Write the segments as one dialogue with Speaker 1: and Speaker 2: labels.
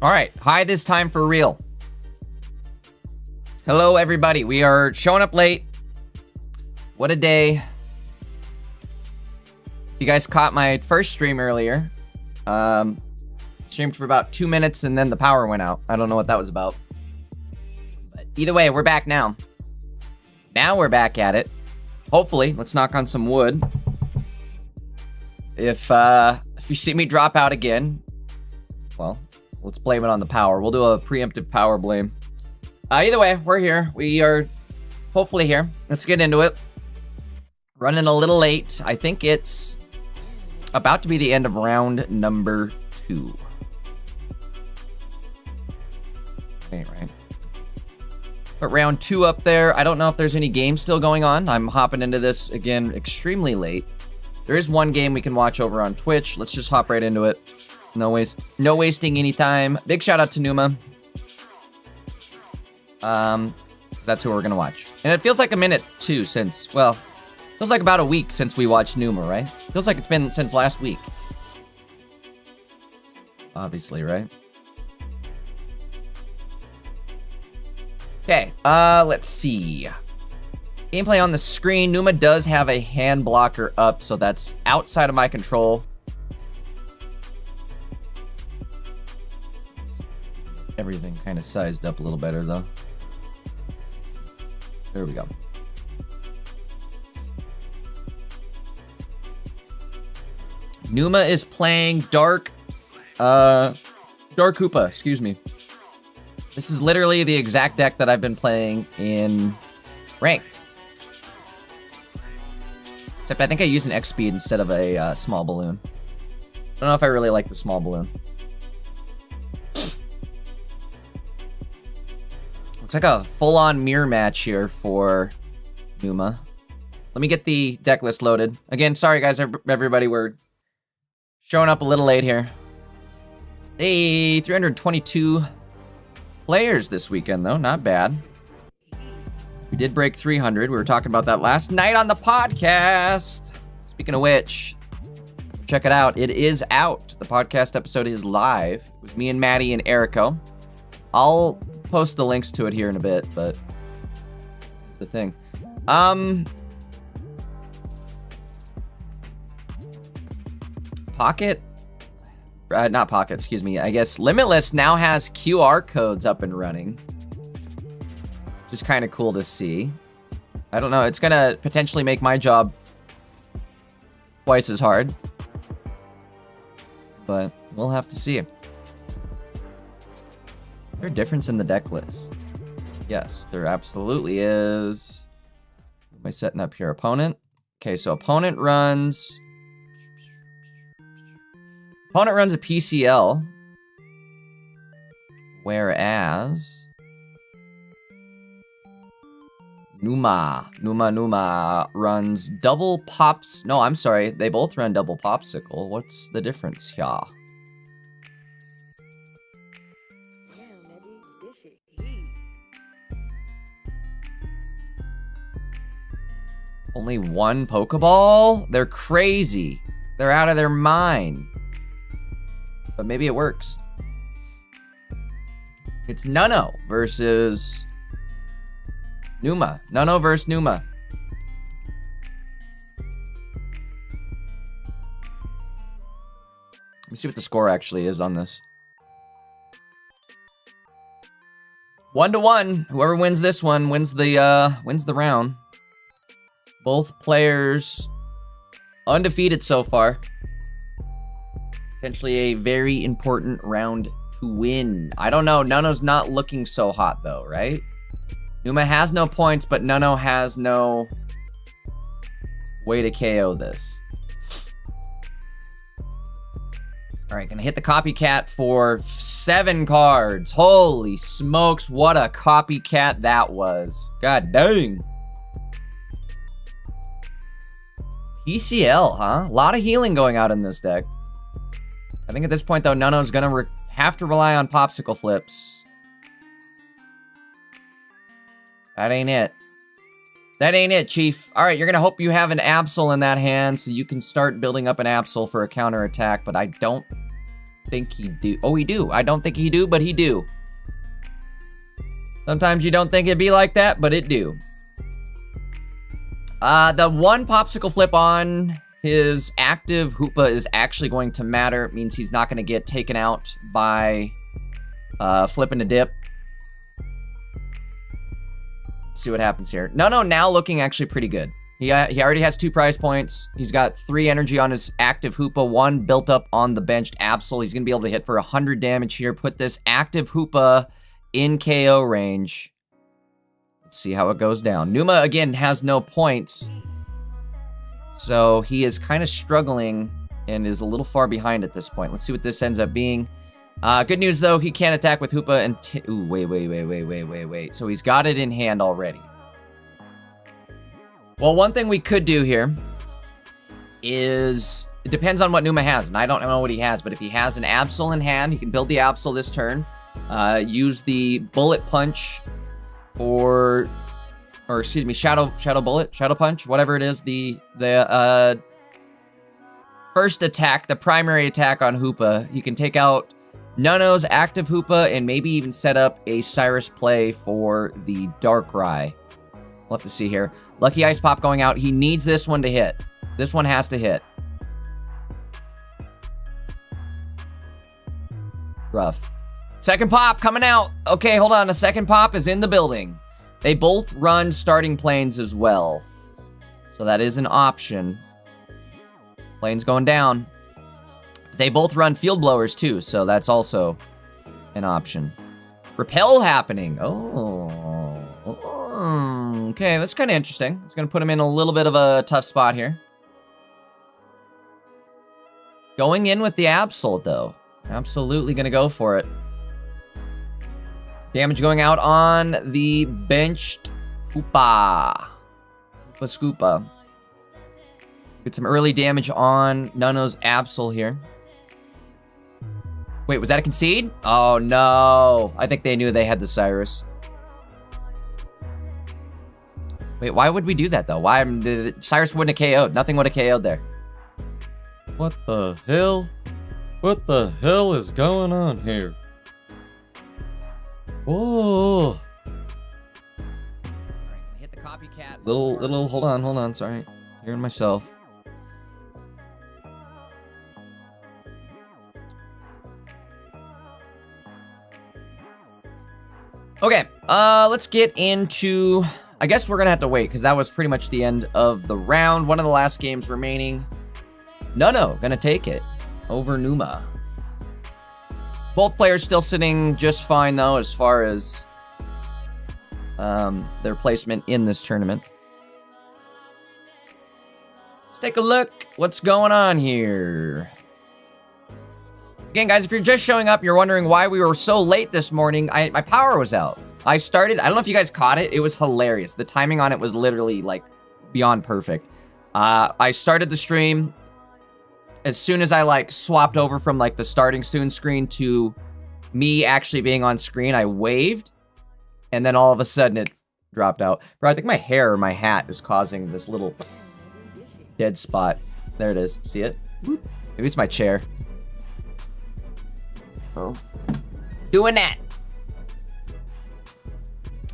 Speaker 1: All right, hi this time for real. Hello, everybody. We are showing up late. What a day. You guys caught my first stream earlier. Streamed for about 2 minutes and then the power went out. I don't know what that was about. But either way, we're back now. Now we're back at it. Hopefully, let's knock on some wood. If you see me drop out again, well, let's blame it on the power. We'll do a preemptive power blame. Either way, we're here. We are hopefully here. Let's get into it. Running a little late. I think it's about to be the end of round number 2. Right. Put round 2 up there. I don't know if there's any games still going on. I'm hopping into this again extremely late. There is one game we can watch over on Twitch. Let's just hop right into it. No wasting any time. Big shout out to Numa. That's who we're gonna watch. And it feels like a minute too since, well, feels like about a week since we watched Numa, right? Feels like it's been since last week. Obviously, right? Okay, let's see. Gameplay on the screen. Numa does have a hand blocker up, so that's outside of my control. Everything kind of sized up a little better, though. There we go. Numa is playing Dark Koopa, excuse me. This is literally the exact deck that I've been playing in Ranked. Except I think I use an X speed instead of a small balloon. I don't know if I really like the small balloon. Looks like a full-on mirror match here for Numa. Let me get the deck list loaded. Again, sorry guys, everybody, we're showing up a little late here. Hey, 322 players this weekend, though. Not bad. We did break 300. We were talking about that last night on the podcast. Speaking of which, check it out. It is out. The podcast episode is live with me and Maddie and Erico. I'll post the links to it here in a bit, but it's the thing. Not Pocket, excuse me. I guess Limitless now has QR codes up and running. Which is kind of cool to see. I don't know, it's gonna potentially make my job twice as hard. But we'll have to see. Is there a difference in the deck list? Yes, there absolutely is. What am I setting up here? Opponent. Okay, so opponent runs a PCL. Whereas Numa runs double pops. No, I'm sorry. They both run double popsicle. What's the difference here? Only one Pokeball? They're crazy. They're out of their mind. But maybe it works. It's Nano versus Numa. Nano versus Numa. Let me see what the score actually is on this. 1-1. Whoever wins this one wins the round. Both players undefeated so far. Potentially a very important round to win. I don't know. Nano's not looking so hot though, right? Numa has no points, but Nano has no way to KO this. All right, gonna hit the copycat for 7 cards. Holy smokes, what a copycat that was. God dang. PCL, huh? A lot of healing going out in this deck. I think at this point, though, Nano's gonna have to rely on Popsicle Flips. That ain't it. That ain't it, Chief. All right, you're gonna hope you have an Absol in that hand so you can start building up an Absol for a counterattack, but I don't think he do. Oh, he do. I don't think he do, but he do. Sometimes you don't think it'd be like that, but it do. The one popsicle flip on his active Hoopa is actually going to matter. It means he's not going to get taken out by flipping a dip. Let's see what happens here. No, now looking actually pretty good. He already has 2 prize points. He's got 3 energy on his active Hoopa, 1 built up on the benched Absol. He's going to be able to hit for 100 damage here. Put this active Hoopa in KO range. Let's see how it goes down. Numa, again, has no points. So he is kind of struggling and is a little far behind at this point. Let's see what this ends up being. Good news, though. He can't attack with Hoopa and... Ooh, wait. So he's got it in hand already. Well, one thing we could do here is... It depends on what Numa has, and I don't know what he has, but if he has an Absol in hand, he can build the Absol this turn. Use the Bullet Punch or excuse me, Shadow Bullet, Shadow Punch, whatever it is, the first attack, the primary attack on Hoopa. You can take out Nuno's active Hoopa and maybe even set up a Cyrus play for the Darkrai. We'll have to see here. Lucky Ice Pop going out. He needs this one to hit. This one has to hit. Rough. Second pop coming out. Okay, hold on. A second pop is in the building. They both run starting planes as well. So that is an option. Plane's going down. They both run field blowers too, so that's also an option. Repel happening. Oh. Okay, that's kind of interesting. It's going to put him in a little bit of a tough spot here. Going in with the Absol, though. Absolutely going to go for it. Damage going out on the benched Hoopa. Scoopa. Get some early damage on Nuno's Absol here. Wait, was that a concede? Oh, no. I think they knew they had the Cyrus. Wait, why would we do that, though? Why? The Cyrus wouldn't have KO'd. Nothing would have KO'd there.
Speaker 2: What the hell? What the hell is going on here? Whoa.
Speaker 1: Hit the copycat. Little, hold on, sorry. Hearing myself. Okay, let's get into... I guess we're gonna have to wait, because that was pretty much the end of the round. One of the last games remaining. Nuno gonna take it over Numa. Both players still sitting just fine, though, as far as their placement in this tournament. Let's take a look. What's going on here? Again, guys, if you're just showing up, you're wondering why we were so late this morning. My power was out. I don't know if you guys caught it. It was hilarious. The timing on it was literally, like, beyond perfect. I started the stream. As soon as I, like, swapped over from, like, the starting soon screen to me actually being on screen, I waved. And then all of a sudden it dropped out. Bro, I think my hair or my hat is causing this little dead spot. There it is. See it? Maybe it's my chair. Oh. Doing that.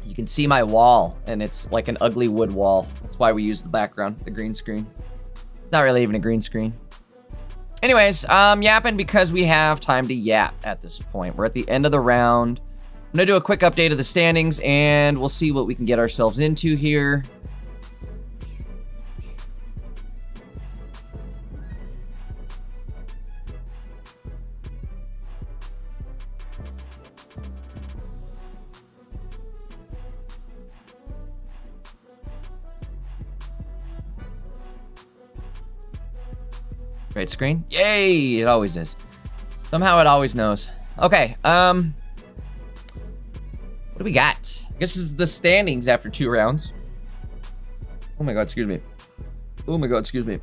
Speaker 1: You can see my wall, and it's like an ugly wood wall. That's why we use the background, the green screen. It's not really even a green screen. Anyways, yapping because we have time to yap at this point. We're at the end of the round. I'm gonna do a quick update of the standings, and we'll see what we can get ourselves into here. Great screen. Yay! It always is. Somehow it always knows. Okay, what do we got? I guess this is the standings after 2 rounds. Oh my god, excuse me. Oh my god, excuse me.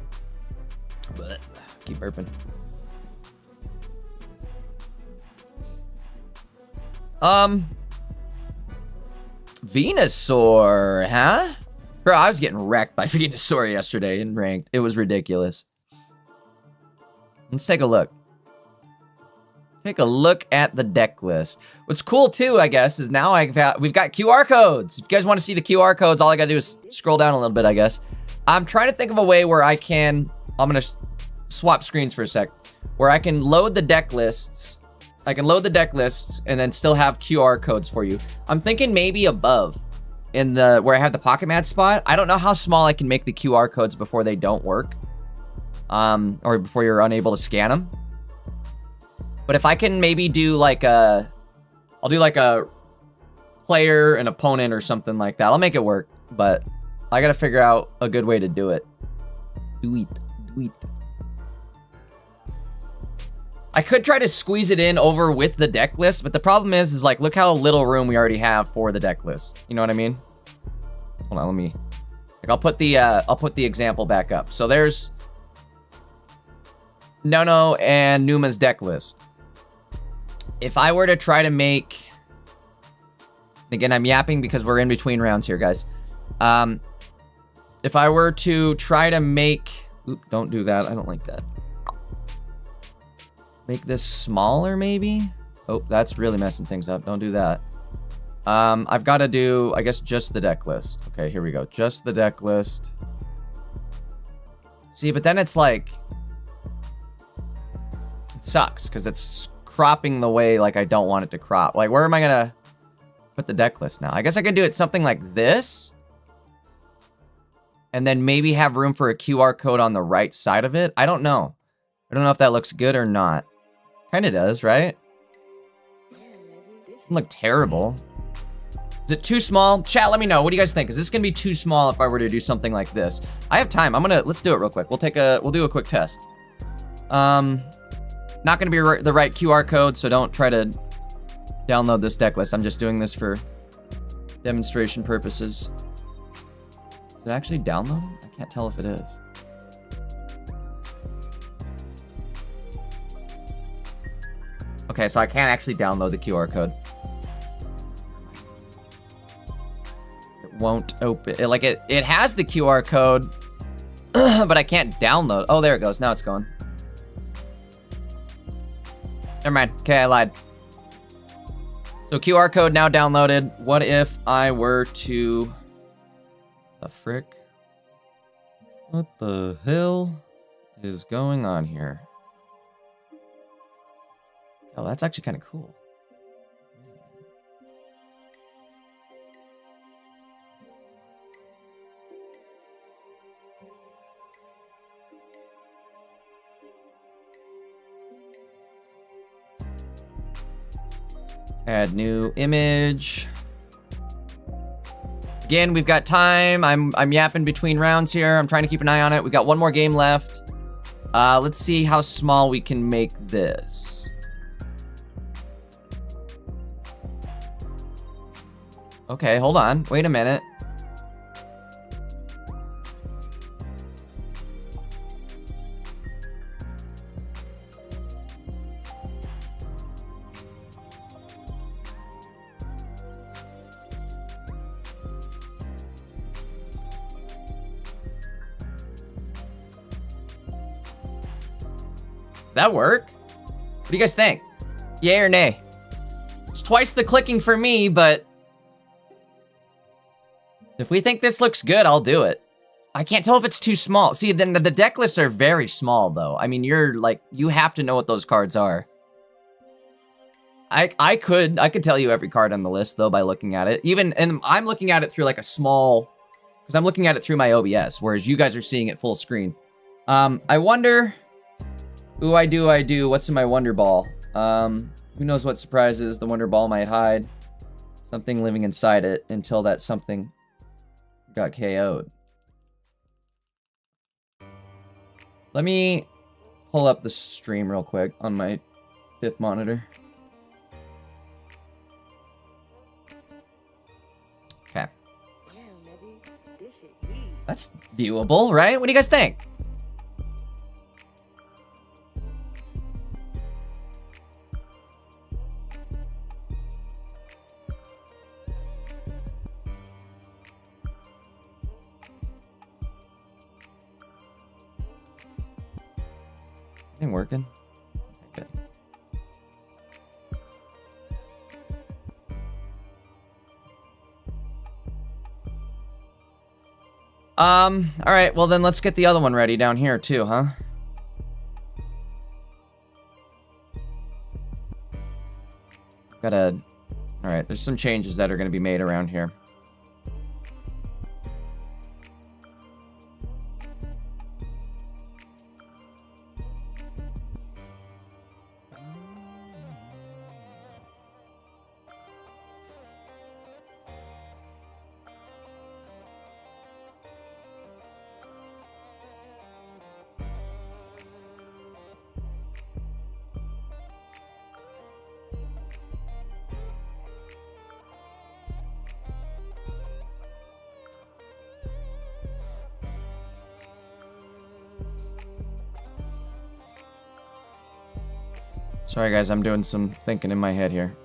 Speaker 1: Blech. Keep burping. Venusaur, huh? Bro, I was getting wrecked by Venusaur yesterday in ranked. It was ridiculous. Let's take a look. take a look at the deck list. What's cool too, I guess, is now we've got QR codes. If you guys want to see the QR codes, all I gotta do is scroll down a little bit, I guess. I'm trying to think of a way where I'm gonna swap screens for a sec, where I can load the deck lists. I can load the deck lists and then still have QR codes for you. I'm thinking maybe above in where I have the pocket match spot. I don't know how small I can make the QR codes before they don't work. Or before you're unable to scan them. But if I can maybe do like I'll do like a player and opponent or something like that. I'll make it work, but I gotta figure out a good way to do it. Do it. I could try to squeeze it in over with the deck list, but the problem is like, look how little room we already have for the deck list. You know what I mean? Hold on, I'll put the example back up. So there's Nono and Numa's deck list. If I were to try to make... Again, I'm yapping because we're in between rounds here, guys. If I were to try to make... Oop, don't do that. I don't like that. Make this smaller, maybe? Oh, that's really messing things up. Don't do that. I've got to do, I guess, just the deck list. Okay, here we go. Just the deck list. See, but then it's like... It sucks, because it's cropping the way, like, I don't want it to crop. Like, where am I going to put the deck list now? I guess I could do it something like this. And then maybe have room for a QR code on the right side of it. I don't know. I don't know if that looks good or not. Kind of does, right? Doesn't look terrible. Is it too small? Chat, let me know. What do you guys think? Is this gonna be too small if I were to do something like this? I have time. Let's do it real quick. We'll do a quick test. Not gonna be the right QR code, so don't try to download this deck list. I'm just doing this for demonstration purposes. Is it actually downloading? I can't tell if it is. Okay, so I can't actually download the QR code. It won't open. It has the QR code, but I can't download. Oh, there it goes. Now it's going. Never mind. Okay, I lied. So QR code now downloaded. What if I were to... The frick? What the hell is going on here? Oh, that's actually kind of cool. Add new image. Again, we've got time. I'm yapping between rounds here. I'm trying to keep an eye on it. We got one more game left. Let's see how small we can make this. Okay, hold on. Wait a minute. Does that work? What do you guys think? Yay or nay? It's twice the clicking for me, but if we think this looks good, I'll do it. I can't tell if it's too small. See, then the deck lists are very small, though. I mean, you have to know what those cards are. I could tell you every card on the list, though, by looking at it. And I'm looking at it through like a small, because I'm looking at it through my OBS, whereas you guys are seeing it full screen. I wonder, ooh, I do. What's in my Wonder Ball? Who knows what surprises the Wonder Ball might hide? Something living inside it until that something got KO'd. Let me pull up the stream real quick on my 5th monitor. Okay. That's viewable, right? What do you guys think? Anything working? Okay, good. Alright, well then let's get the other one ready down here too, huh? Gotta... Alright, there's some changes that are gonna be made around here. Sorry guys, I'm doing some thinking in my head here.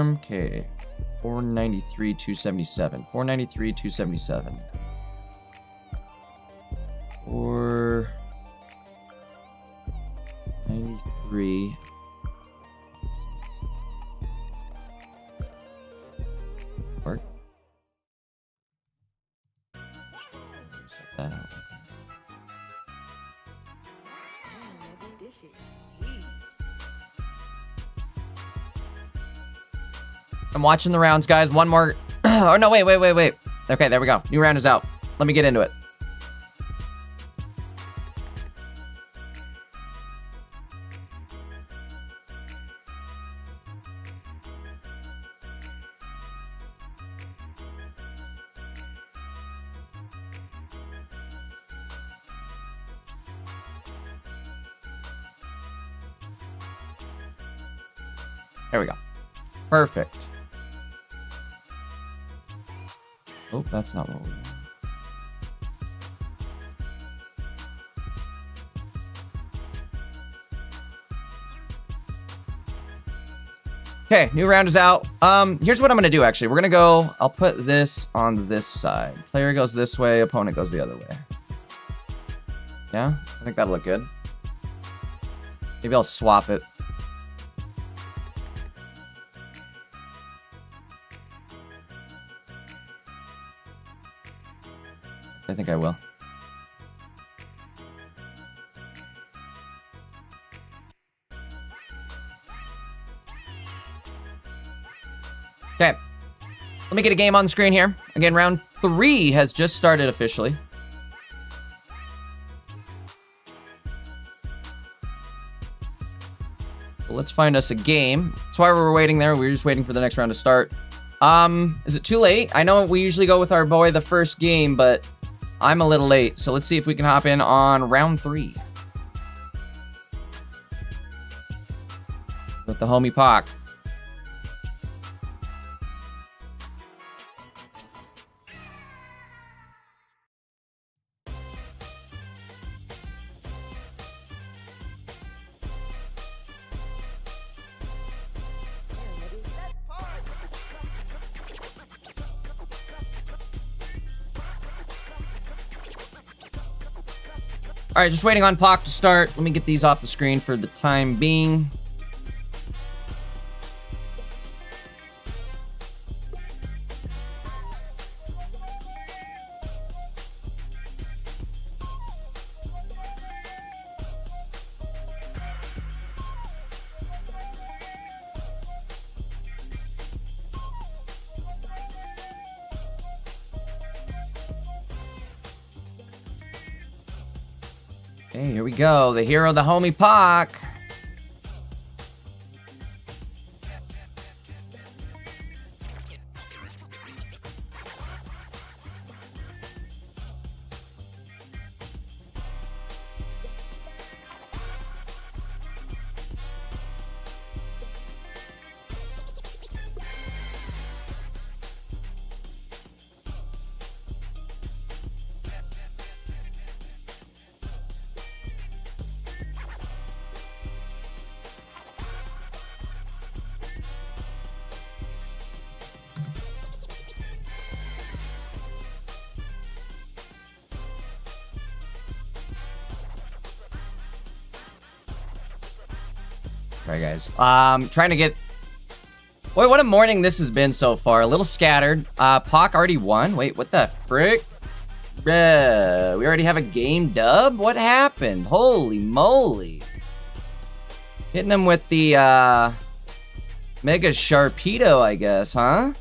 Speaker 1: Transform, okay. 493, 277. 493, 277. 493. Work. Set that out. I'm watching the rounds, guys. One more. Oh, no, wait. Okay, there we go. New round is out. Let me get into it. There we go. Perfect. Oh, that's not what we want. Okay, new round is out. Here's what I'm gonna do actually. We're gonna go, I'll put this on this side. Player goes this way, opponent goes the other way. Yeah, I think that'll look good. Maybe I'll swap it. I think I will. Okay. Let me get a game on the screen here. Again, round 3 has just started officially. So let's find us a game. That's why we were waiting there. We were just waiting for the next round to start. Is it too late? I know we usually go with our boy the first game, but I'm a little late, so let's see if we can hop in on round 3. With the homie Pac. Alright, just waiting on Pac to start. Let me get these off the screen for the time being. Okay, here we go. The hero, the homie Pac. Sorry, guys. Trying to get... Boy, what a morning this has been so far. A little scattered. Pac already won. Wait, what the frick? We already have a game dub? What happened? Holy moly. Hitting him with the, Mega Sharpedo, I guess, huh?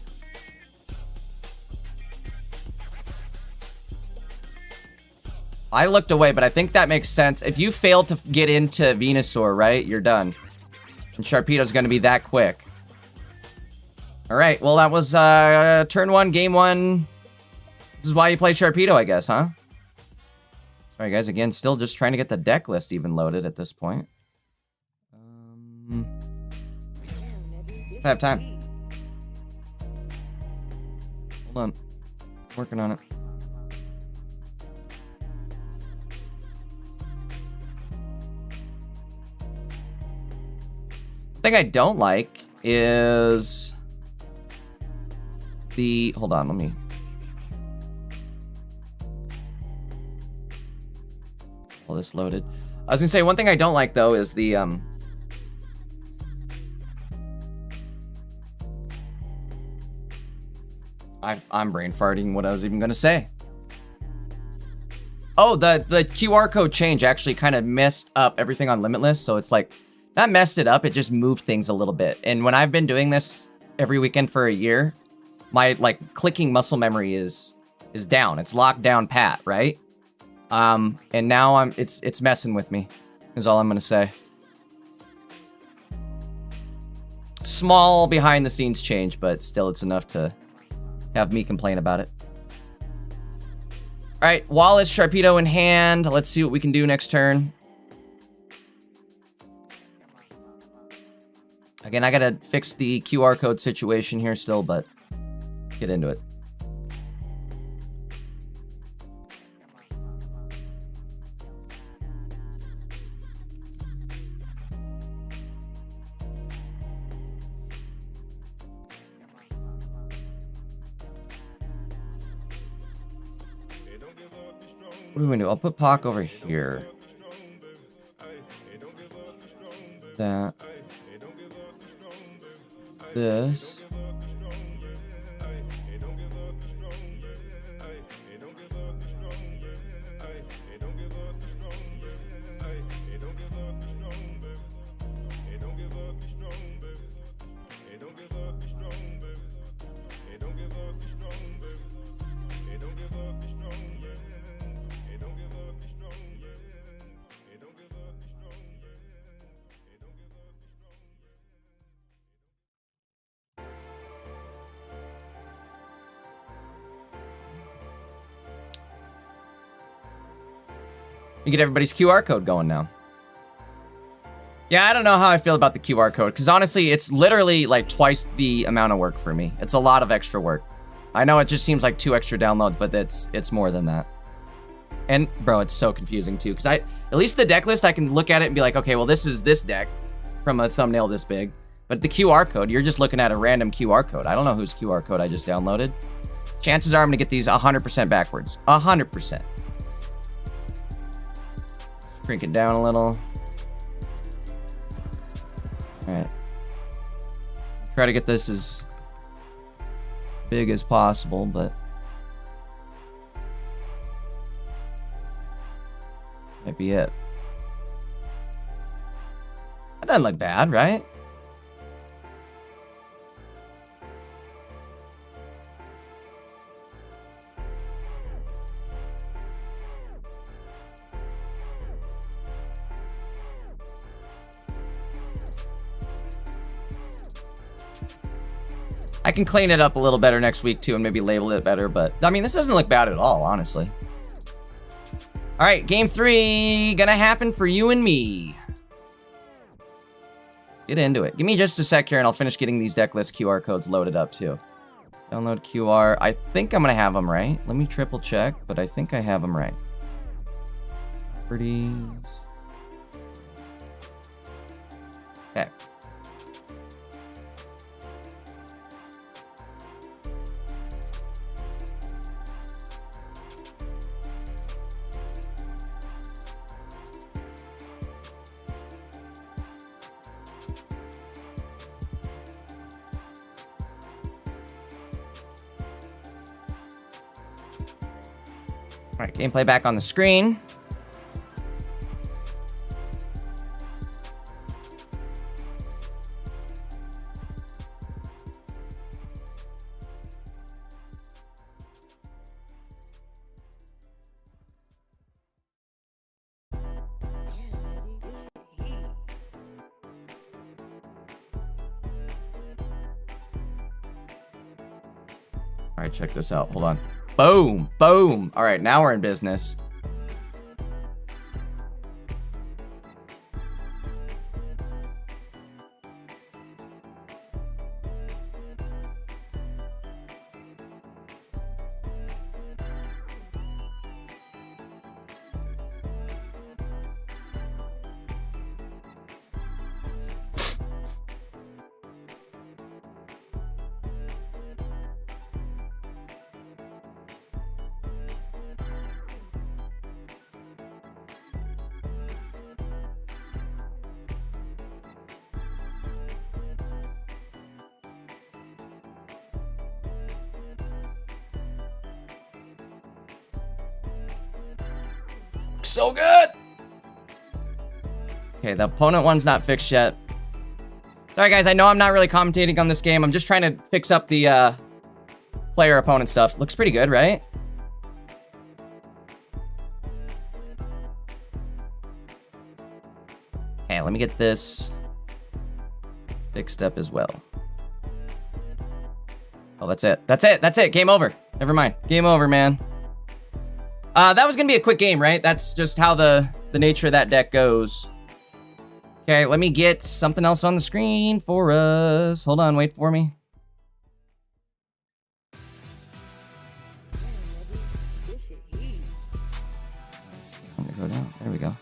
Speaker 1: I looked away, but I think that makes sense. If you fail to get into Venusaur, right, you're done. And Sharpedo's gonna be that quick. Alright, well that was, turn 1, game 1. This is why you play Sharpedo, I guess, huh? Sorry, guys, again, still just trying to get the deck list even loaded at this point. I have time. Hold on. Working on it. The thing I don't like is the... Hold on, let me... All this loaded. I was gonna say, one thing I don't like, though, is the, I'm brain farting what I was even gonna say. Oh, the QR code change actually kind of messed up everything on Limitless, so it's like, not messed it up, it just moved things a little bit. And when I've been doing this every weekend for a year, my, like, clicking muscle memory is down. It's locked down pat, right? And now it's messing with me, is all I'm gonna say. Small behind the scenes change, but still it's enough to have me complain about it. All right, Wallace, Sharpedo in hand. Let's see what we can do next turn. Again, I gotta fix the QR code situation here still, but get into it. What do we do? I'll put Pac over here. That. This. You get everybody's QR code going now. Yeah, I don't know how I feel about the QR code, because honestly, it's literally like twice the amount of work for me. It's a lot of extra work. I know it just seems like 2 extra downloads, but it's more than that. And bro, it's so confusing too, because at least the deck list, I can look at it and be like, okay, well, this is this deck from a thumbnail this big. But the QR code, you're just looking at a random QR code. I don't know whose QR code I just downloaded. Chances are I'm gonna get these 100% backwards. 100%. Shrink it down a little. Alright. Try to get this as big as possible, but might be it. That doesn't look bad, right? I can clean it up a little better next week too and maybe label it better, but I mean, this doesn't look bad at all, honestly. All right, game 3 gonna happen for you and me. Let's get into it. Give me just a sec here and I'll finish getting these deck list QR codes loaded up too. Download QR. I think I'm gonna have them right. Let me triple check, but I think I have them right. Properties. Okay. All right, gameplay back on the screen. All right, check this out. Hold on. Boom, boom. All right, now we're in business. So good. Okay, the opponent one's not fixed yet. Sorry guys, I know I'm not really commentating on this game. I'm just trying to fix up the player opponent stuff. Looks pretty good, right? Okay, let me get this fixed up as well. Oh, that's it. That's it. That's it. Game over. Never mind. Game over, man. That was gonna be a quick game, right? That's just how the nature of that deck goes. Okay, let me get something else on the screen for us. Hold on, wait for me. Let me go down. There we go.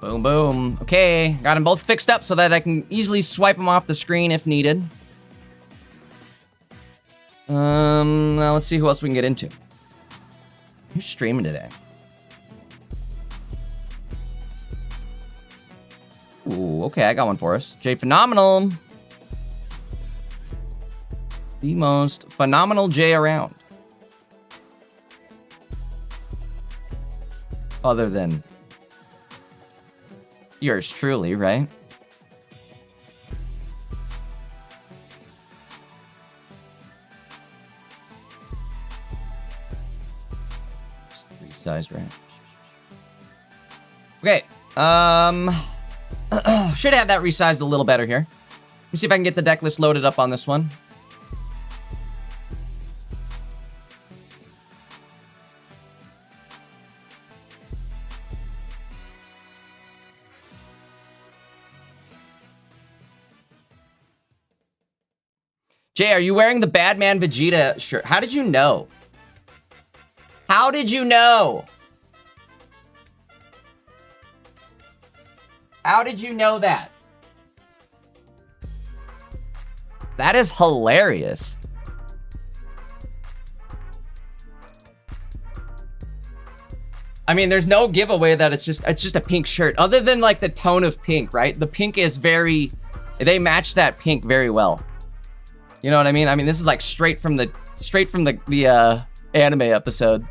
Speaker 1: Boom, boom. Okay, got them both fixed up so that I can easily swipe them off the screen if needed. Now let's see who else we can get into. Who's streaming today? Ooh, okay, I got one for us. Jay Phenomenal. The most phenomenal Jay around. Other than yours truly, right? It's resized, right? Okay. Should have that resized a little better here. Let me see if I can get the deck list loaded up on this one. Jay, are you wearing the Badman Vegeta shirt? How did you know? How did you know? How did you know that? That is hilarious. I mean, there's no giveaway that it's just a pink shirt, other than like the tone of pink, right? The pink is very, they match that pink very well. You know what I mean? I mean, this is like straight from the anime episode.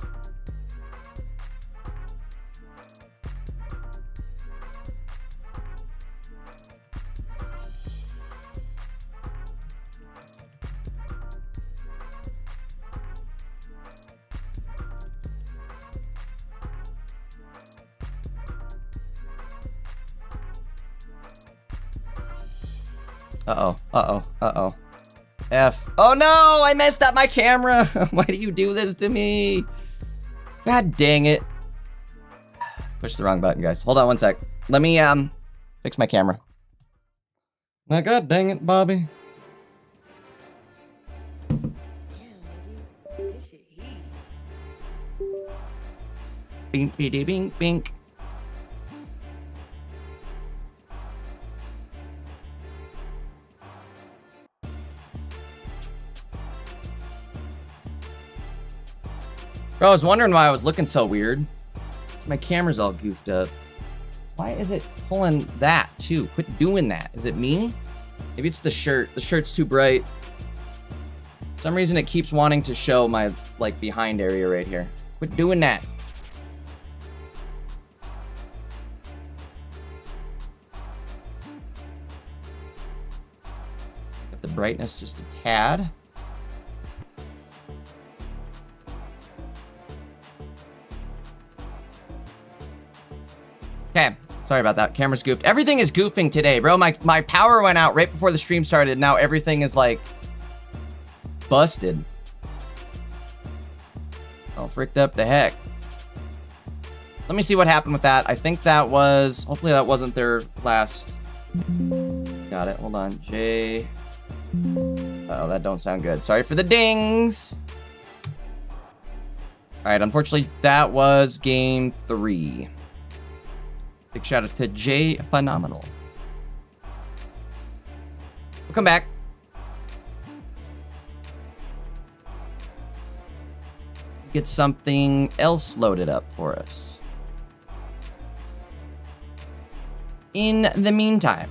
Speaker 1: Uh-oh, uh-oh, uh-oh. F. Oh no, I messed up my camera. Why do you do this to me? God dang it. Push the wrong button, guys. Hold on one sec. Let me fix my camera.
Speaker 2: Now, God dang it, Bobby.
Speaker 1: Bink, bink, bink, bink. Bro, I was wondering why I was looking so weird. My camera's all goofed up. Why is it pulling that too? Quit doing that. Is it me? Maybe it's the shirt. The shirt's too bright. For some reason it keeps wanting to show my like behind area right here. Quit doing that. Get the brightness just a tad. Okay, sorry about that. Camera's goofed. Everything is goofing today, bro. My power went out right before the stream started. Now everything is like busted. All fricked up the heck. Let me see what happened with that. I think that was, hopefully that wasn't their last. Got it, hold on. J. Oh, that don't sound good. Sorry for the dings. All right, unfortunately that was game 3. Big shout out to Jay Phenomenal. We'll come back. Get something else loaded up for us. In the meantime.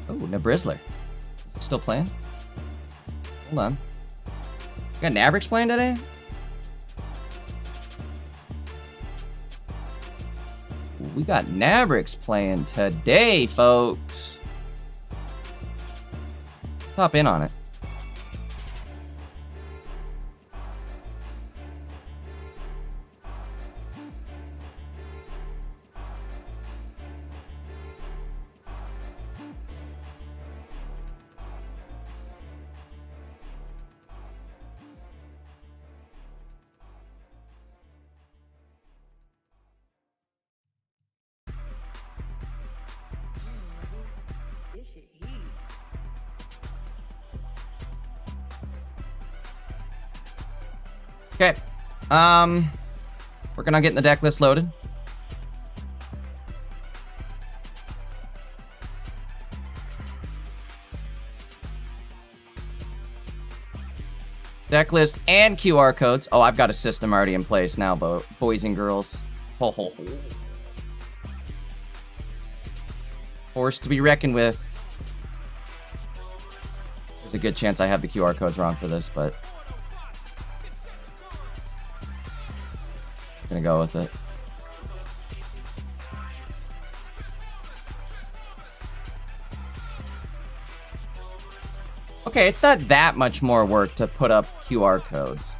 Speaker 1: Oh, Nebrizzler. Still playing? Hold on. You got Nabrix playing today? We got Nabrix playing today, folks. Let's hop in on it. Okay. Working on getting the deck list loaded. Deck list and QR codes. Oh, I've got a system already in place now, boys and girls. Ho, ho, ho. Force to be reckoned with. There's a good chance I have the QR codes wrong for this, but I'm gonna go with it. Okay, it's not that much more work to put up QR codes.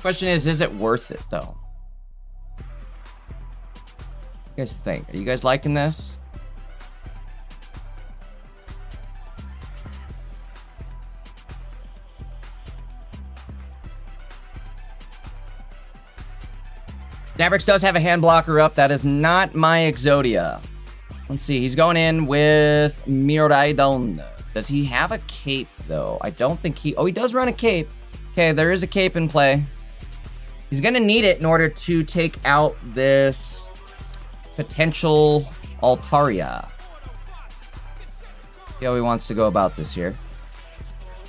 Speaker 1: Question is it worth it, though? What do you guys think? Are you guys liking this? Nabrix does have a hand blocker up. That is not my Exodia. Let's see. He's going in with Miraidon. Does he have a cape, though? I don't think he... Oh, he does run a cape. Okay, there is a cape in play. He's going to need it in order to take out this potential Altaria. See how he wants to go about this here.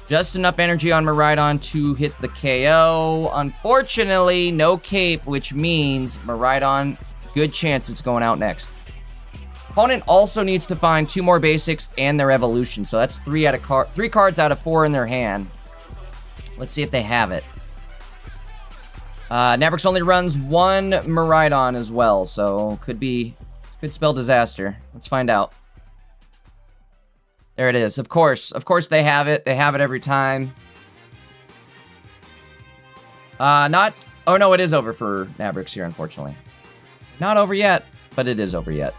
Speaker 1: Just enough energy on Miraidon to hit the KO. Unfortunately, no cape, which means Miraidon, good chance it's going out next. Opponent also needs to find 2 more basics and their evolution. So that's 3 cards out of 4 in their hand. Let's see if they have it. Nabrix only runs 1 Miraidon as well, so could spell disaster. Let's find out. There it is. Of course they have it. They have it every time. Oh no, it is over for Nabrix here, unfortunately. Not over yet, but it is over yet.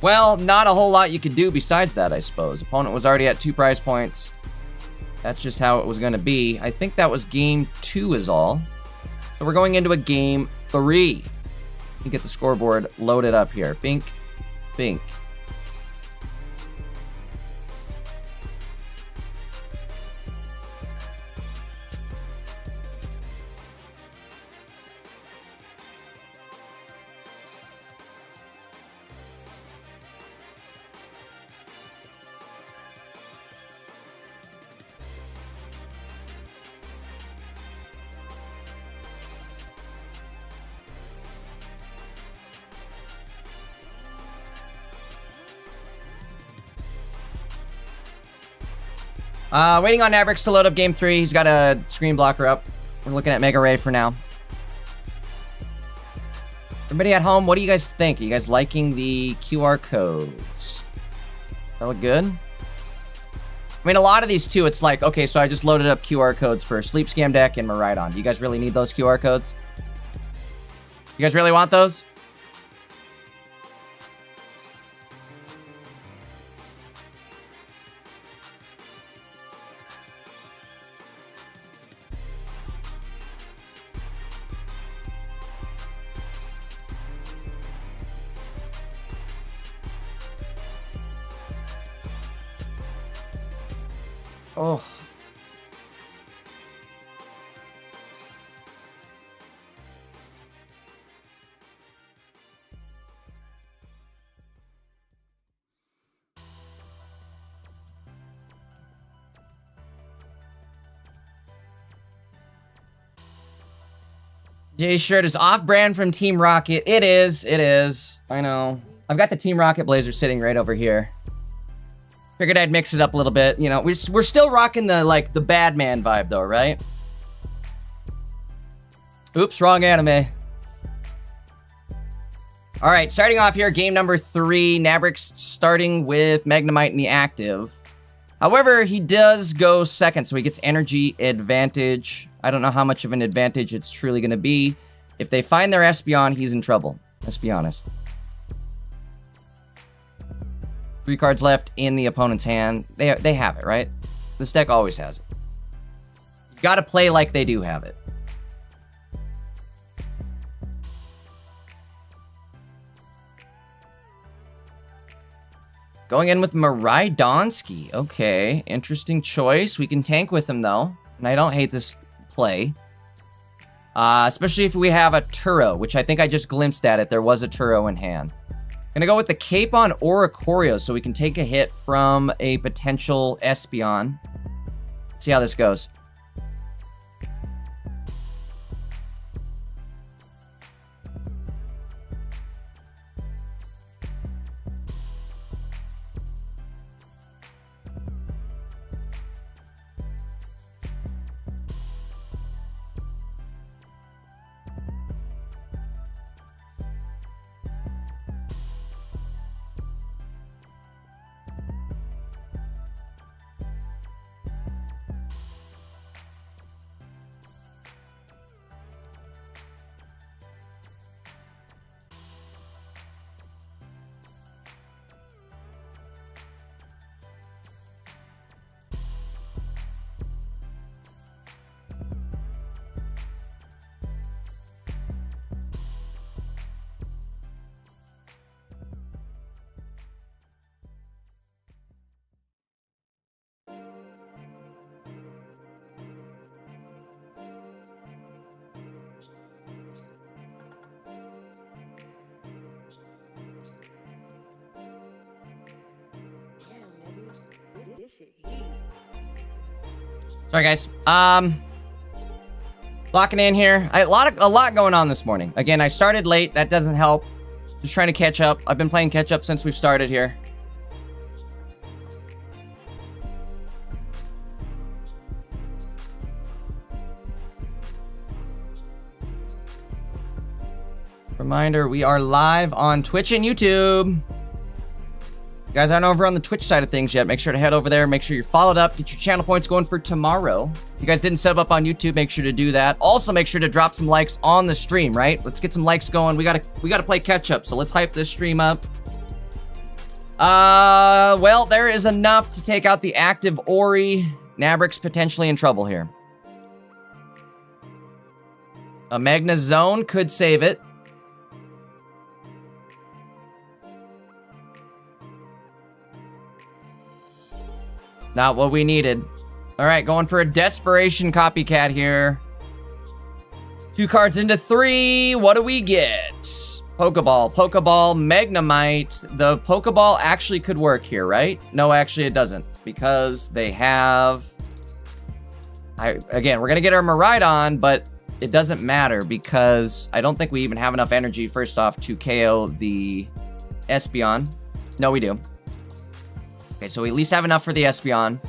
Speaker 1: Well, not a whole lot you could do besides that, I suppose. Opponent was already at 2 prize points. That's just how it was going to be. I think that was game 2 is all. So we're going into a game 3. Let me get the scoreboard loaded up here. Bink, bink. Waiting on Mavericks to load up game 3. He's got a screen blocker up. We're looking at Mega Ray for now. Everybody at home, what do you guys think? Are you guys liking the QR codes? That look good? I mean, a lot of these too, it's like, okay, so I just loaded up QR codes for Sleep Scam Deck and Maridon. Do you guys really need those QR codes? You guys really want those? Oh. Jay's shirt is off-brand from Team Rocket. It is. It is. I know. I've got the Team Rocket blazer sitting right over here. Figured I'd mix it up a little bit. You know, we're still rocking the, like, the bad man vibe, though, right? Oops, wrong anime. All right, starting off here, game number 3. Nabrix starting with Magnemite in the active. However, he does go second, so he gets energy advantage. I don't know how much of an advantage it's truly going to be. If they find their Espeon, he's in trouble. Let's be honest. 3 cards left in the opponent's hand. They have it, right? This deck always has it. You gotta play like they do have it. Going in with Maridonsky. Okay, interesting choice. We can tank with him, though. And I don't hate this play. Especially if we have a Turo, which I think I just glimpsed at it. There was a Turo in hand. Gonna go with the Cape on Oricorio so we can take a hit from a potential Espeon. See how this goes. Sorry, guys. Locking in here. A lot going on this morning. Again, I started late. That doesn't help. Just trying to catch up. I've been playing catch up since we've started here. Reminder, we are live on Twitch and YouTube. You guys aren't over on the Twitch side of things yet, make sure to head over there. Make sure you're followed up. Get your channel points going for tomorrow. If you guys didn't sub up on YouTube, make sure to do that. Also, make sure to drop some likes on the stream, right? Let's get some likes going. We gotta play catch up, so let's hype this stream up. Well, there is enough to take out the active Ori. Nabrix potentially in trouble here. A Magna Zone could save it. Not what we needed. All right, going for a Desperation Copycat here. 2 cards into 3. What do we get? Pokeball, Magnemite. The Pokeball actually could work here, right? No, actually it doesn't. Because they have... Again, we're going to get our Maridon, but it doesn't matter because I don't think we even have enough energy, first off, to KO the Espeon. No, we do. Okay, so we at least have enough for the Espeon.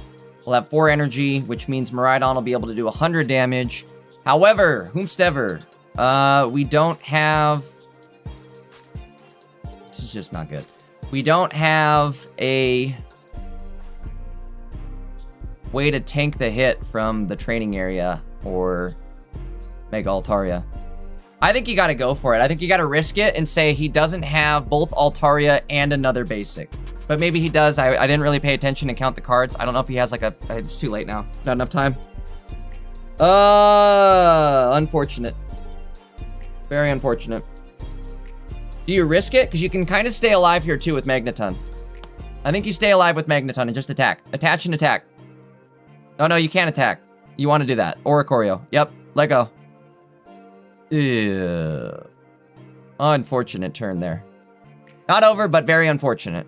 Speaker 1: We'll have 4 energy, which means Miraidon will be able to do 100 damage. However, whomstever, we don't have... This is just not good. We don't have a way to tank the hit from the training area or Mega Altaria. I think you gotta go for it. I think you gotta risk it and say he doesn't have both Altaria and another basic. But maybe he does. I didn't really pay attention and count the cards. I don't know if he has like a... It's too late now. Not enough time. Unfortunate. Very unfortunate. Do you risk it? Because you can kind of stay alive here too with Magneton. I think you stay alive with Magneton and just attack. Attach and attack. Oh no, you can't attack. You want to do that. Oricorio. Yep. Let go. Ew. Unfortunate turn there. Not over, but very unfortunate.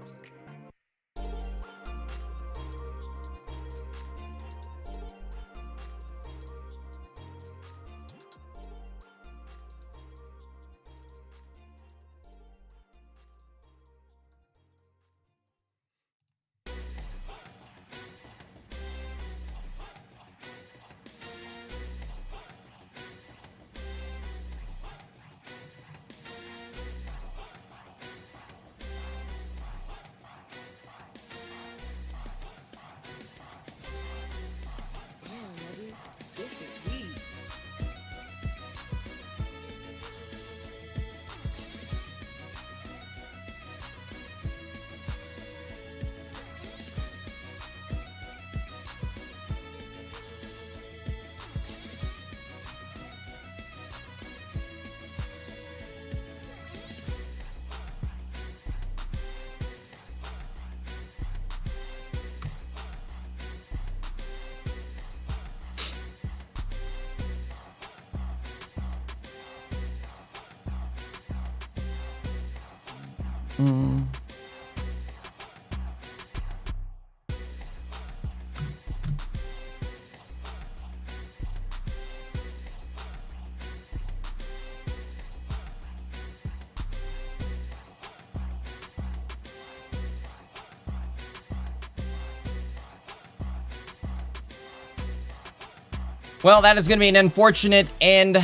Speaker 1: Well, that is going to be an unfortunate end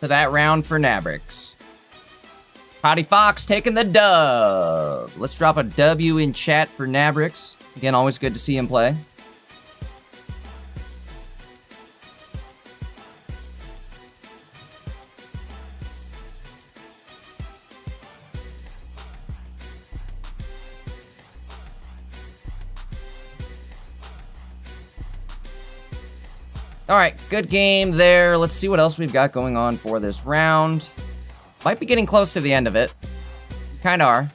Speaker 1: to that round for Nabrix. Potty Fox taking the dub. Let's drop a W in chat for Nabrix. Again, always good to see him play. All right, good game there. Let's see what else we've got going on for this round. Might be getting close to the end of it. Kind of are.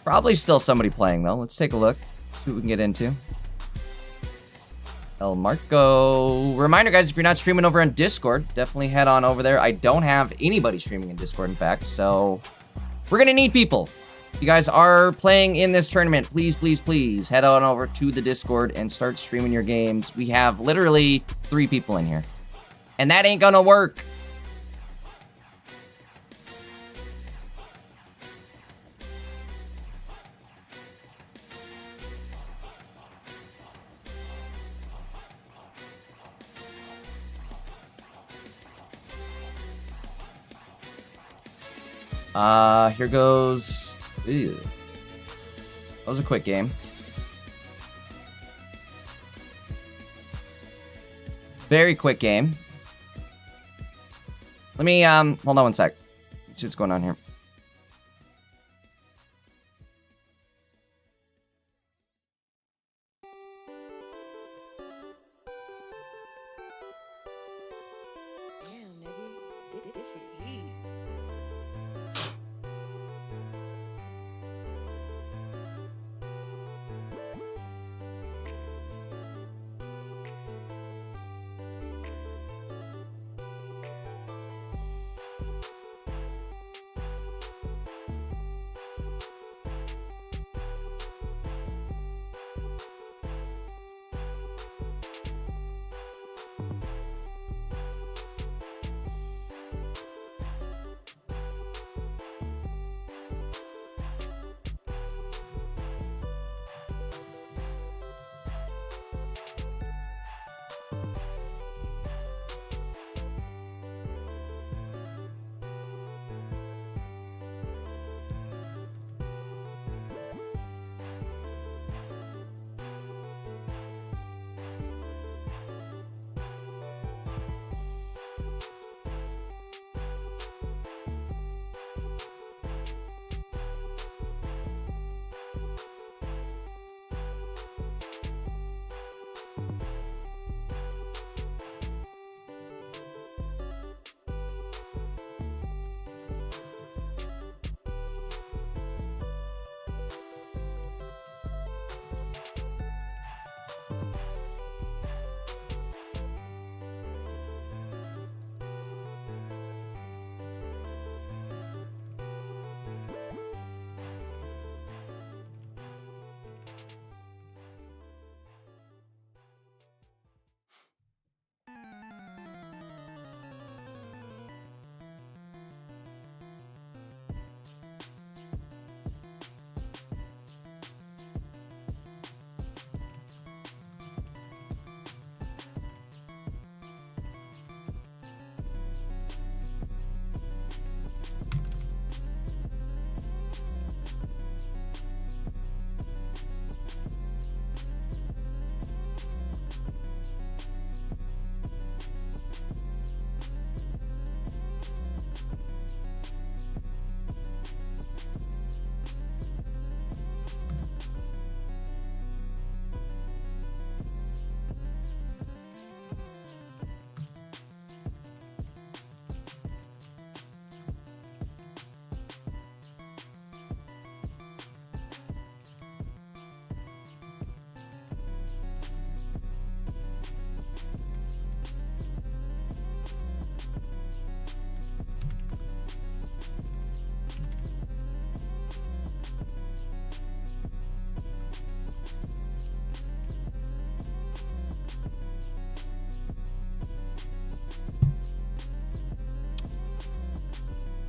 Speaker 1: Probably still somebody playing, though. Let's take a look. See what we can get into. El Marco. Reminder, guys, if you're not streaming over on Discord, definitely head on over there. I don't have anybody streaming in Discord, in fact, so we're going to need people. If you guys are playing in this tournament, please, please, please head on over to the Discord and start streaming your games. We have literally 3 people in here, and that ain't gonna work. Here goes... Ew. That was a quick game. Very quick game. Let me, hold on one sec. Let's see what's going on here.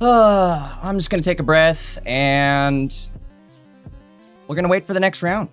Speaker 1: I'm just gonna take a breath and we're gonna wait for the next round.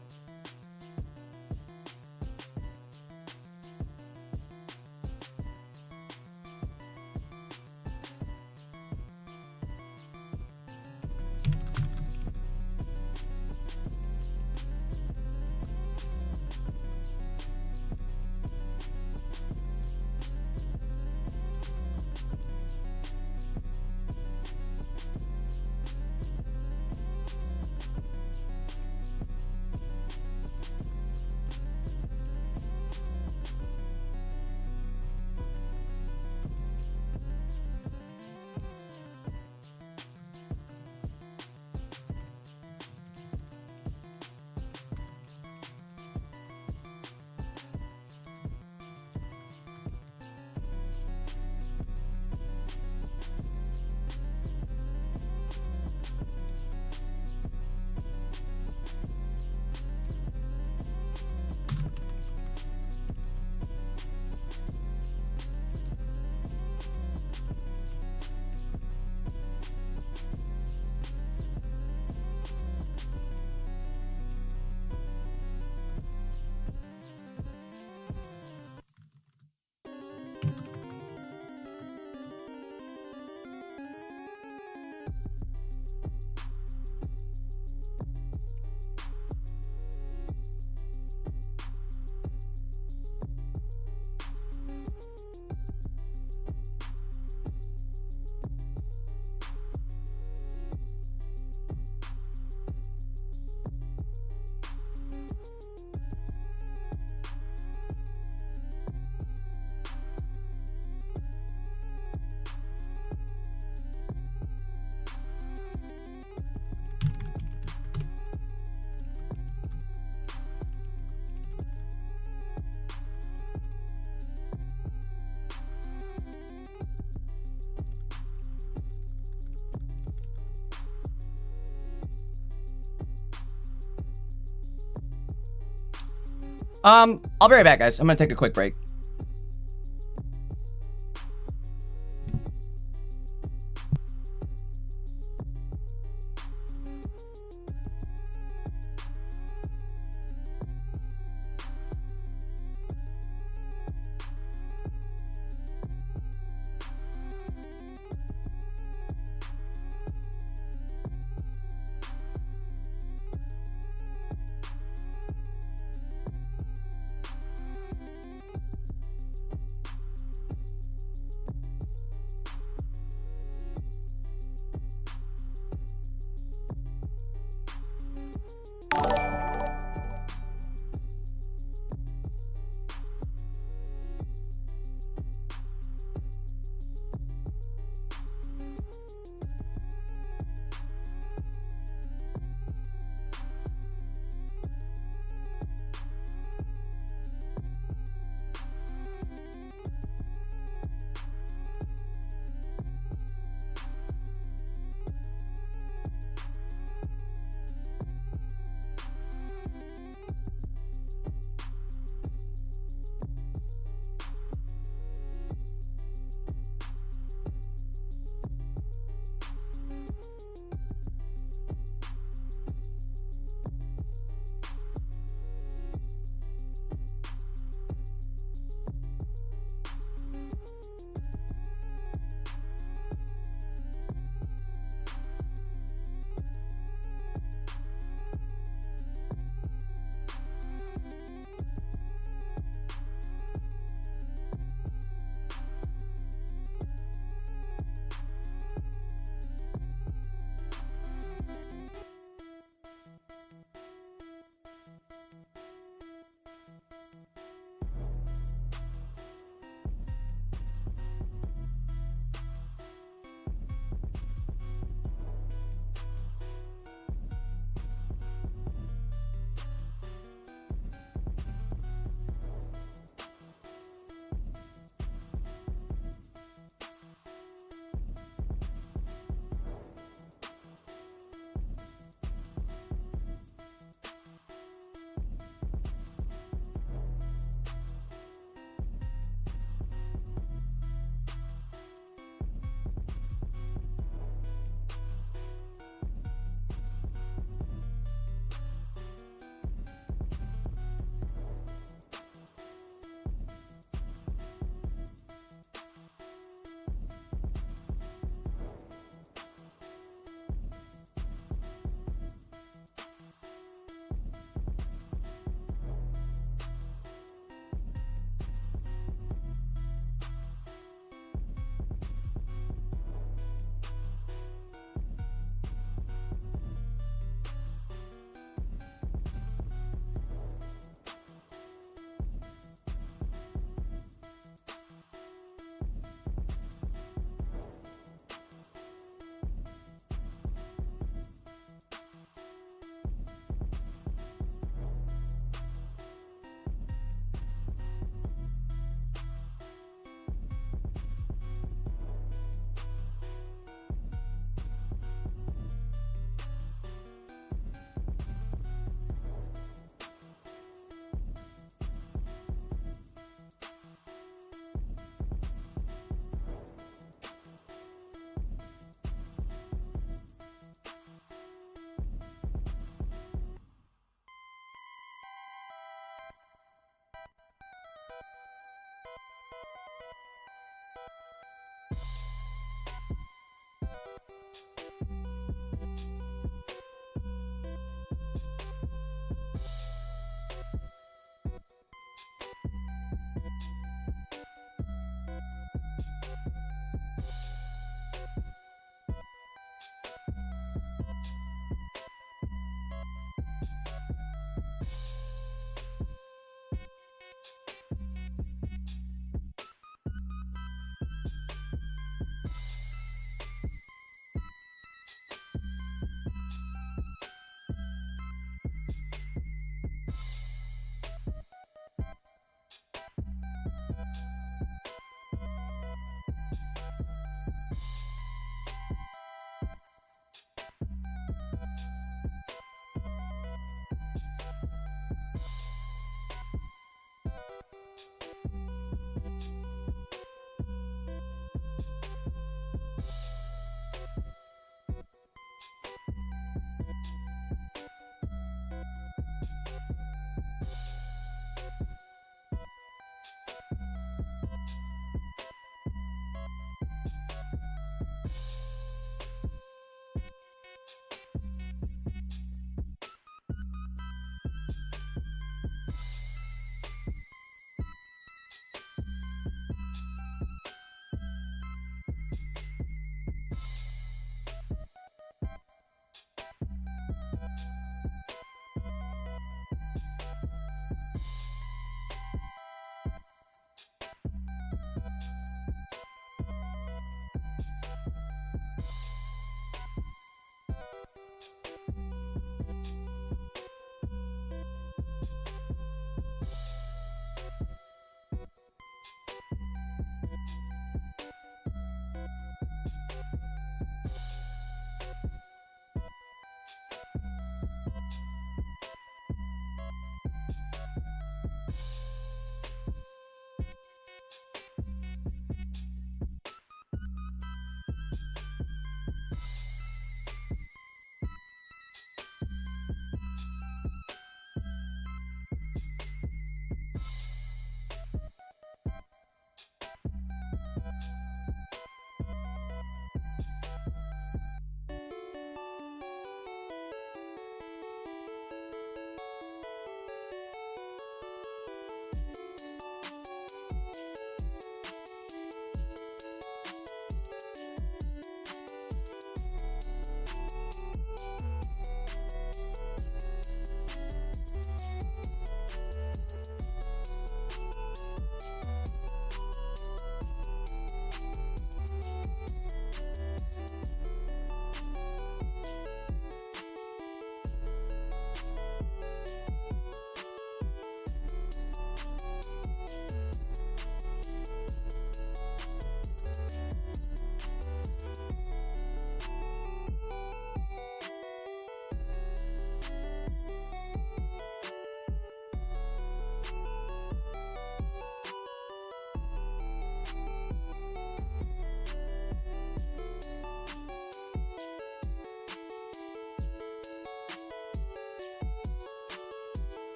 Speaker 1: I'll be right back, guys. I'm gonna take a quick break.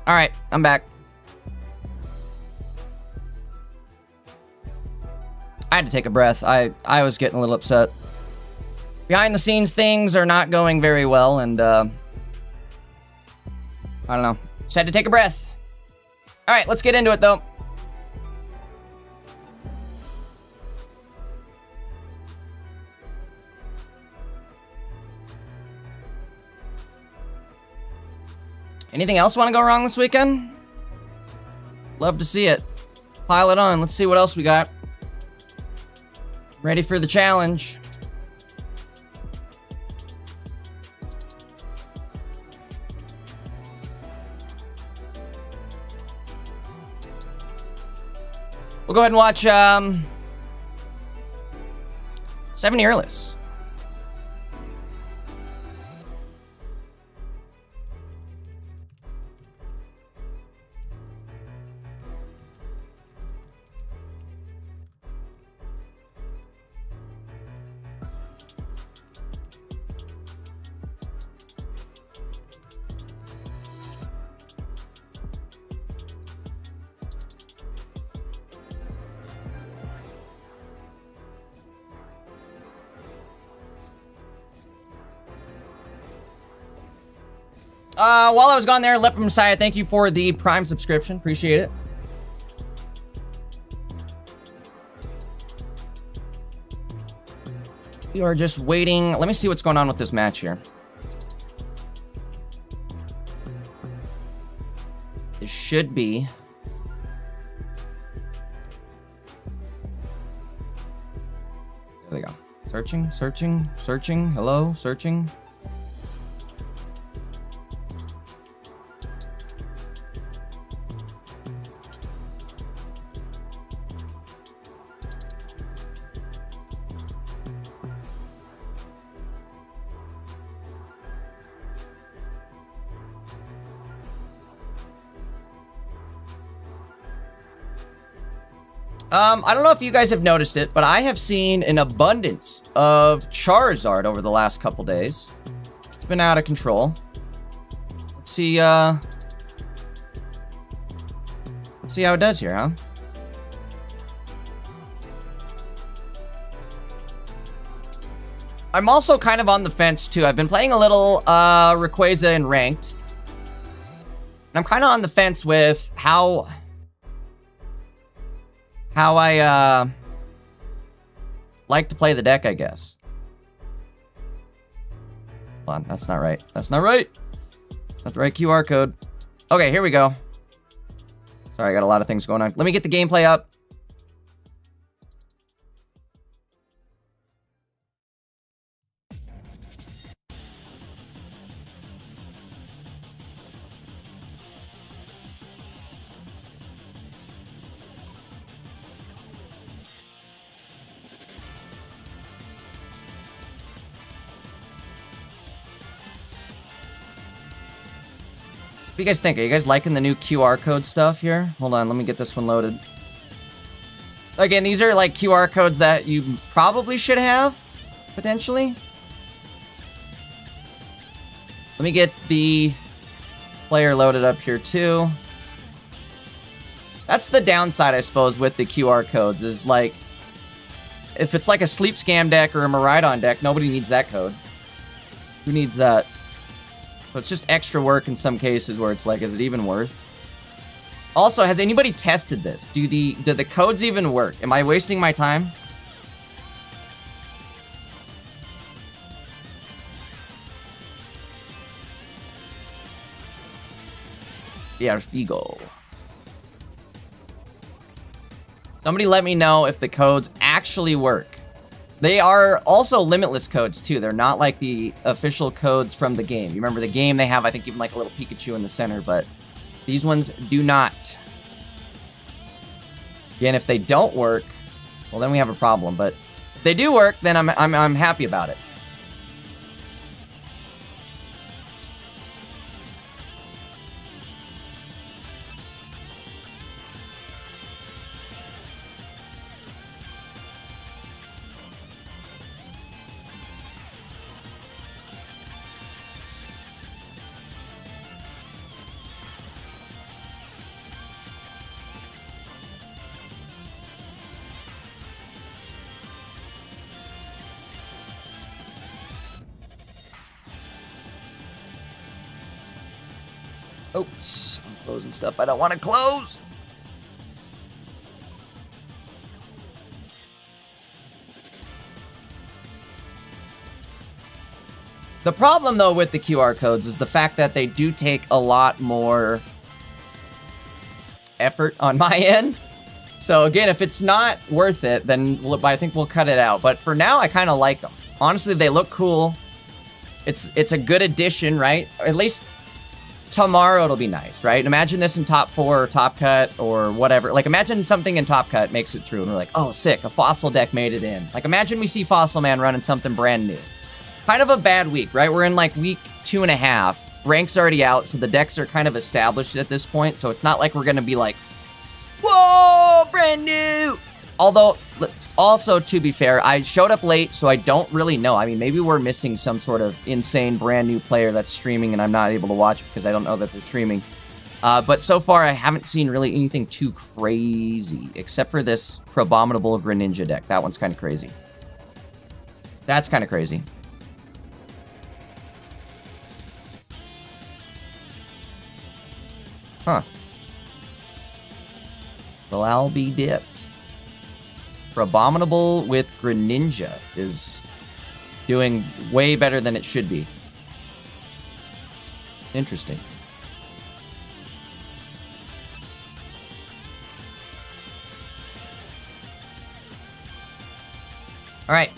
Speaker 1: All right, I'm back. I had to take a breath. I was getting a little upset. Behind the scenes things are not going very well, and I don't know. Just had to take a breath. All right, let's get into it though. Anything else want to go wrong this weekend? Love to see it. Pile it on. Let's see what else we got. Ready for the challenge. We'll go ahead and watch 7 Earless. While I was gone there, Leopard Messiah, thank you for the Prime subscription. Appreciate it. We are just waiting. Let me see what's going on with this match here. This should be... There we go. Searching, searching, searching. Hello, searching. I don't know if you guys have noticed it, but I have seen an abundance of Charizard over the last couple days. It's been out of control. Let's see how it does here, huh? I'm also kind of on the fence, too. I've been playing a little Rayquaza in Ranked. And I'm kind of on the fence with how I like to play the deck, I guess. Hold on, that's not right. That's not right. That's not the right QR code. Okay, here we go. Sorry, I got a lot of things going on. Let me get the gameplay up. What do you guys think? Are you guys liking the new QR code stuff here? Hold on, let me get this one loaded. Again, these are like QR codes that you probably should have, potentially. Let me get the player loaded up here too. That's the downside, I suppose, with the QR codes, is like, if it's like a Sleep Scam deck or a Miraidon deck, nobody needs that code. Who needs that? So it's just extra work in some cases where it's like, is it even worth? Also, has anybody tested this? Do the codes even work? Am I wasting my time? Yeah, Figo. Somebody let me know if the codes actually work. They are also limitless codes, too. They're not like the official codes from the game. You remember the game, they have, I think, even like a little Pikachu in the center, but these ones do not. Again, if they don't work, well, then we have a problem. But if they do work, then I'm happy about it. Oops, I'm closing stuff I don't want to close. The problem, though, with the QR codes is the fact that they do take a lot more effort on my end. So, again, if it's not worth it, then I think we'll cut it out. But for now, I kind of like them. Honestly, they look cool. It's a good addition, right? At least tomorrow it'll be nice, right? Imagine this in Top 4 or Top Cut or whatever. Like, imagine something in Top Cut makes it through and we're like, oh, sick, a Fossil deck made it in. Like, imagine we see Fossil Man running something brand new. Kind of a bad week, right? We're in, like, week 2.5. Rank's already out, so the decks are kind of established at this point, so it's not like we're going to be like, whoa, brand new! Although, also, to be fair, I showed up late, so I don't really know. I mean, maybe we're missing some sort of insane brand new player that's streaming and I'm not able to watch because I don't know that they're streaming. But so far, I haven't seen really anything too crazy, except for this Probominable Greninja deck. That one's kind of crazy. That's kind of crazy. Huh. Well, I'll be dipped. Abominable with Greninja is doing way better than it should be. Interesting. All right.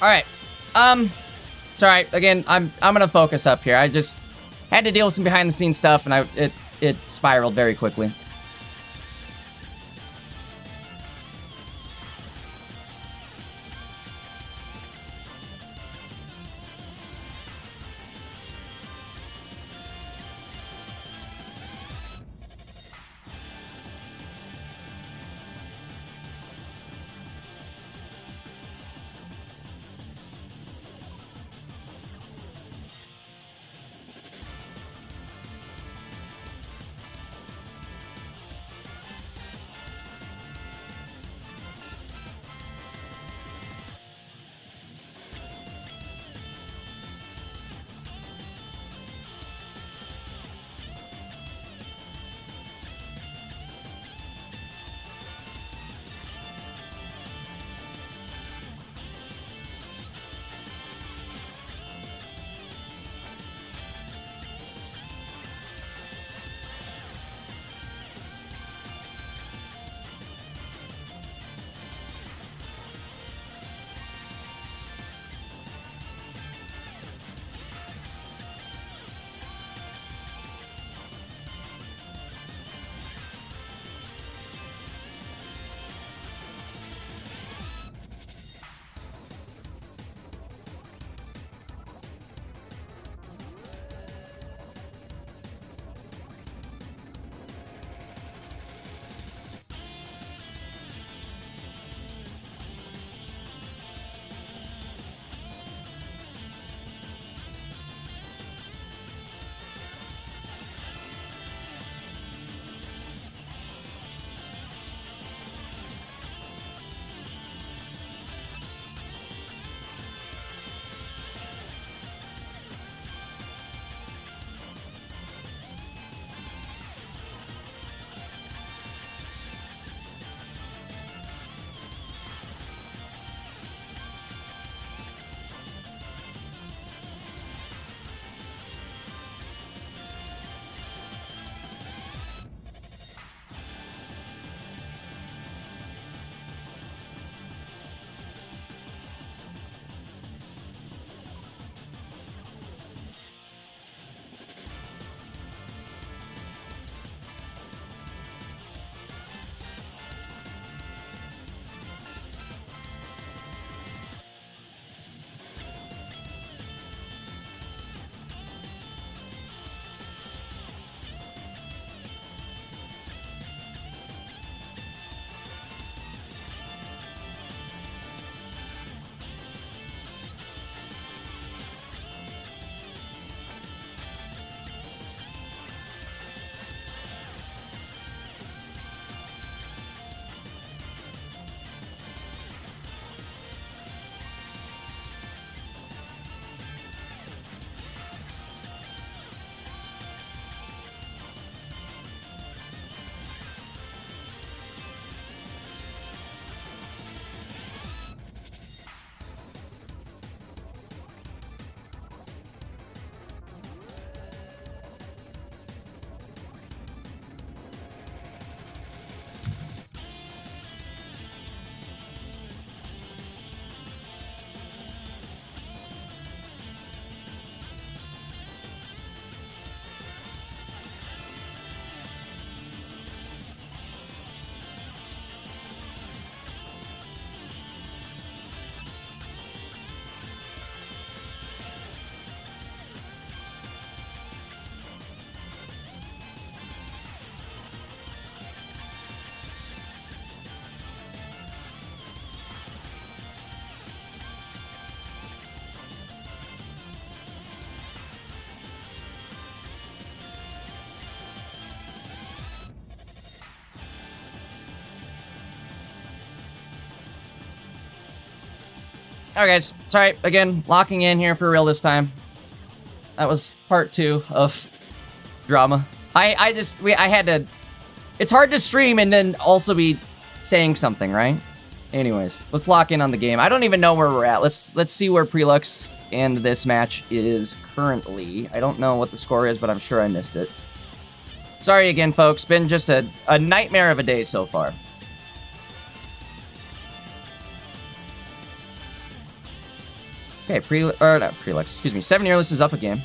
Speaker 1: All right. Sorry. Again, I'm gonna focus up here. I just had to deal with some behind the scenes stuff, and it spiraled very quickly. Alright guys, sorry, again, locking in here for real this time. That was part 2 of drama. I had to... It's hard to stream and then also be saying something, right? Anyways, let's lock in on the game. I don't even know where we're at. Let's see where Prelux and this match is currently. I don't know what the score is, but I'm sure I missed it. Sorry again, folks. Been just a nightmare of a day so far. Okay, not Prelux, excuse me. 7 Earless is up a game.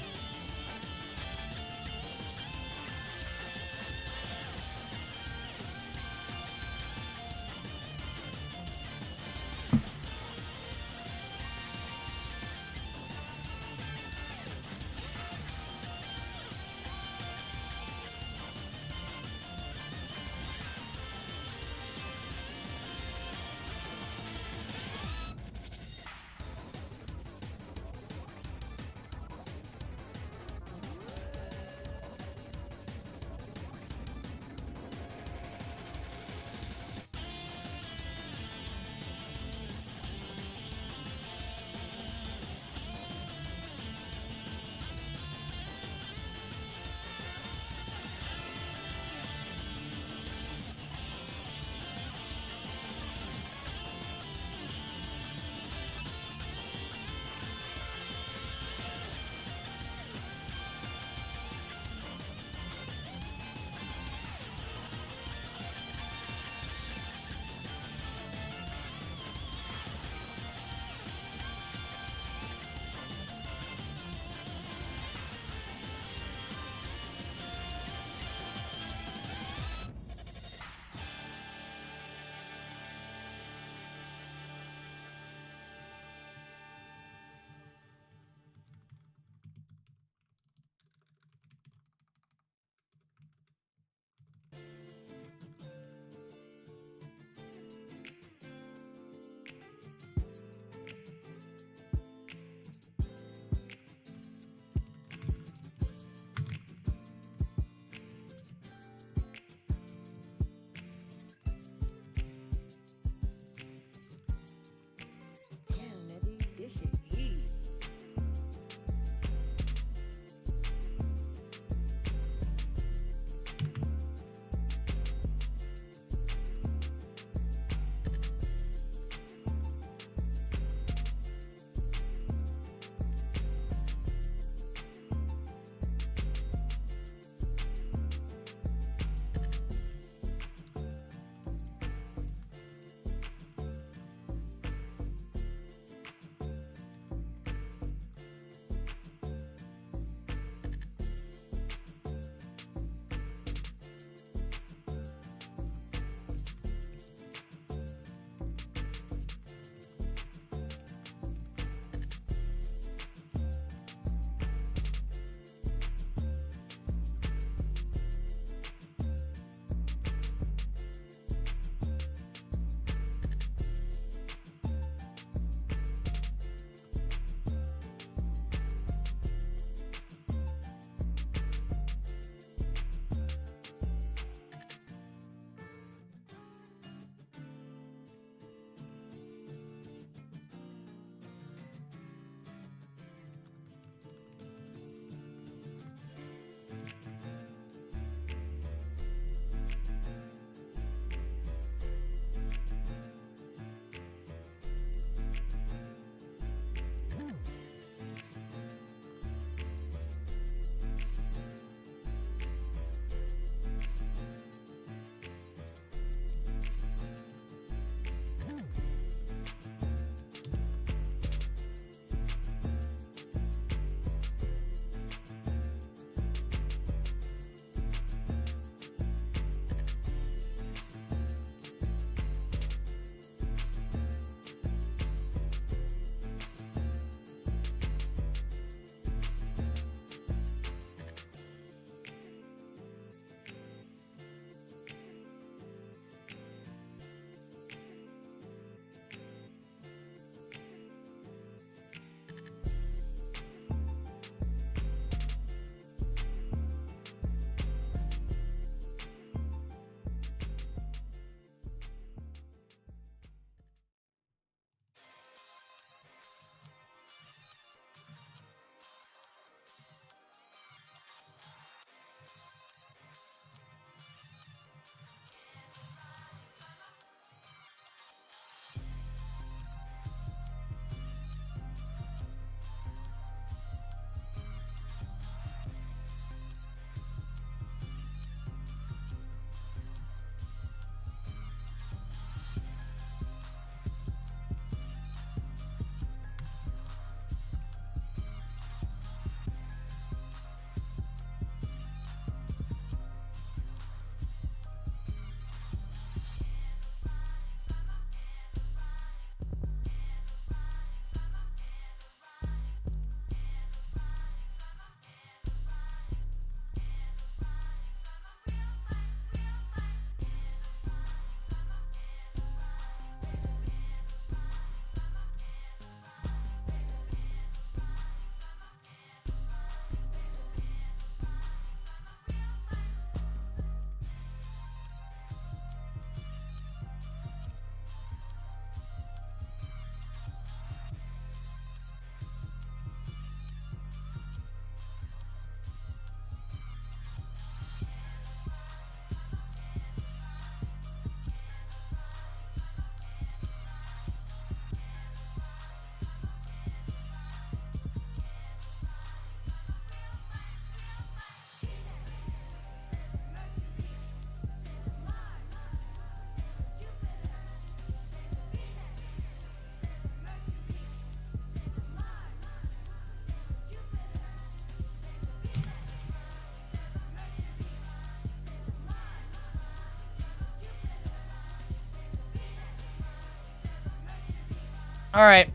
Speaker 1: All right.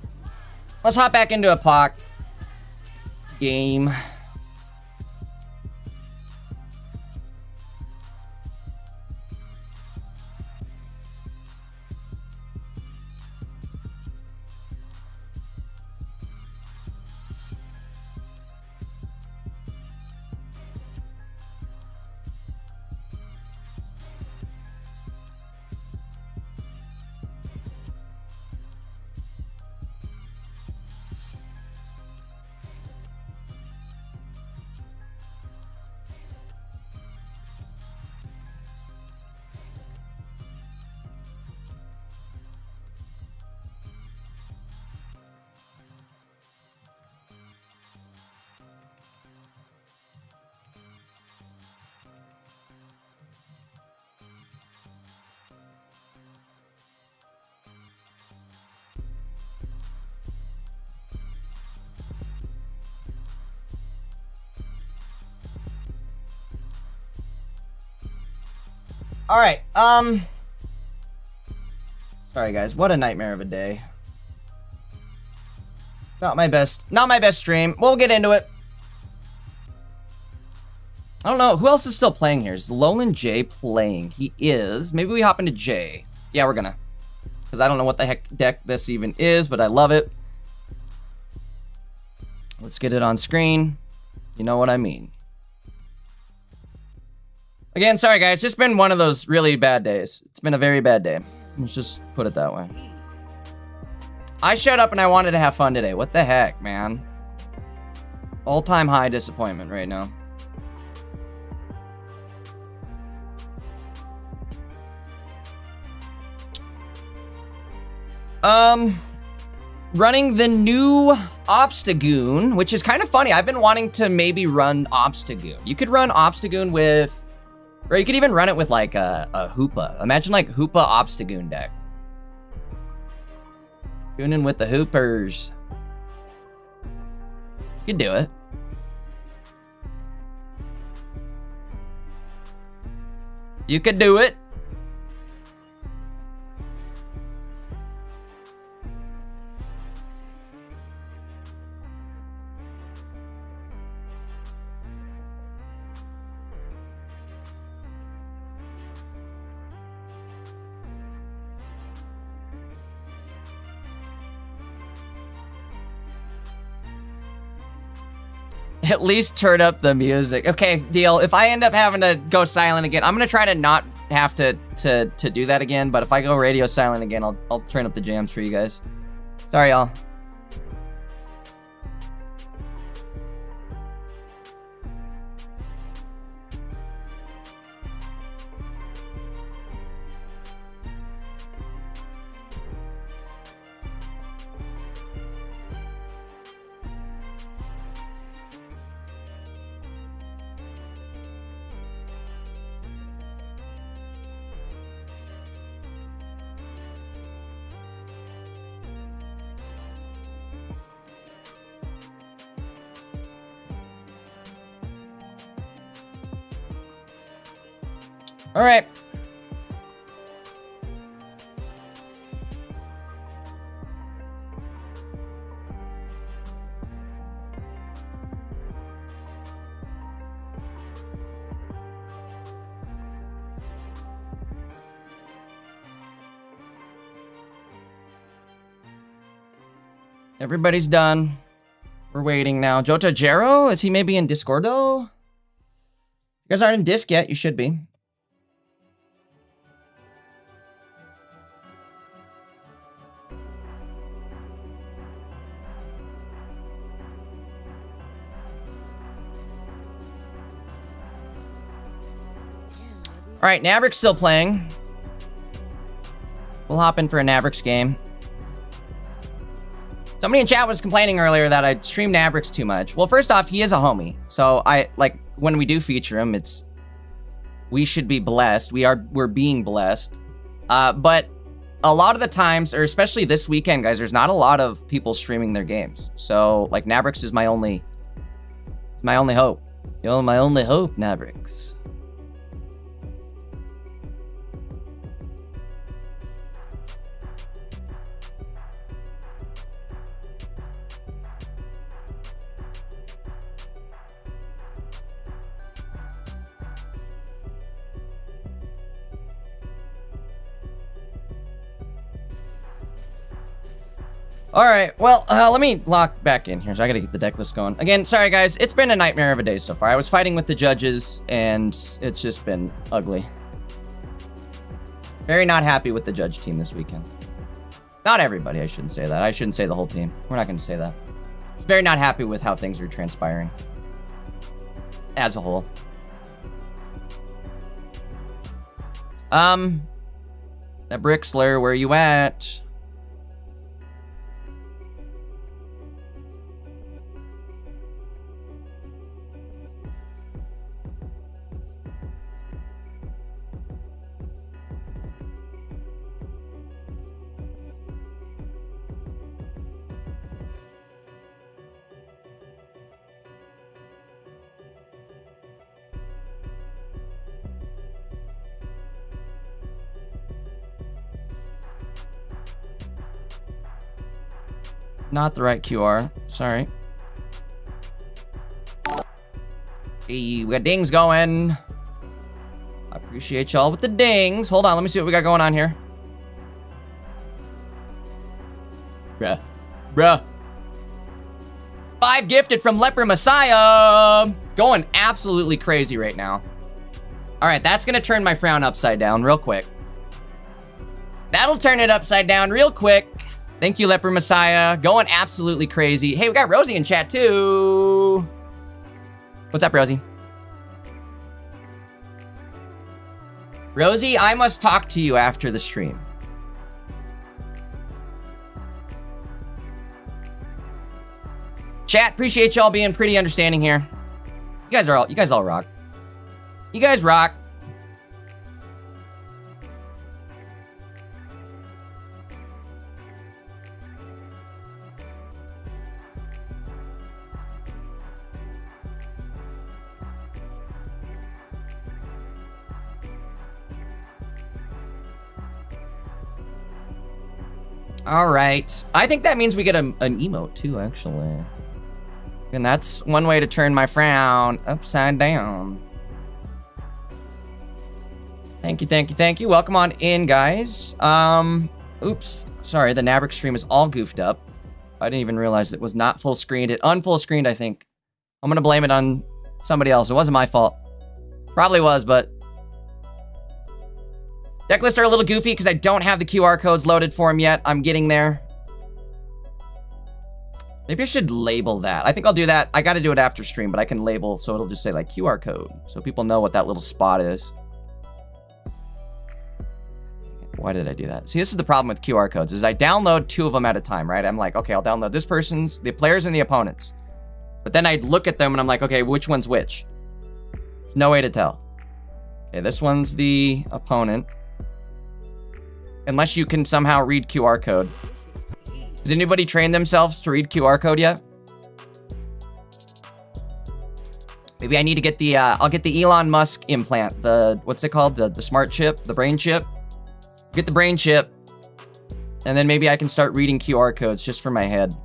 Speaker 1: Let's hop back into a POC game. All right. Sorry guys, what a nightmare of a day. Not my best stream. We'll get into it. I don't know, who else is still playing here? Is Lolan J playing? He is. Maybe we hop into J. Yeah, we're gonna. Because I don't know what the heck deck this even is, but I love it. Let's get it on screen. You know what I mean. Again, sorry guys, just been one of those really bad days. It's been a very bad day. Let's just put it that way. I showed up and I wanted to have fun today. What the heck, man? All-time high disappointment right now. Running the new Obstagoon, which is kind of funny. I've been wanting to maybe run Obstagoon. You could run Obstagoon with, or you could even run it with like a Hoopa. Imagine like Hoopa Obstagoon deck. Gooning with the Hoopers. You could do it. You could do it. At least turn up the music. Okay, deal. If I end up having to go silent again, I'm gonna try to not have to do that again. But if I go radio silent again, I'll turn up the jams for you guys. Sorry, y'all. All right. Everybody's done. We're waiting now. Jota Jero? Is he maybe in Discordo? You guys aren't in Disc yet. You should be. All right, Navrik's still playing. We'll hop in for a Navrik's game. Somebody in chat was complaining earlier that I stream Navrik's too much. Well, first off, he is a homie. So when we do feature him, we should be blessed. We're being blessed. But a lot of the times, or especially this weekend, guys, there's not a lot of people streaming their games. So like Navrik's is my only hope. You're my only hope, Navrik's. All right, well, let me lock back in here. So I gotta get the deck list going. Again, sorry guys, it's been a nightmare of a day so far. I was fighting with the judges, and it's just been ugly. Very not happy with the judge team this weekend. Not everybody, I shouldn't say that. I shouldn't say the whole team. We're not gonna say that. Very not happy with how things are transpiring. As a whole. That Brixler, where you at? Not the right QR. Sorry. Hey, we got dings going. I appreciate y'all with the dings. Hold on, let me see what we got going on here. Bruh. 5 gifted from Leper Messiah. Going absolutely crazy right now. All right, that's gonna turn my frown upside down real quick. That'll turn it upside down real quick. Thank you, Leper Messiah. Going absolutely crazy. Hey, we got Rosie in chat too. What's up, Rosie? Rosie, I must talk to you after the stream. Chat, appreciate y'all being pretty understanding here. You guys all rock. You guys rock. All right. I think that means we get an emote too, actually. And that's one way to turn my frown upside down. Thank you. Welcome on in, guys. Oops. Sorry, the Naverick stream is all goofed up. I didn't even realize it was not full screened. It unfull screened, I think. I'm gonna blame it on somebody else. It wasn't my fault. Probably was, but... Deck lists are a little goofy because I don't have the QR codes loaded for them yet. I'm getting there. Maybe I should label that. I think I'll do that. I got to do it after stream, but I can label so it'll just say like QR code. So people know what that little spot is. Why did I do that? See, this is the problem with QR codes is I download 2 of them at a time, right? I'm like, okay, I'll download this person's, the players and the opponents. But then I look at them and I'm like, okay, which one's which? There's no way to tell. Okay, this one's the opponent. Unless you can somehow read QR code. Has anybody trained themselves to read QR code yet? Maybe I need to get the, I'll get the Elon Musk implant. The, what's it called? The smart chip, the brain chip. Get the brain chip. And then maybe I can start reading QR codes just for my head.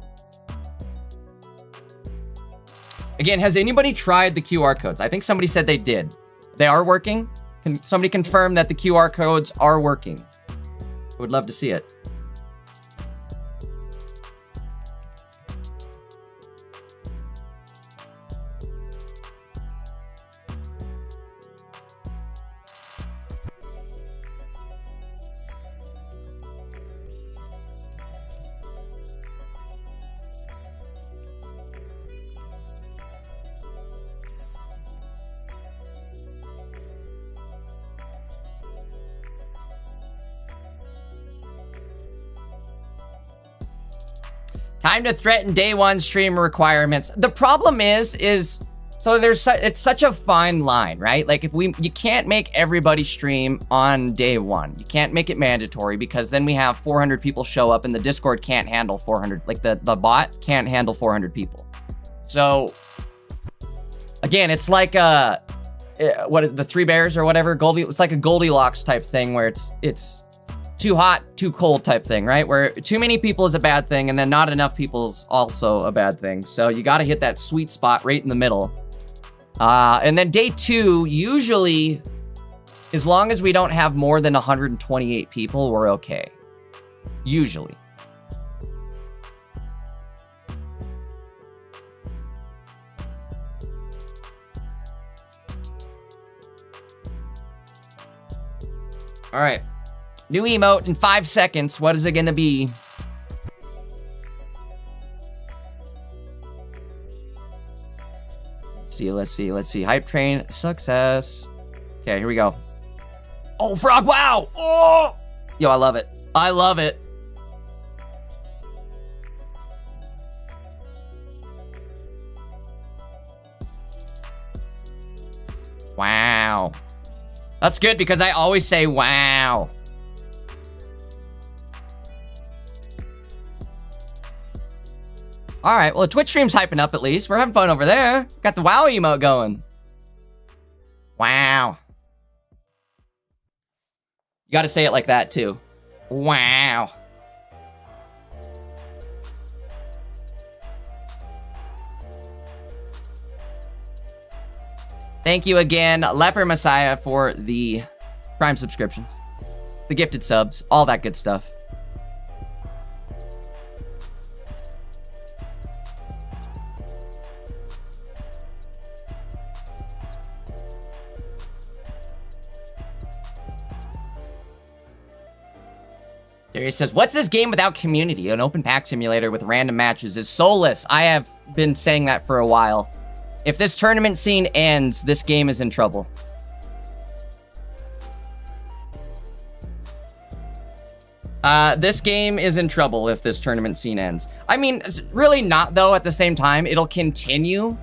Speaker 1: Again, has anybody tried the QR codes? I think somebody said they did. They are working? Can somebody confirm that the QR codes are working? I would love to see it. Time to threaten day 1 stream requirements. The problem is so it's such a fine line, right? Like if you can't make everybody stream on day 1. You can't make it mandatory because then we have 400 people show up and the Discord can't handle 400. Like the bot can't handle 400 people. So again, it's like what is the 3 bears or whatever? It's like a Goldilocks type thing where it's too hot, too cold type thing, right? Where too many people is a bad thing and then not enough people is also a bad thing. So you got to hit that sweet spot right in the middle. And then day 2, usually, as long as we don't have more than 128 people, we're okay. Usually. All right. New emote in 5 seconds. What is it gonna be? Let's see. Hype train, success. Okay, here we go. Oh, frog, wow! Oh! Yo, I love it. I love it. Wow. That's good because I always say wow. All right, well, Twitch stream's hyping up at least. We're having fun over there. Got the wow emote going. Wow. You gotta say it like that too. Wow. Thank you again, Leper Messiah, for the Prime subscriptions, the gifted subs, all that good stuff. Darius says, what's this game without community? An open pack simulator with random matches is soulless. I have been saying that for a while. If this tournament scene ends, this game is in trouble. This game is in trouble if this tournament scene ends. I mean, really not, though, at the same time. It'll continue.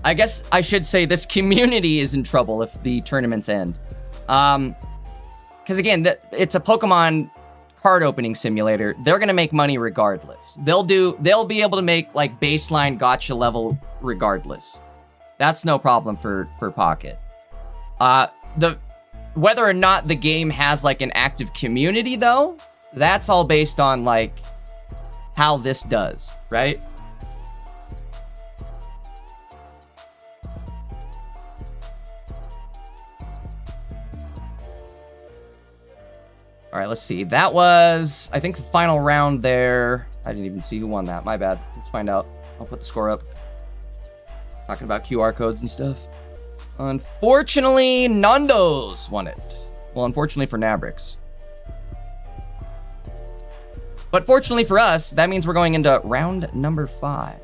Speaker 1: I guess I should say this community is in trouble if the tournaments end. Because, again, it's a Pokemon card opening simulator. They're going to make money regardless. They'll be able to make, like, baseline gacha level regardless. That's no problem for Pocket. Whether or not the game has, like, an active community, though, that's all based on, like, how this does, right? All right, let's see. That was, I think, the final round there. I didn't even see who won that. My bad. Let's find out. I'll put the score up. Talking about QR codes and stuff. Unfortunately, Nando's won it. Well, unfortunately for Nabrix. But fortunately for us, that means we're going into round number 5.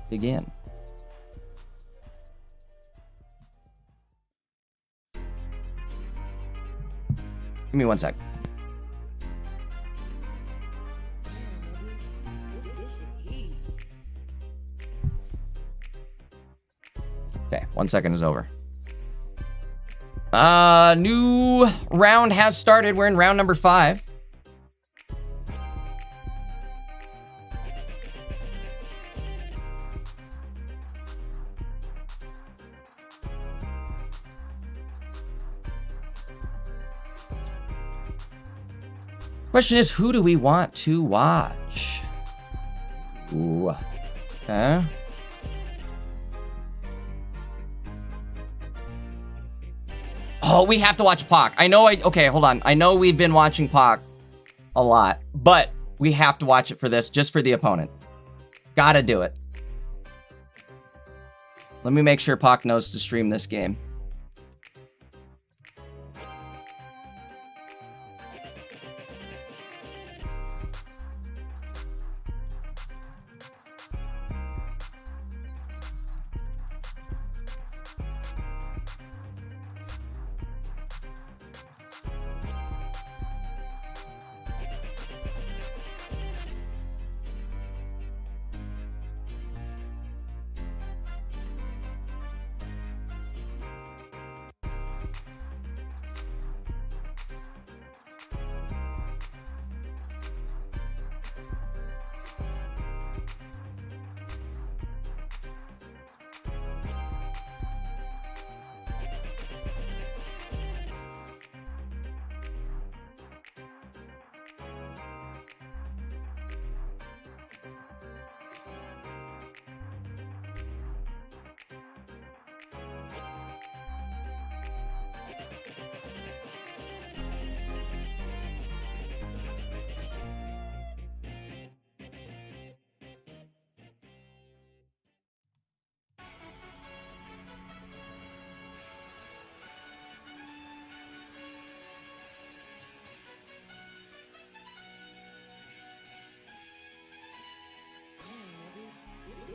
Speaker 1: Begin. Give me 1 sec. Okay, 1 second is over. New round has started. We're in round number 5. Question is, who do we want to watch? Ooh. Okay. Oh, we have to watch Pac. Okay, hold on. I know we've been watching Pac a lot, but we have to watch it for this, just for the opponent. Gotta do it. Let me make sure Pac knows to stream this game.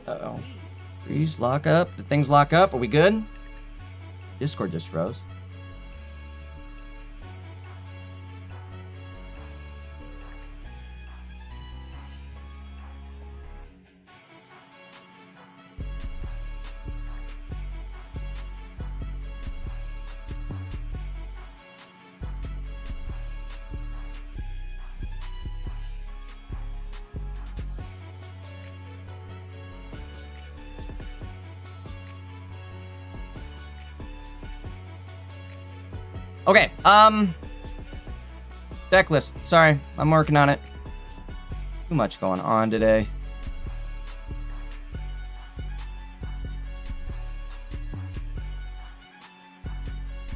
Speaker 1: Uh-oh. Freeze, lock up. Did things lock up? Are we good? Discord just froze. Okay, deck list. Sorry, I'm working on it. Too much going on today.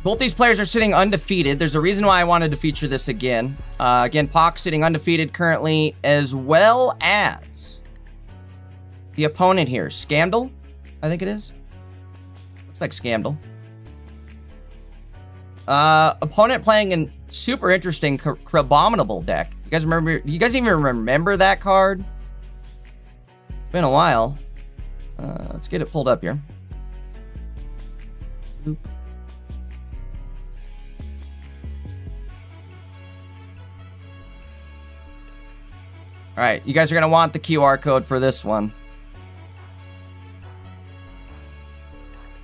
Speaker 1: Both these players are sitting undefeated. There's a reason why I wanted to feature this again. Again, Pock sitting undefeated currently, as well as the opponent here, Scandal, I think it is. Looks like Scandal. Opponent playing a super interesting Crabominable deck. You guys remember? You guys even remember that card? It's been a while. Let's get it pulled up here. Oop. All right, you guys are gonna want the QR code for this one.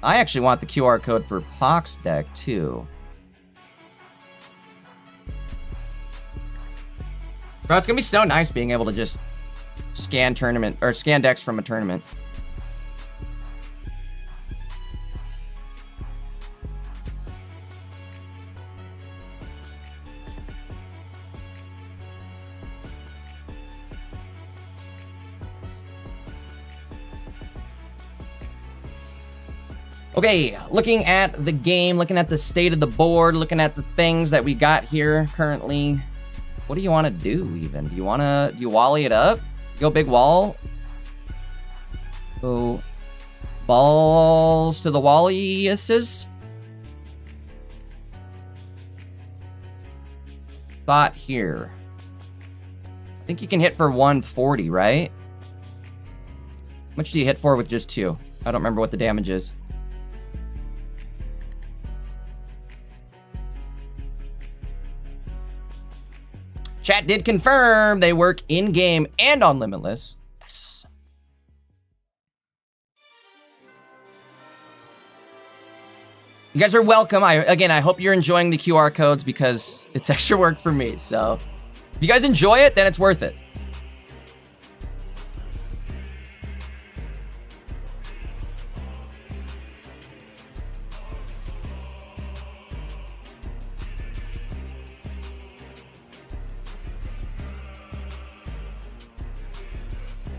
Speaker 1: I actually want the QR code for Pock's deck too. Bro, it's gonna be so nice being able to just scan decks from a tournament. Okay, looking at the game, looking at the state of the board, looking at the things that we got here currently. What do you want to do even? Do you wally it up? Go big wall? Go balls to the wallyises? Thought here. I think you can hit for 140, right? How much do you hit for with just 2? I don't remember what the damage is. Chat did confirm they work in-game and on Limitless. Yes. You guys are welcome. Again, I hope you're enjoying the QR codes because it's extra work for me. So if you guys enjoy it, then it's worth it.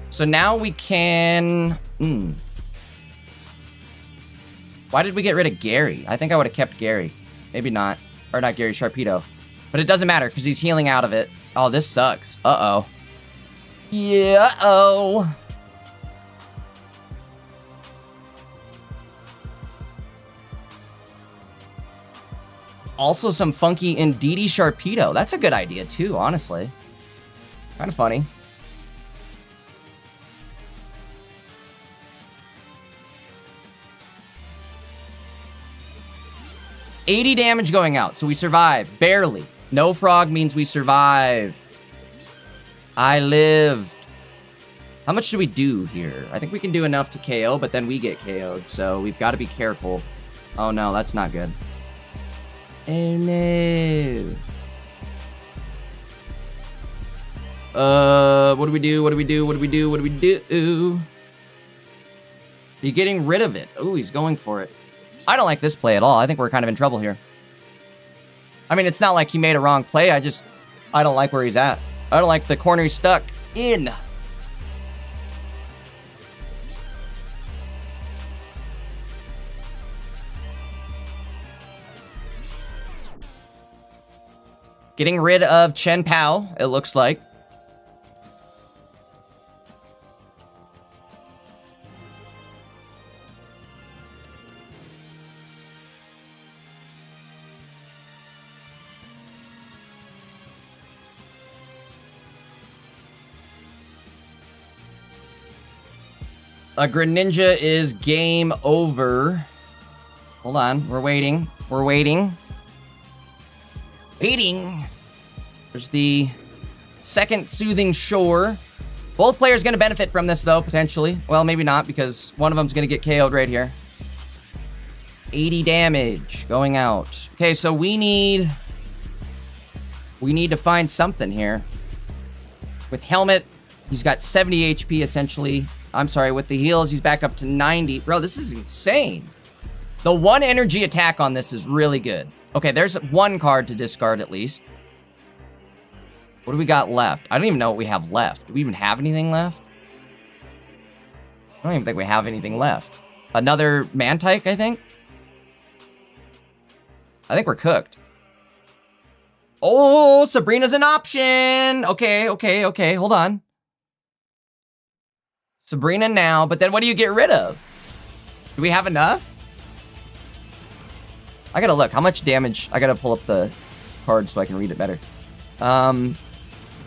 Speaker 1: So now we can... Why did we get rid of Gary? I think I would have kept Gary. Maybe not. Or not Gary, Sharpedo. But it doesn't matter because he's healing out of it. Oh, this sucks. Uh-oh. Yeah, uh-oh. Also some funky Indeedee Sharpedo. That's a good idea too, honestly. Kind of funny. $80 damage going out, so we survive. Barely. No frog means we survive. I lived. How much do we do here? I think we can do enough to KO, but then we get KO'd, so we've got to be careful. Oh no, that's not good. Oh no. What do we do? What do we do? What do we do? What do we do? Are you getting rid of it? Oh, he's going for it. I don't like this play at all. I think we're kind of in trouble here. I mean, it's not like he made a wrong play. I don't like where he's at. I don't like the corner he's stuck in. Getting rid of Chen Pao, it looks like. A Greninja is game over. Hold on. We're waiting. We're waiting. Waiting. There's the second Soothing Shore. Both players going to benefit from this, though, potentially. Well, maybe not, because one of them's going to get KO'd right here. 80 damage going out. Okay, so we need to find something here. With Helmet, he's got 70 HP, essentially. I'm sorry, with the heals, he's back up to 90. Bro, this is insane. The 1 energy attack on this is really good. Okay, there's 1 card to discard at least. What do we got left? I don't even know what we have left. Do we even have anything left? I don't even think we have anything left. Another Mantike, I think? I think we're cooked. Oh, Sabrina's an option! Okay, hold on. Sabrina now, but then what do you get rid of? Do we have enough? I gotta look. How much damage? I gotta pull up the card so I can read it better.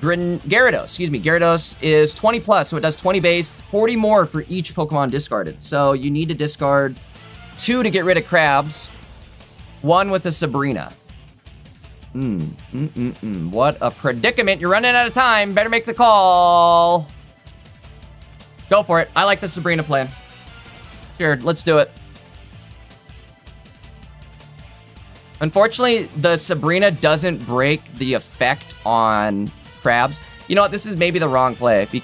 Speaker 1: Gyarados, excuse me. Gyarados is 20 plus, so it does 20 base, 40 more for each Pokemon discarded. So you need to discard 2 to get rid of Krabs, 1 with a Sabrina. What a predicament. You're running out of time. Better make the call. Go for it. I like the Sabrina plan. Sure, let's do it. Unfortunately, the Sabrina doesn't break the effect on Krabs. You know what? This is maybe the wrong play. He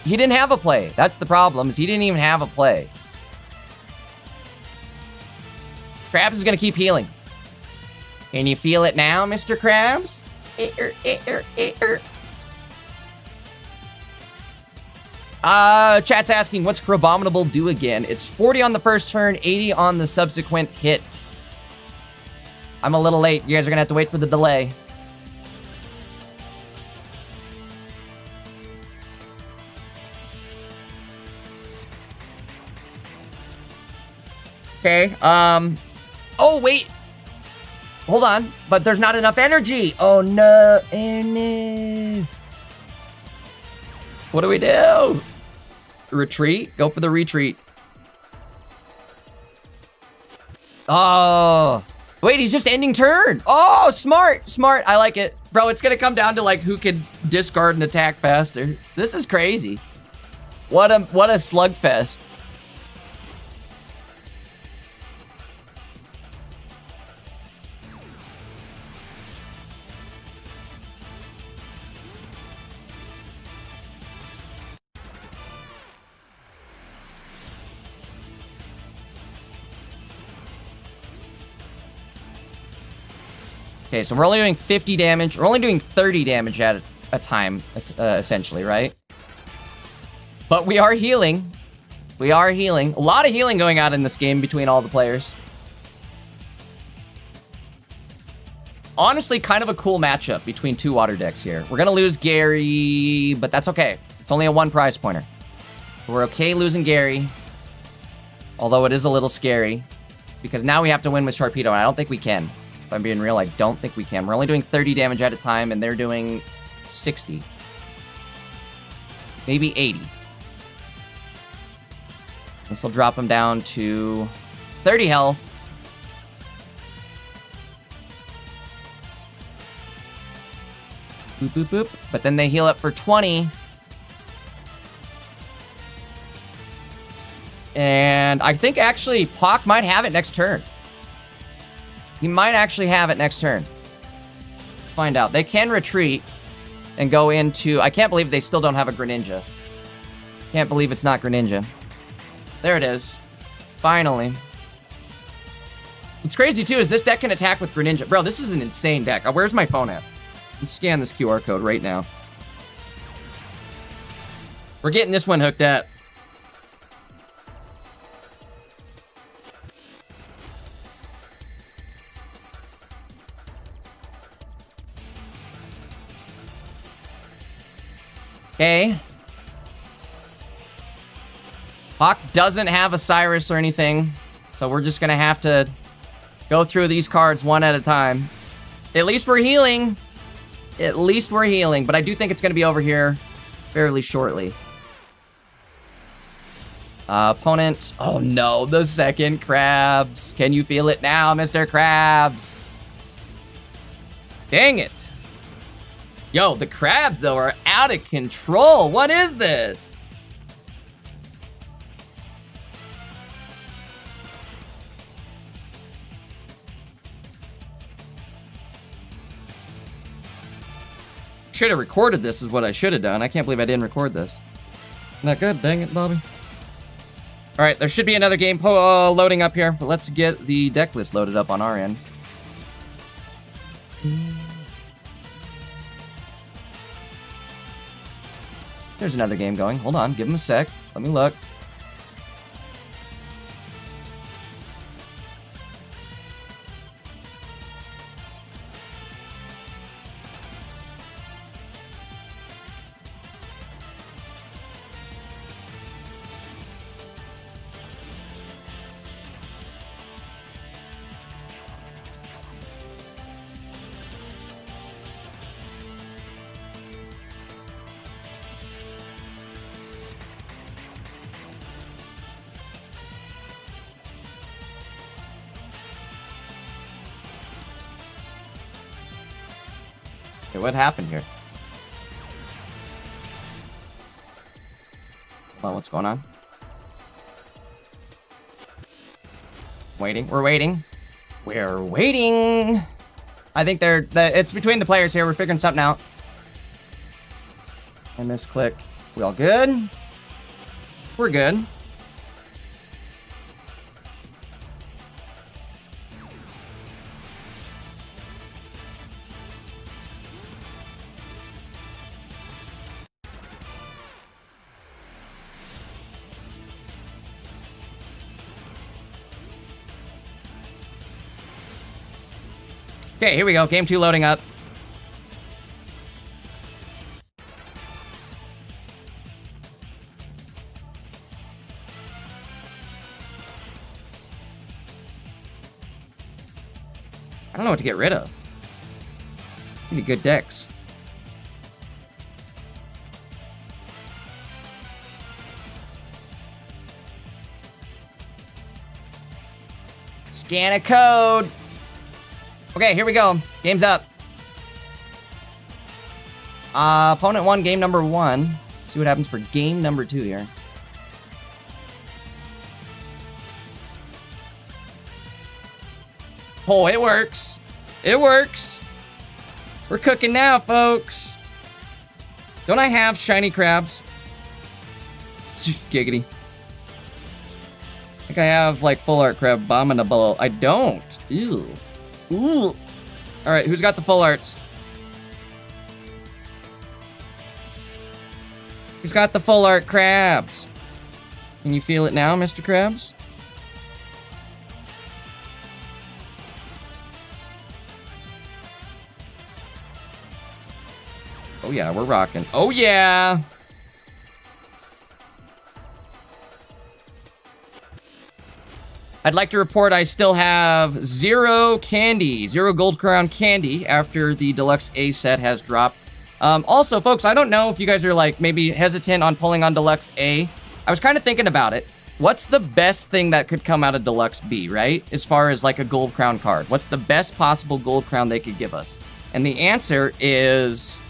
Speaker 1: didn't have a play. That's the problem, is he didn't even have a play. Krabs is going to keep healing. Can you feel it now, Mr. Krabs? Chat's asking, what's Crabominable do again? It's 40 on the first turn, 80 on the subsequent hit. I'm a little late. You guys are going to have to wait for the delay. Okay, oh, wait. Hold on, but there's not enough energy. Oh, no. Oh, no. What do we do? Retreat? Go for the retreat. Oh. Wait, he's just ending turn. Oh, smart. Smart. I like it. Bro, it's going to come down to, like, who can discard and attack faster. This is crazy. What a slugfest. Okay, so we're only doing 50 damage. We're only doing 30 damage at a time, essentially, right? But we are healing. We are healing. A lot of healing going on in this game between all the players. Honestly, kind of a cool matchup between 2 water decks here. We're going to lose Gary, but that's okay. It's only a 1 prize pointer. We're okay losing Gary. Although it is a little scary. Because now we have to win with Sharpedo, and I don't think we can. If I'm being real, I don't think we can. We're only doing 30 damage at a time, and they're doing 60. Maybe 80. This will drop them down to 30 health. Boop, boop, boop. But then they heal up for 20. And I think, actually, Pock might have it next turn. He might actually have it next turn. Find out. They can retreat and go into... I can't believe they still don't have a Greninja. Can't believe it's not Greninja. There it is. Finally. What's crazy, too, is this deck can attack with Greninja. Bro, this is an insane deck. Where's my phone at? Let's scan this QR code right now. We're getting this one hooked at. Okay. Hawk doesn't have a Cyrus or anything, so we're just gonna have to go through these cards one at a time. At least we're healing. At least we're healing, but I do think it's gonna be over here fairly shortly. Opponent. Oh no, the second Krabs. Can you feel it now, Mr. Krabs? Dang it. Yo, the Krabs, though, are out of control. What is this? Should have recorded this is what I should have done. I can't believe I didn't record this.
Speaker 2: Not good, dang it, Bobby.
Speaker 1: All right, there should be another game loading up here, but let's get the deck list loaded up on our end. There's another game going. Hold on, give him a sec. Let me look. Okay, what happened here? Well, what's going on? Waiting. We're waiting. We're waiting. I think it's between the players here. We're figuring something out. I misclick. We all good? We're good. Okay, here we go. Game 2 loading up. I don't know what to get rid of. Need good decks. Scan a code. Okay, here we go. Game's up. Opponent won game number 1. Let's see what happens for game number 2 here. Oh, it works. It works. We're cooking now, folks. Don't I have shiny crabs? Giggity. I think I have, like, full art crab abominable. I don't. Ew. Ooh. Alright, who's got the full arts? Who's got the full art crabs? Can you feel it now, Mr. Krabs? Oh yeah, we're rocking. Oh yeah! I'd like to report I still have 0 candy, 0 gold crown candy after the deluxe A set has dropped. Also, folks, I don't know if you guys are like maybe hesitant on pulling on deluxe A. I was kind of thinking about it. What's the best thing that could come out of deluxe B, right? As far as like a gold crown card. What's the best possible gold crown they could give us? And the answer is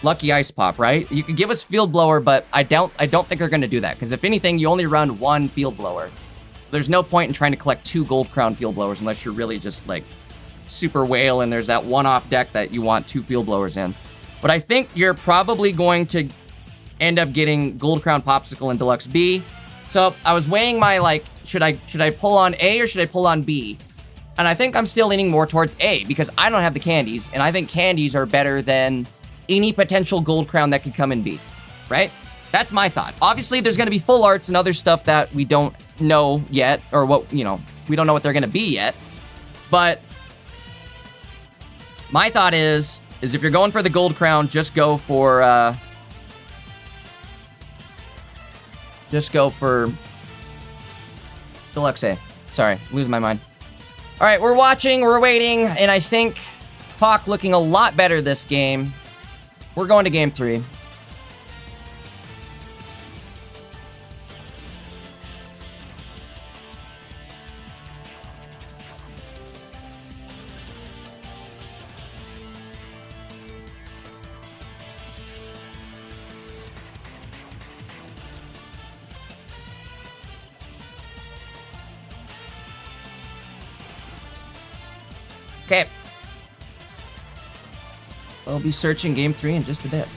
Speaker 1: Lucky Ice Pop, right? You could give us Field Blower, but I don't think they're going to do that. Because if anything, you only run 1 Field Blower. There's no point in trying to collect 2 Gold Crown Field Blowers unless you're really just like super whale and there's that one-off deck that you want 2 Field Blowers in. But I think you're probably going to end up getting Gold Crown Popsicle in Deluxe B. So I was weighing my like, should I pull on A or should I pull on B? And I think I'm still leaning more towards A because I don't have the candies and I think candies are better than any potential Gold Crown that could come in B, right? That's my thought. Obviously, there's going to be full arts and other stuff that we don't know yet, or what, you know, we don't know what they're going to be yet. But my thought is if you're going for the gold crown, just go for Deluxe A. Sorry, losing my mind. All right, we're watching, we're waiting, and I think Hawk looking a lot better this game. We're going to game 3. Okay. I'll be searching game 3 in just a bit.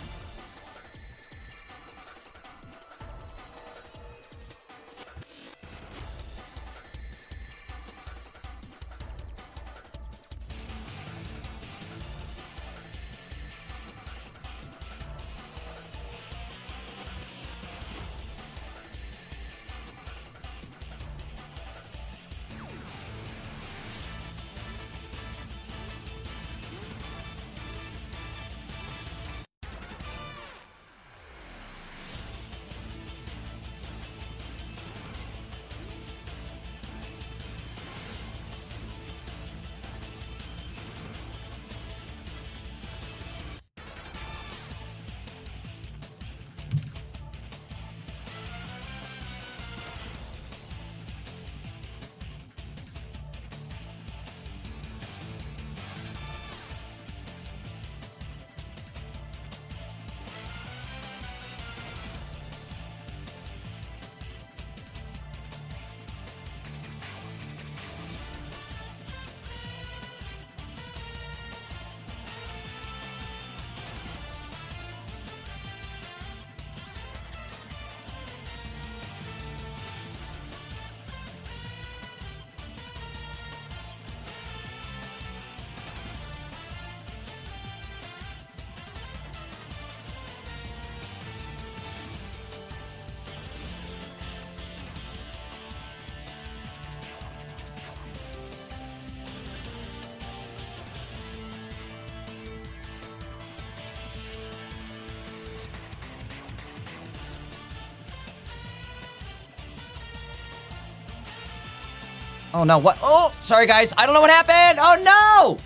Speaker 1: Oh no, what? Oh, sorry guys. I don't know what happened. Oh no!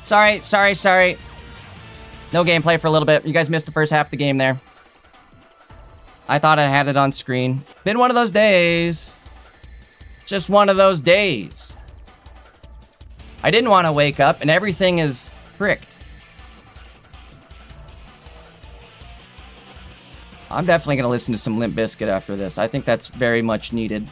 Speaker 1: Sorry. No gameplay for a little bit. You guys missed the first half of the game there. I thought I had it on screen. Been one of those days. Just one of those days. I didn't want to wake up and everything is fricked. I'm definitely going to listen to some Limp Bizkit after this. I think that's very much needed.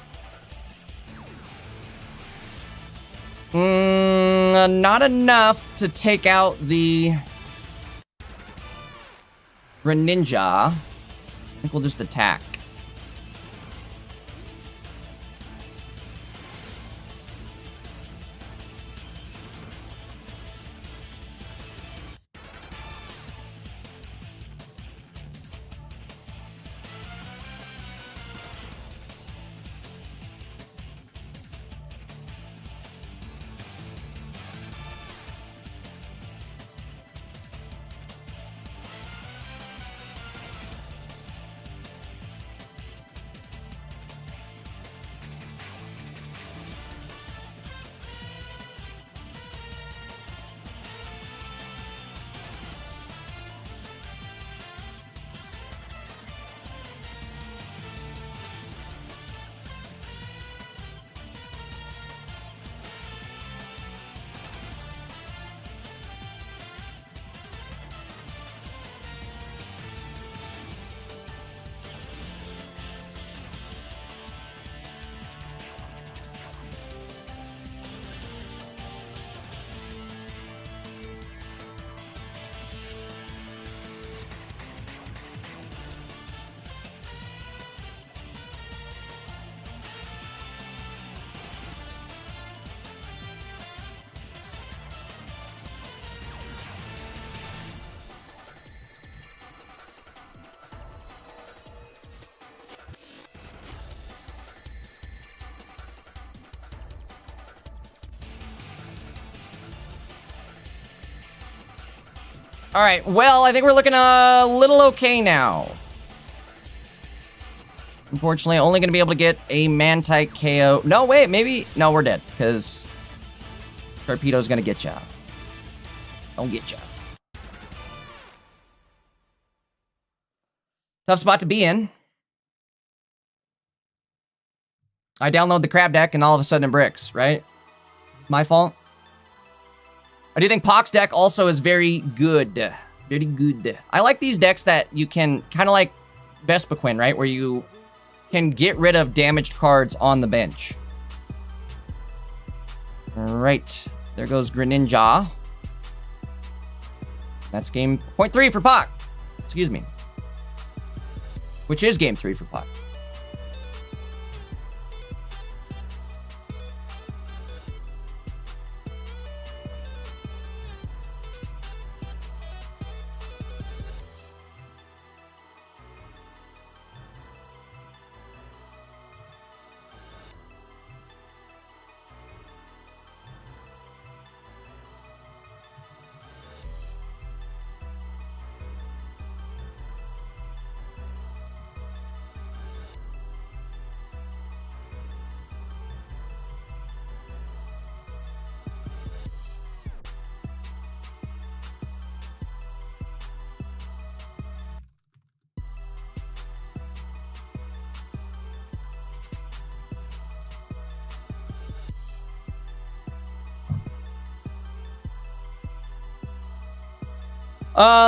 Speaker 1: Not enough to take out the Greninja. I think we'll just attack. All right, well, I think we're looking a little okay now. Unfortunately, only going to be able to get a man-type KO. No, wait, maybe... No, we're dead, because Torpedo's going to get ya. Don't get ya. Tough spot to be in. I download the crab deck, and all of a sudden it bricks, right? My fault. I do think Pox deck also is very good. Very good. I like these decks that you can, kind of like Vespiquen, right? Where you can get rid of damaged cards on the bench. Right. There goes Greninja. That's game point 3 for Pac. Excuse me. Which is game 3 for Pac.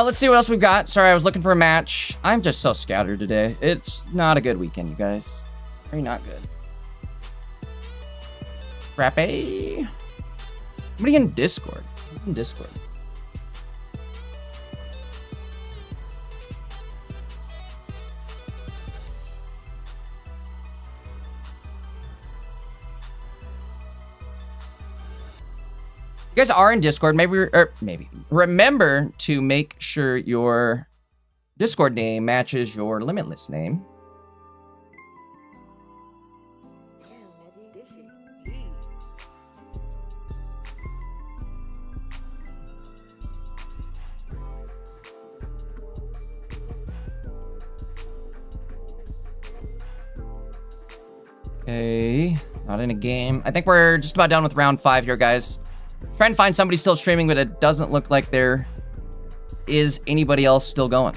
Speaker 1: Let's see what else we've got. Sorry, I was looking for a match. I'm just so scattered today. It's not a good weekend, you guys. Very not good. Frappe. Somebody in Discord. Who's in Discord? You guys are in Discord. Maybe remember to make sure your Discord name matches your Limitless name. Okay, not in a game. I think we're just about done with round 5 here, guys. Trying to find somebody still streaming, but it doesn't look like there is anybody else still going.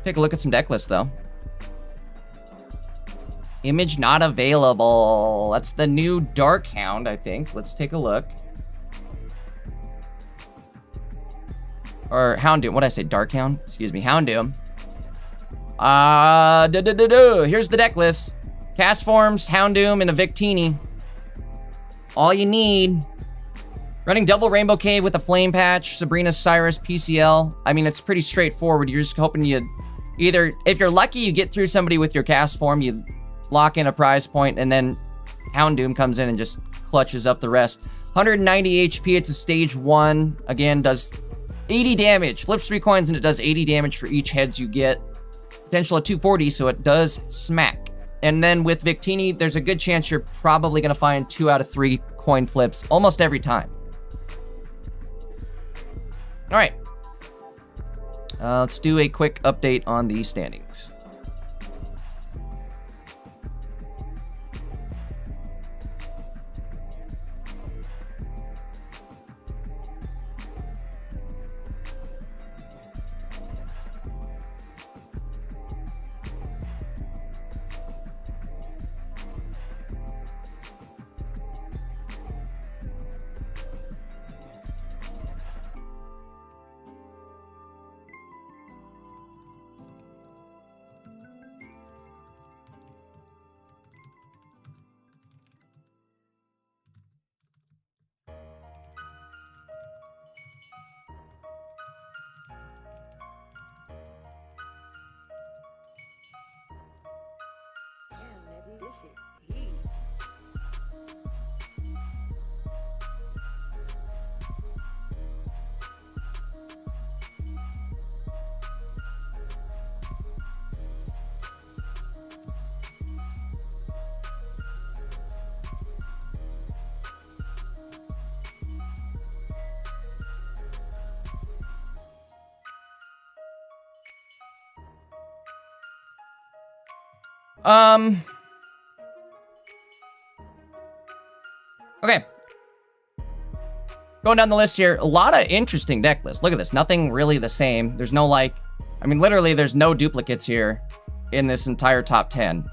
Speaker 1: Take a look at some deck lists, though. Image not available. That's the new Dark Hound, I think. Let's take a look. Or Houndoom. What did I say? Dark Hound? Excuse me. Houndoom. Here's the deck list. Cast Forms, Houndoom, and a Victini. All you need. Running double Rainbow Cave with a Flame Patch, Sabrina, Cyrus, PCL. I mean, it's pretty straightforward. You're just hoping you either, if you're lucky, you get through somebody with your cast form, you lock in a prize point, and then Houndoom comes in and just clutches up the rest. 190 HP, it's a stage 1. Again, does 80 damage. Flips 3 coins and it does 80 damage for each heads you get. Potential at 240, so it does smack. And then with Victini, there's a good chance you're probably going to find 2 out of 3 coin flips almost every time. All right. Let's do a quick update on the standings. Okay. Going down the list here, a lot of interesting deck lists. Look at this. Nothing really the same. There's no literally there's no duplicates here in this entire top 10.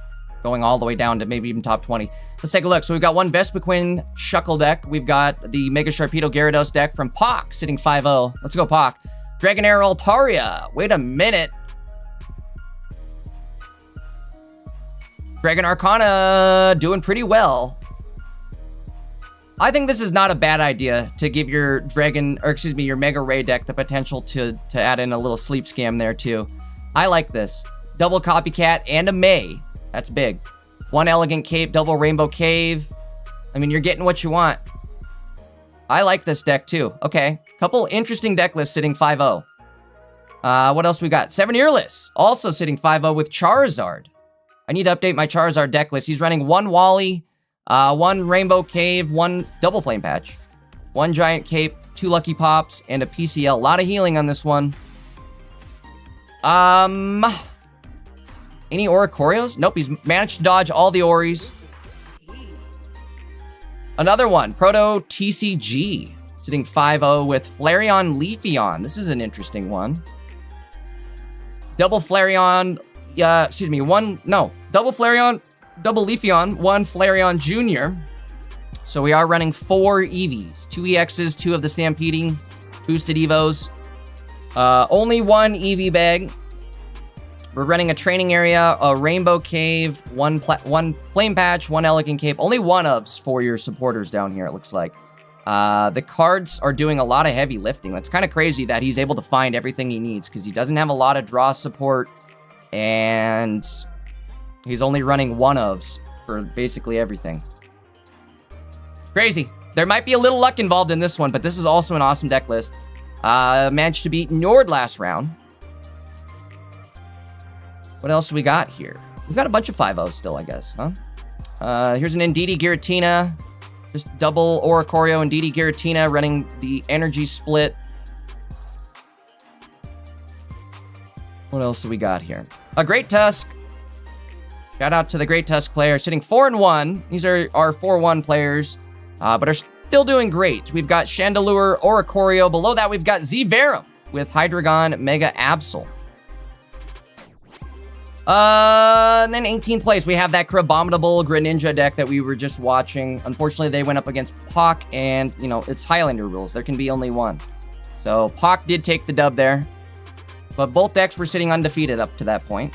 Speaker 1: Going all the way down to maybe even top 20. Let's take a look. So we've got one Vespiquen Shuckle deck. We've got the Mega Sharpedo Gyarados deck from Pac sitting 5-0. Let's go, Pac. Dragonair Altaria. Wait a minute. Dragon Arcana doing pretty well. I think this is not a bad idea to give your your Mega Ray deck the potential to add in a little sleep scam there too. I like this. Double Copycat and a May. That's big. One Elegant Cape, double Rainbow Cave. I mean, you're getting what you want. I like this deck too. Okay, couple interesting deck lists sitting 5-0. What else we got? 7 Earless, also sitting 5-0 with Charizard. I need to update my Charizard deck list. He's running one Wally, one Rainbow Cave, one Double Flame Patch, one Giant Cape, 2 Lucky Pops, and a PCL. A lot of healing on this one. Any Oricorios? Nope, he's managed to dodge all the Oris. Another one, Proto TCG, sitting 5-0 with Flareon Leafeon. This is an interesting one. Double Flareon, double Flareon, double Leafeon, one Flareon Jr. So we are running 4 EVs, 2 EXs, 2 of the Stampeding boosted Evos. Only 1 EV bag. We're running a training area, a Rainbow Cave, one Flame Patch, 1 Elegant Cape. Only 1 ofs for your supporters down here, it looks like. The cards are doing a lot of heavy lifting. That's kind of crazy that he's able to find everything he needs because he doesn't have a lot of draw support and he's only running 1 ofs for basically everything. Crazy. There might be a little luck involved in this one, but this is also an awesome deck list. Managed to beat Nord last round. What else do we got here? We've got a bunch of 5-0s still, I guess, huh? Here's an Indeedee Giratina. Just double Oricorio Indeedee Giratina running the energy split. What else do we got here? A Great Tusk. Shout out to the Great Tusk player, sitting 4-1. These are our 4-1 players, but are still doing great. We've got Chandelure, Oricorio. Below that, we've got Z-Verum with Hydreigon, Mega Absol. And then 18th place, we have that Crabominable Greninja deck that we were just watching. Unfortunately, they went up against Pock, and, you know, it's Highlander rules. There can be only one. So, Pock did take the dub there. But both decks were sitting undefeated up to that point.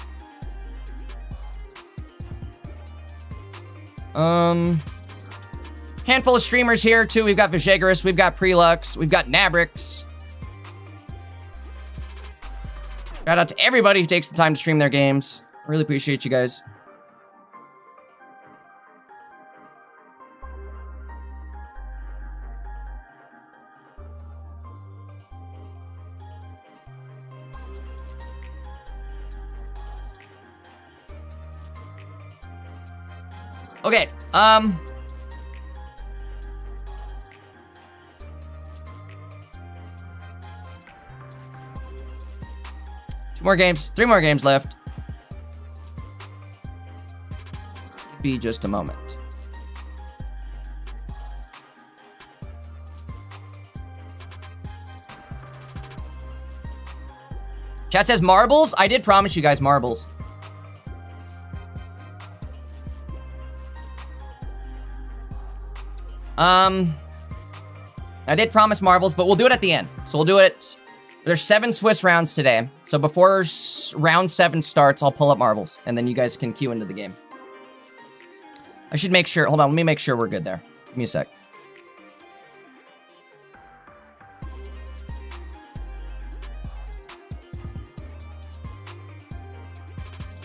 Speaker 1: Handful of streamers here, too. We've got Vijagarus, we've got Prelux, we've got Nabrix. Shout out to everybody who takes the time to stream their games. Really appreciate you guys. Okay, 2 more games, 3 more games left. Be just a moment. Chat says marbles. I did promise you guys marbles. I did promise marbles, but we'll do it at the end. So we'll do it. There's 7 Swiss rounds today. So before round 7 starts, I'll pull up marbles, and then you guys can queue into the game. I should make sure. Hold on, let me make sure we're good there. Give me a sec.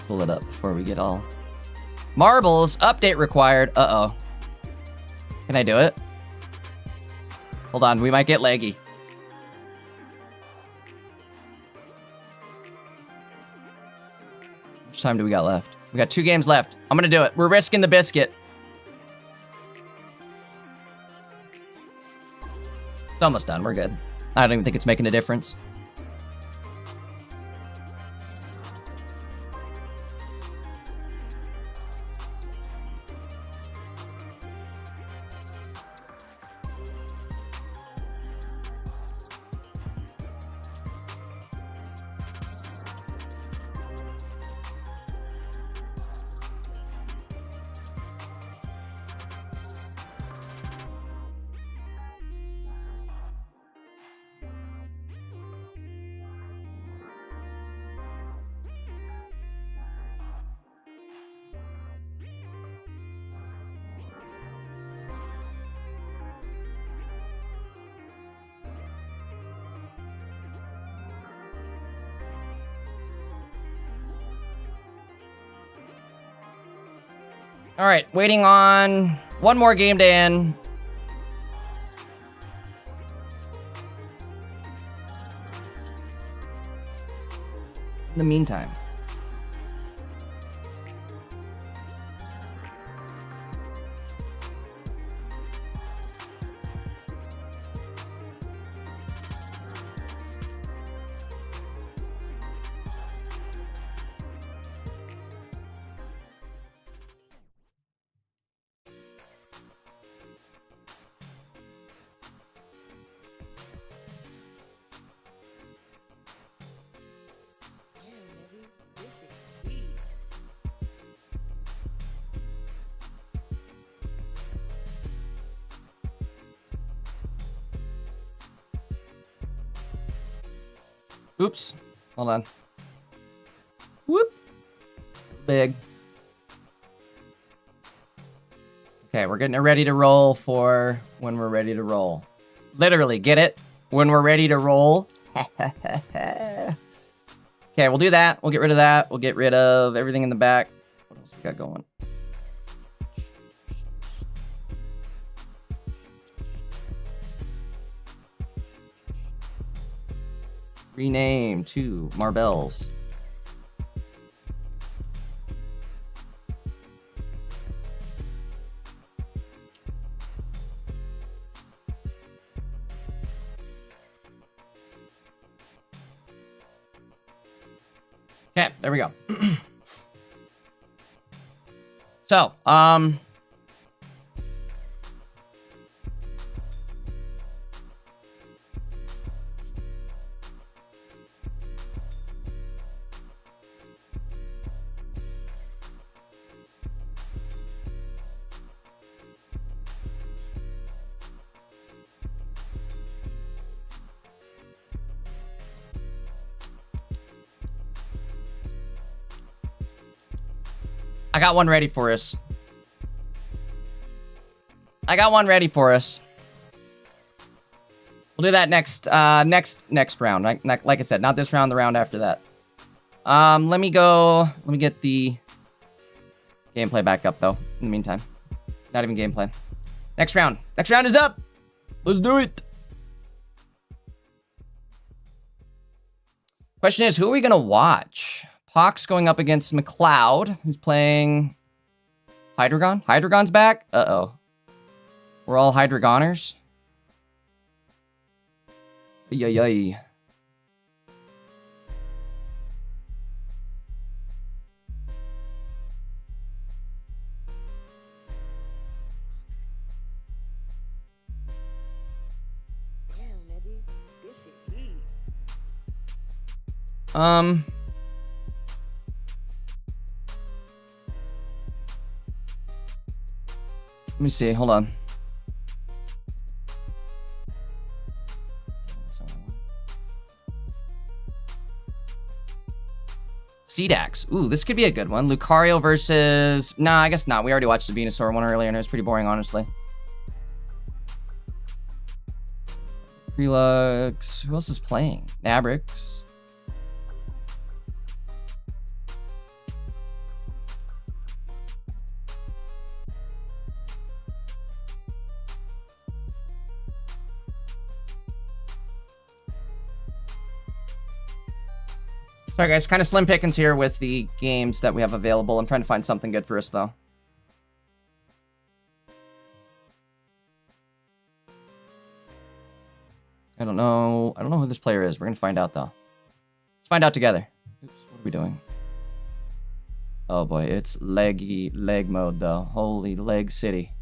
Speaker 1: Pull it up before we get all... Marbles, update required. Uh-oh. Can I do it? Hold on, we might get laggy. How much time do we got left? We got 2 games left. I'm gonna do it. We're risking the biscuit. It's almost done. We're good. I don't even think it's making a difference. All right, waiting on one more game to end. In the meantime. Oops. Hold on. Whoop. Big. Okay, we're getting it ready to roll for when we're ready to roll. Literally, get it? When we're ready to roll. Okay, we'll do that. We'll get rid of that. We'll get rid of everything in the back. What else we got going? Rename to Marbles. Okay, there we go. So, I got one ready for us. I got one ready for us. We'll do that next round. Like I said, not this round, the round after that. Let me get the gameplay back up, though, in the meantime. Not even gameplay. Next round. Next round is up!
Speaker 2: Let's do it.
Speaker 1: Question is, who are we gonna watch? Pox going up against McLeod, who's playing Hydreigon. Hydreigon's back? Uh-oh. We're all Hydreigoners. Yay. Let me see. Hold on. Seedax. Ooh, this could be a good one. Lucario versus... Nah, I guess not. We already watched the Venusaur one earlier, and it was pretty boring, honestly. Relux. Who else is playing? Nabrix. Sorry guys, kind of slim pickings here with the games that we have available. I'm trying to find something good for us though. I don't know who this player is. We're gonna find out though. Let's find out together. Oops, what are we doing? Oh boy, it's leg mode though. Holy leg city.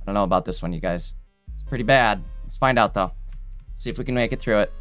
Speaker 1: I don't know about this one, you guys. It's pretty bad. Let's find out though. See if we can make it through it.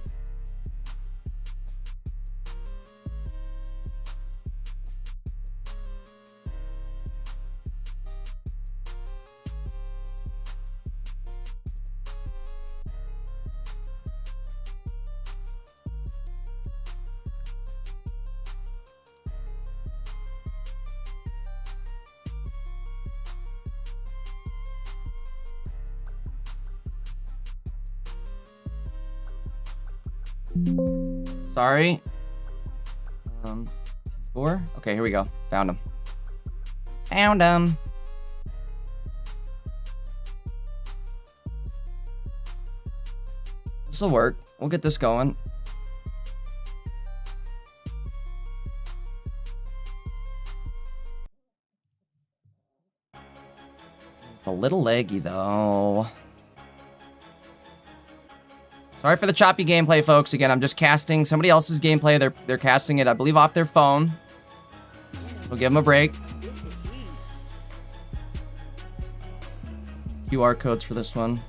Speaker 1: Sorry. 4. Okay, here we go. Found him. Found him. This'll work. We'll get this going. It's a little laggy, though. Sorry for the choppy gameplay, folks. Again, I'm just casting somebody else's gameplay. They're casting it, I believe, off their phone. We'll give them a break. QR codes for this one.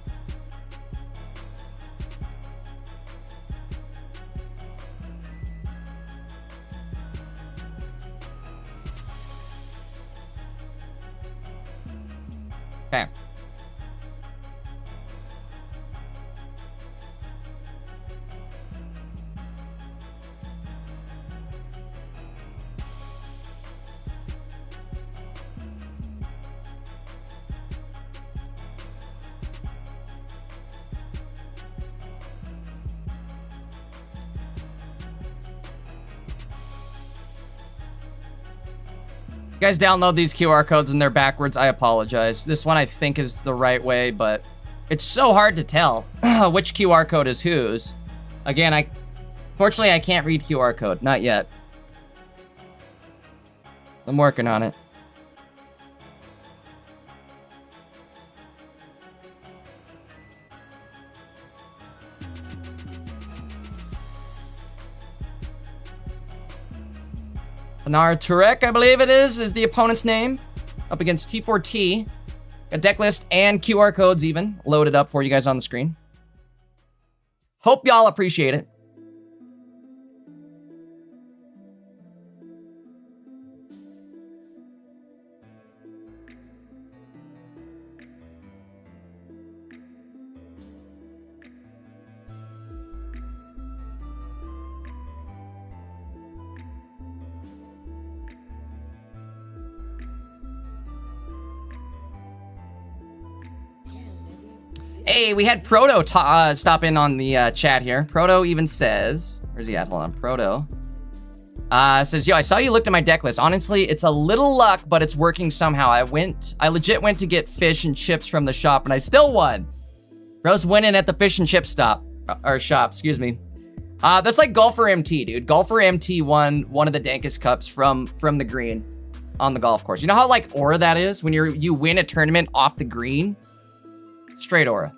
Speaker 1: Okay. You guys download these QR codes and they're backwards, I apologize. This one I think is the right way, but it's so hard to tell which QR code is whose. Again, fortunately I can't read QR code, not yet. I'm working on it. Anar Turek, I believe it is the opponent's name. Up against T4T. A deck list and QR codes even loaded up for you guys on the screen. Hope y'all appreciate it. Hey, we had Proto stop in on the chat here. Proto even says, where's he at? Hold on, Proto. Says, yo, I saw you looked at my deck list. Honestly, it's a little luck, but it's working somehow. I legit went to get fish and chips from the shop, and I still won. Bro's winning at the fish and chip shop, excuse me. That's like Golfer MT, dude. Golfer MT won one of the dankest cups from the green on the golf course. You know how like aura that is when you win a tournament off the green? Straight aura.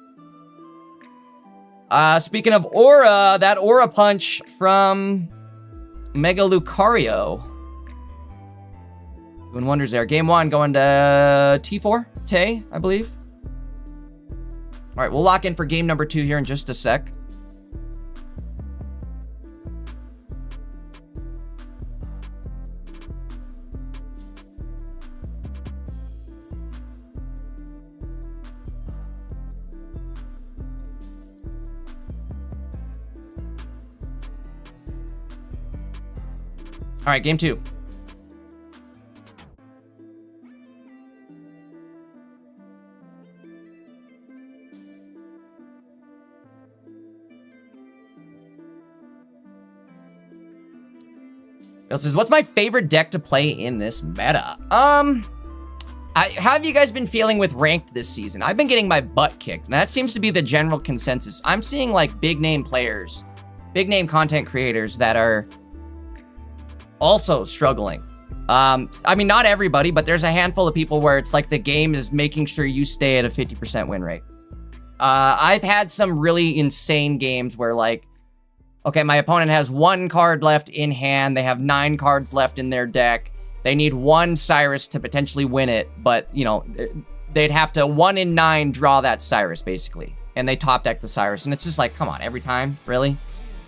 Speaker 1: Speaking of aura, that aura punch from Mega Lucario. Doing wonders there. Game 1 going to T4, Tay, I believe. All right, we'll lock in for game number 2 here in just a sec. All right, game 2. Bill says, what's my favorite deck to play in this meta? How have you guys been feeling with ranked this season? I've been getting my butt kicked, and that seems to be the general consensus. I'm seeing like big name players, big name content creators that are also struggling. I mean, not everybody, but there's a handful of people where it's like the game is making sure you stay at a 50% win rate. I've had some really insane games where like, okay, my opponent has 1 card left in hand. They have 9 cards left in their deck. They need 1 Cyrus to potentially win it, but you know, they'd have to 1 in 9 draw that Cyrus basically. And they top deck the Cyrus. And it's just like, come on, every time, really?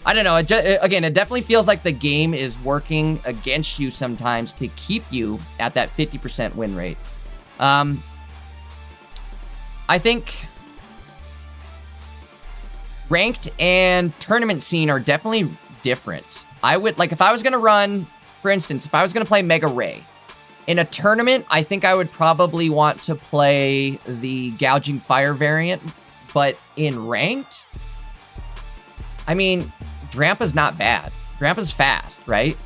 Speaker 1: I don't know. Again, it definitely feels like the game is working against you sometimes to keep you at that 50% win rate. I think ranked and tournament scene are definitely different. I would, like, if I was going to run, for instance, if I was going to play Mega Ray, in a tournament, I think I would probably want to play the Gouging Fire variant, but in ranked, I mean, Drampa's not bad. Drampa's fast, right?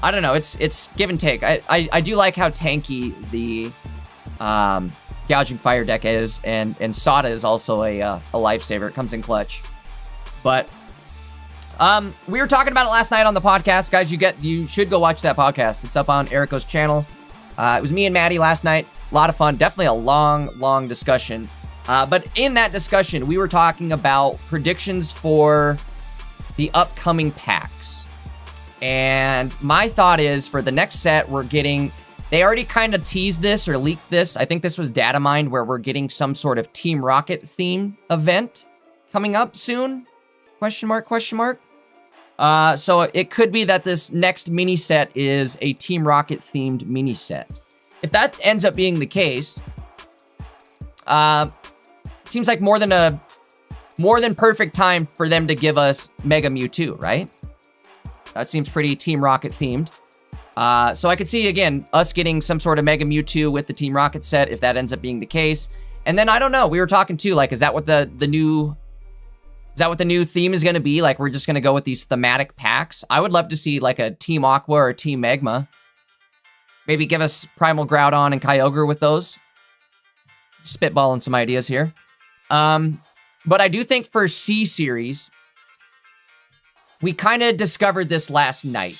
Speaker 1: I don't know. It's give and take. I do like how tanky the Gouging Fire deck is, and Sada is also a lifesaver. It comes in clutch. But we were talking about it last night on the podcast, guys. You should go watch that podcast. It's up on Erico's channel. It was me and Maddie last night. A lot of fun. Definitely a long discussion. But in that discussion, we were talking about predictions for the upcoming packs. And my thought is, for the next set, we're getting... They already kind of teased this or leaked this. I think this was data mined, where we're getting some sort of Team Rocket theme event coming up soon? Question mark? So it could be that this next mini set is a Team Rocket themed mini set. If that ends up being the case, seems like more than perfect time for them to give us Mega Mewtwo, right? That seems pretty Team Rocket themed. So I could see, again, us getting some sort of Mega Mewtwo with the Team Rocket set, if that ends up being the case. And then, I don't know, we were talking too, like, is that what the new theme is going to be? Like, we're just going to go with these thematic packs? I would love to see, like, a Team Aqua or Team Magma. Maybe give us Primal Groudon and Kyogre with those. Spitballing some ideas here. But I do think for C-Series, we kind of discovered this last night.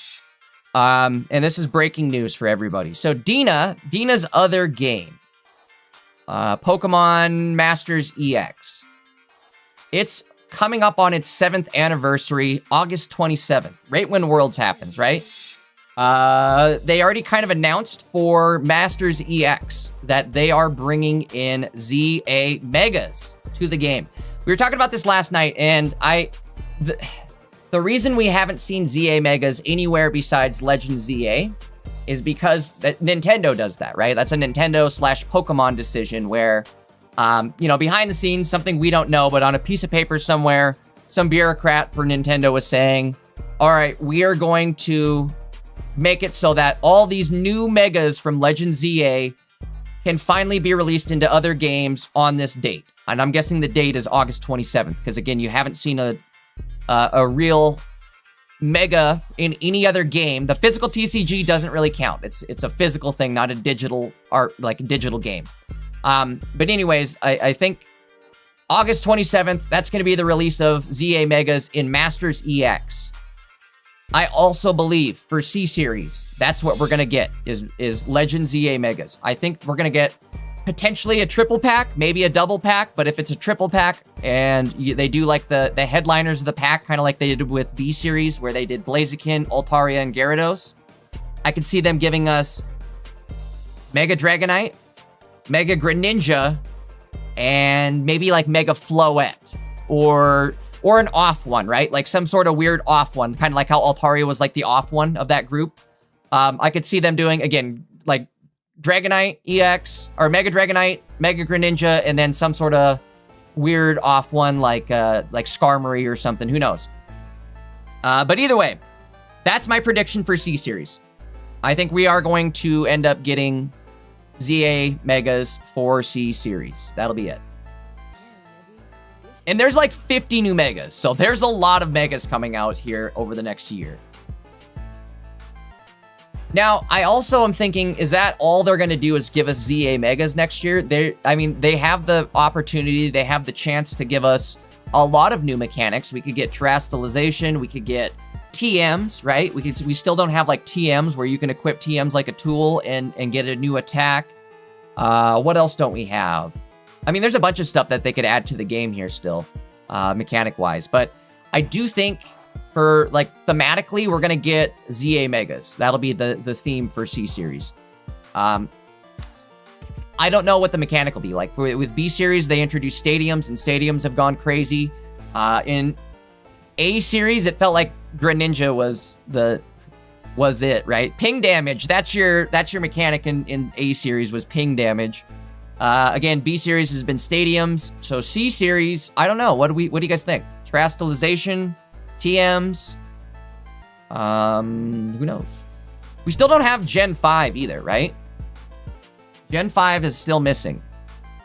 Speaker 1: And this is breaking news for everybody. So Dina's other game, Pokemon Masters EX, it's coming up on its 7th anniversary, August 27th, right when Worlds happens, right? They already kind of announced for Masters EX that they are bringing in ZA Megas to the game. We were talking about this last night, and the reason we haven't seen ZA Megas anywhere besides Legend ZA is because Nintendo does that, right? That's a Nintendo/Pokemon decision where, behind the scenes, something we don't know, but on a piece of paper somewhere, some bureaucrat for Nintendo was saying, all right, we are going to make it so that all these new Megas from Legend ZA can finally be released into other games on this date. And I'm guessing the date is August 27th, because again, you haven't seen a real Mega in any other game. The physical TCG doesn't really count. It's a physical thing, not a digital art, like a digital game. But anyways, I think August 27th, that's going to be the release of ZA Megas in Masters EX. I also believe for C-Series, that's what we're going to get, is Legend ZA Megas. I think we're going to get potentially a triple pack, maybe a double pack, but if it's a triple pack and they do like the headliners of the pack, kind of like they did with B-Series, where they did Blaziken, Altaria, and Gyarados, I could see them giving us Mega Dragonite, Mega Greninja, and maybe like Mega Floette, or an off one, right? Like some sort of weird off one, kind of like how Altaria was like the off one of that group. I could see them doing, again, like Dragonite EX, or Mega Dragonite, Mega Greninja, and then some sort of weird off one like Skarmory or something. Who knows? But either way, that's my prediction for C-Series. I think we are going to end up getting ZA Megas for C-Series. That'll be it. And there's like 50 new Megas, so there's a lot of Megas coming out here over the next year. Now, I also am thinking, is that all they're going to do is give us ZA Megas next year? They have the opportunity, they have the chance to give us a lot of new mechanics. We could get Terastallization, we could get TMs, right? We still don't have like TMs where you can equip TMs like a tool and get a new attack. What else don't we have? I mean, there's a bunch of stuff that they could add to the game here still, mechanic-wise. But I do think for, like, thematically, we're going to get ZA Megas. That'll be the theme for C-Series. I don't know what the mechanic will be. Like, with B-Series, they introduced stadiums, and stadiums have gone crazy. In A-Series, it felt like Greninja was it, right? Ping damage, that's your mechanic in A-Series, was ping damage. Again, B-Series has been stadiums, so C-Series, I don't know. What do you guys think? Terastallization, TMs, who knows? We still don't have Gen 5 either, right? Gen 5 is still missing.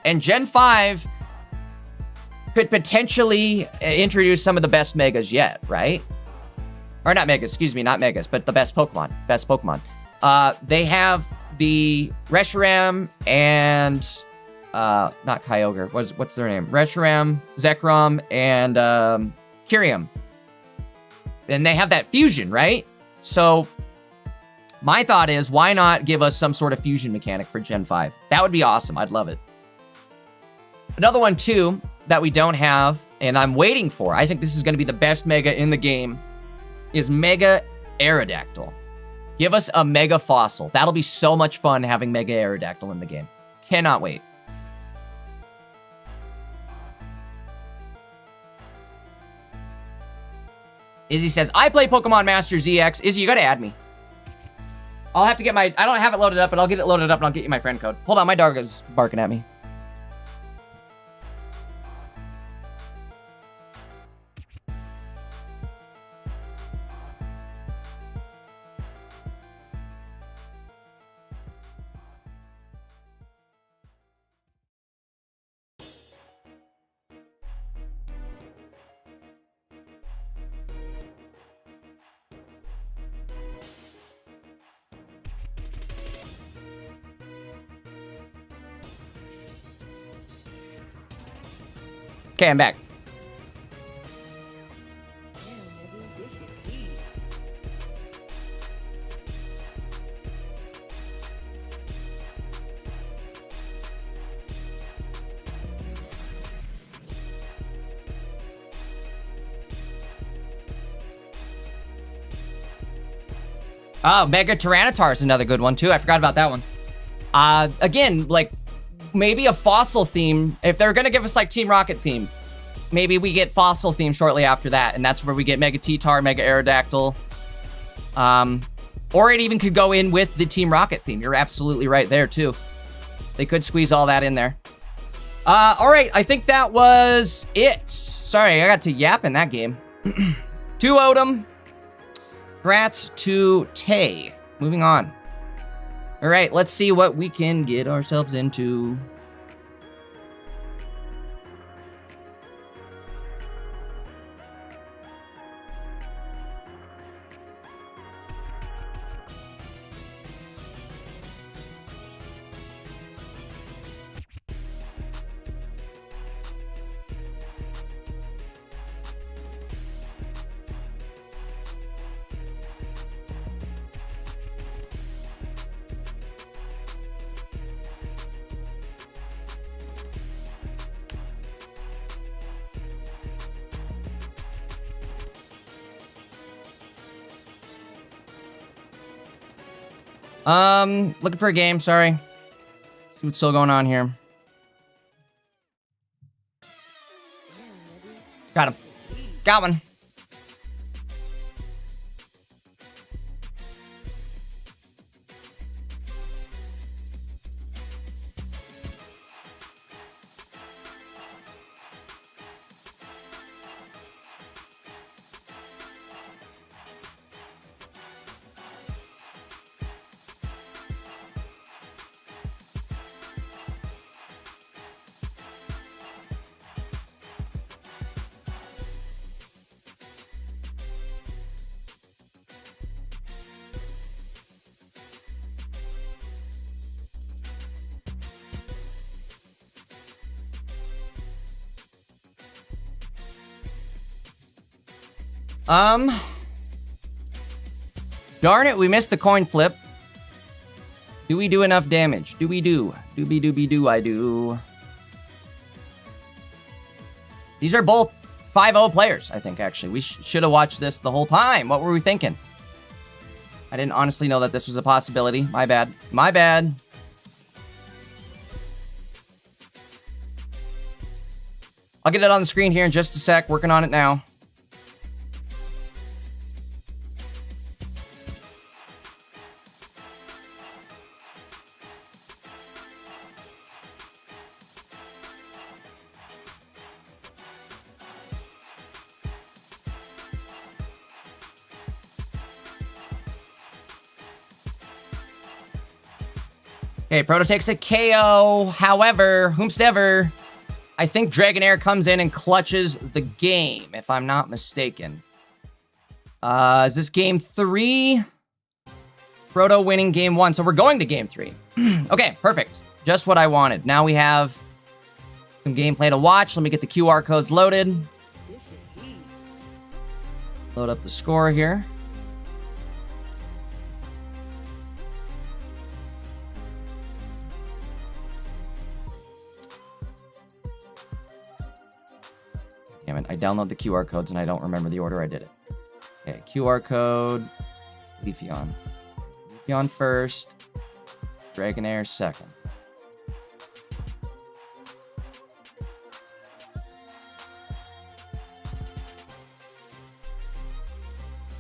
Speaker 1: And Gen 5 could potentially introduce some of the best Megas yet, right? Or not Megas, excuse me, not Megas, but the best Pokemon. Best Pokemon. They have the Reshiram and not Kyogre. What's their name? Reshiram, Zekrom, and Kyurem. And they have that fusion, right? So my thought is, why not give us some sort of fusion mechanic for Gen 5? That would be awesome. I'd love it. Another one, too, that we don't have, and I'm waiting for, I think this is going to be the best Mega in the game, is Mega Aerodactyl. Give us a Mega Fossil. That'll be so much fun having Mega Aerodactyl in the game. Cannot wait. Izzy says, I play Pokemon Master ZX. Izzy, you gotta add me. I'll have to get my... I don't have it loaded up, but I'll get it loaded up and I'll get you my friend code. Hold on, my dog is barking at me. Okay, I'm back. Oh, Mega Tyranitar is another good one, too. I forgot about that one. Again, like, maybe a fossil theme. If they're going to give us, like, Team Rocket theme, maybe we get fossil theme shortly after that, and that's where we get Mega T-Tar, Mega Aerodactyl. Or it even could go in with the Team Rocket theme. You're absolutely right there, too. They could squeeze all that in there. All right, I think that was it. Sorry, I got to yap in that game. 2 Odom. Congrats to Tay. Moving on. All right, let's see what we can get ourselves into. Looking for a game, sorry. See what's still going on here. Got him. Got one. Darn it, we missed the coin flip. Do we do enough damage? Do we do? Doobie-doobie-doo, I do. These are both 5-0 players, I think, actually. We should have watched this the whole time. What were we thinking? I didn't honestly know that this was a possibility. My bad. My bad. I'll get it on the screen here in just a sec. Working on it now. Okay, Proto takes a KO. However, whomstever, I think Dragonair comes in and clutches the game, if I'm not mistaken. Is this game 3? Proto winning game 1, so we're going to game 3. Okay, perfect. Just what I wanted. Now we have some gameplay to watch. Let me get the QR codes loaded. Load up the score here. Damn it, I download the QR codes and I don't remember the order I did it. Okay, QR code, Leafeon. Leafeon first, Dragonair second.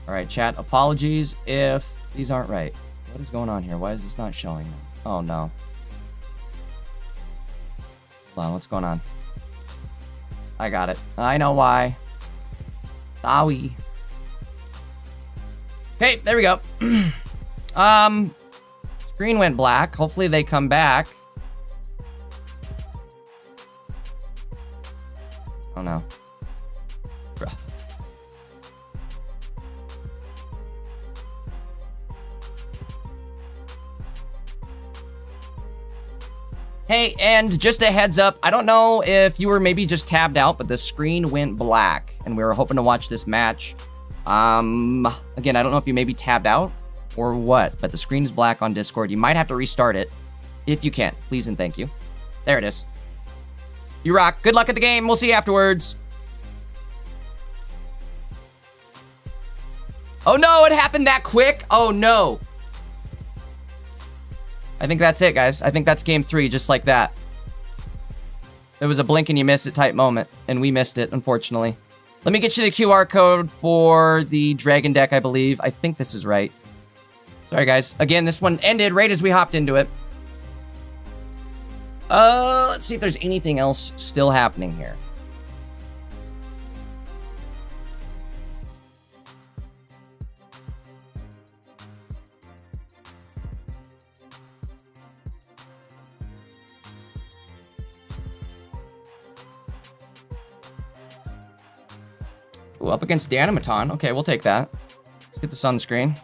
Speaker 1: Alright, chat, apologies if these aren't right. What is going on here? Why is this not showing? Oh no. Hold on, what's going on? I got it. I know why. Sorry. Okay, there we go. Screen went black. Hopefully they come back. Oh no. Bruh. Hey, and just a heads up, I don't know if you were maybe just tabbed out, but the screen went black, and we were hoping to watch this match. Again, I don't know if you maybe tabbed out or what, but the screen is black on Discord. You might have to restart it if you can. Please and thank you. There it is. You rock. Good luck at the game. We'll see you afterwards. Oh no, it happened that quick. Oh no. I think that's it, guys. I think that's game 3, just like that. It was a blink and you miss it type moment, and we missed it, unfortunately. Let me get you the QR code for the Dragon deck, I believe. I think this is right. Sorry, guys. Again, this one ended right as we hopped into it. Let's see if there's anything else still happening here. Ooh, up against Danimaton. Okay, we'll take that. Let's get this on the screen.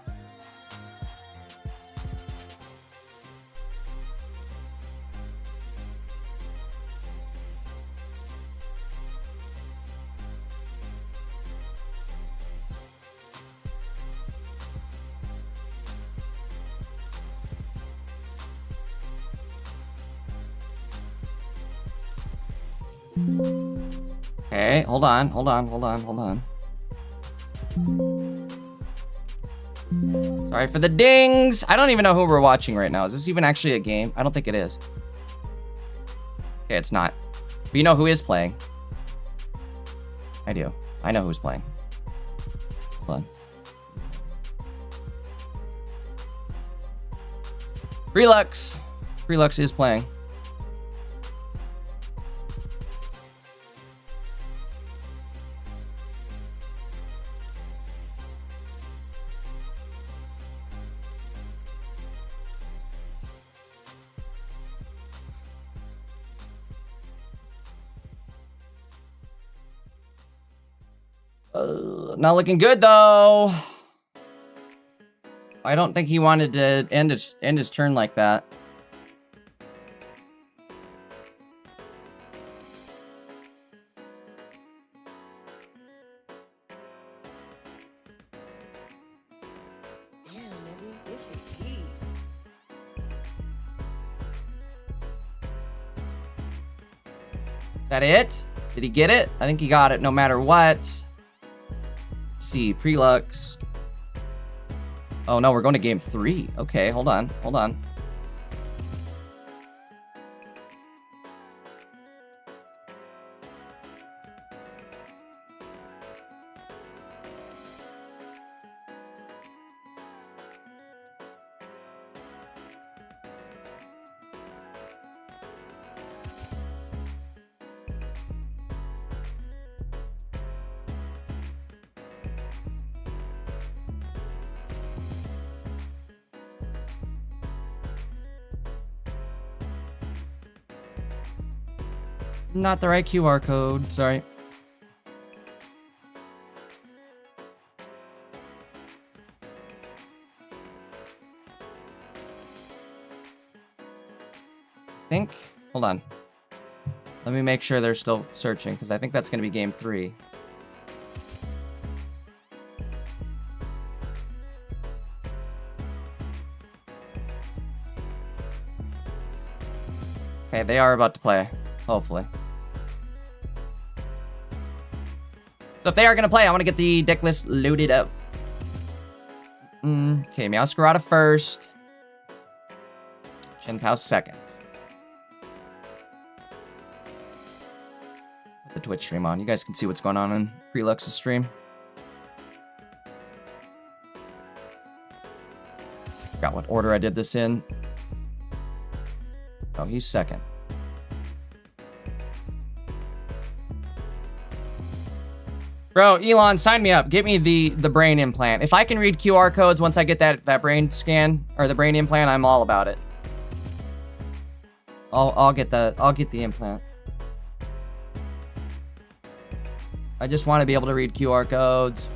Speaker 1: Okay, hold on. Sorry for the dings. I don't even know who we're watching right now. Is this even actually a game? I don't think it is. Okay, it's not. But you know who is playing. I do. I know who's playing. Hold on. Prelux. Prelux is playing. Not looking good though. I don't think he wanted to end his turn like that. Is that it? Did he get it? I think he got it no matter what. Let's see, Prelux. Oh no, we're going to game 3. Okay, hold on. Not the right QR code, sorry. think... Hold on. Let me make sure they're still searching, because I think that's going to be game 3. Okay, they are about to play. Hopefully. So if they are going to play, I want to get the deck list loaded up. Okay, Meowscarada first. Shenpao second. Put the Twitch stream on. You guys can see what's going on in Prelux's stream. Forgot what order I did this in. Oh, he's second. Bro, Elon, sign me up. Get me the brain implant. If I can read QR codes once I get that brain scan or the brain implant, I'm all about it. I'll get the implant. I just want to be able to read QR codes.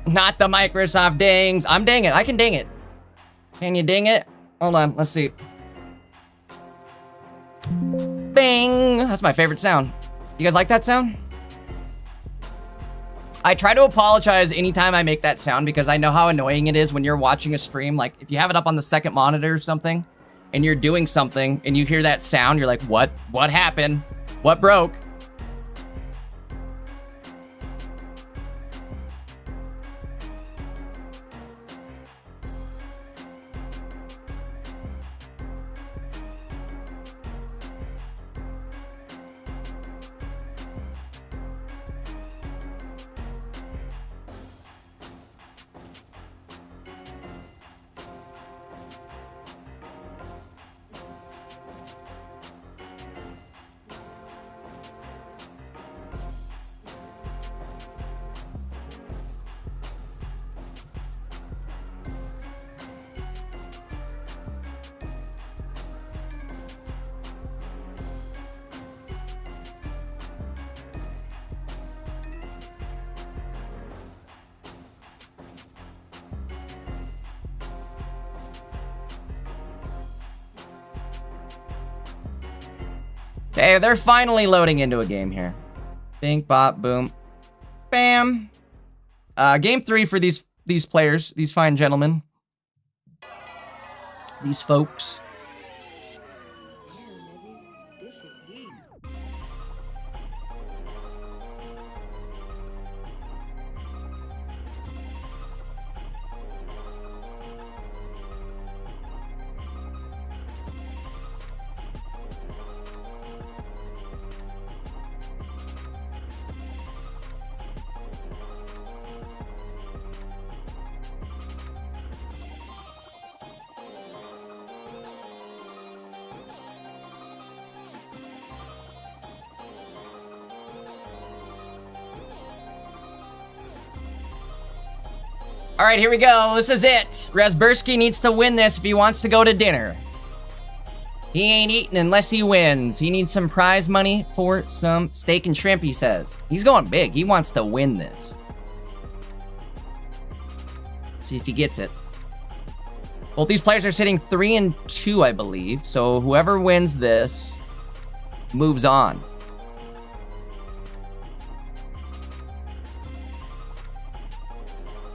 Speaker 1: Not the Microsoft dings. I'm ding it. I can ding it. Can you ding it? Hold on. Let's see. Bing. That's my favorite sound. You guys like that sound? I try to apologize anytime I make that sound because I know how annoying it is when you're watching a stream. Like, if you have it up on the second monitor or something, and you're doing something, and you hear that sound, you're like, what? What happened? What broke? Okay, they're finally loading into a game here. Bing, bop, boom, bam. Game 3 for these players, these fine gentlemen, these folks. All right, here we go. This is it. Razbersky needs to win this if he wants to go to dinner. He ain't eating unless he wins. He needs some prize money for some steak and shrimp, he says. He's going big. He wants to win this. Let's see if he gets it. Both these players are sitting 3 and 2, I believe. So whoever wins this moves on.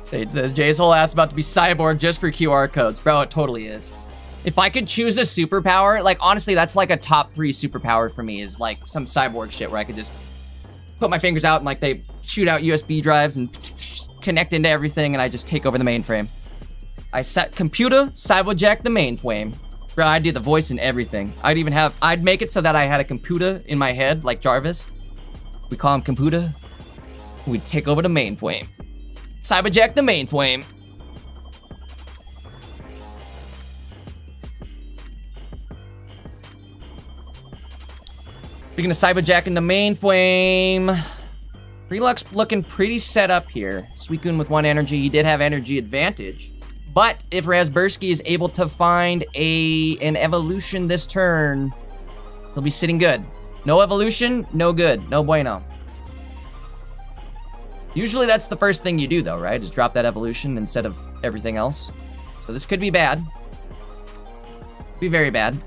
Speaker 1: Sage says, Jay's whole ass about to be cyborg just for QR codes. Bro, it totally is. If I could choose a superpower, like, honestly, that's like a top 3 superpower for me, is like some cyborg shit where I could just put my fingers out and like they shoot out USB drives and connect into everything and I just take over the mainframe. I set computer, cyberjack the mainframe. Bro, I'd do the voice and everything. I'd make it so that I had a computer in my head, like Jarvis. We call him computer. We'd take over the mainframe. Cyberjack the mainframe. Speaking of cyberjacking the mainframe, Relux looking pretty set up here. Suicune with 1 energy. He did have energy advantage. But if Razbersky is able to find an evolution this turn, he'll be sitting good. No evolution, no good. No bueno. Usually that's the first thing you do though, right? Is drop that evolution instead of everything else. So this could be bad. Could be very bad.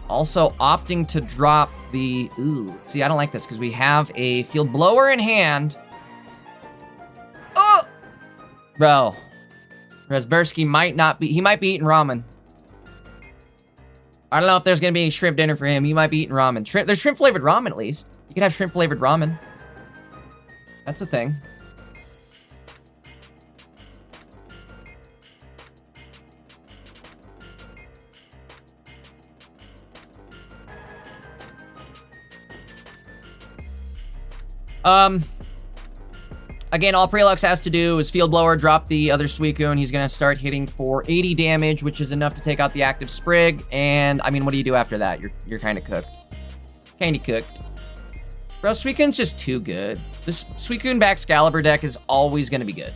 Speaker 1: Also opting to drop the... Ooh, see, I don't like this because we have a field blower in hand. Oh! Bro. Razbersky might not be... He might be eating ramen. I don't know if there's going to be any shrimp dinner for him. He might be eating ramen. There's shrimp-flavored ramen, at least. You can have shrimp-flavored ramen. That's a thing. Again, all Prelux has to do is Field Blower, drop the other Suicune. He's gonna start hitting for 80 damage, which is enough to take out the active Sprig. And, I mean, what do you do after that? You're kind of cooked. Kinda cooked. Bro, Suicune's just too good. This Suicune Baxcalibur deck is always gonna be good.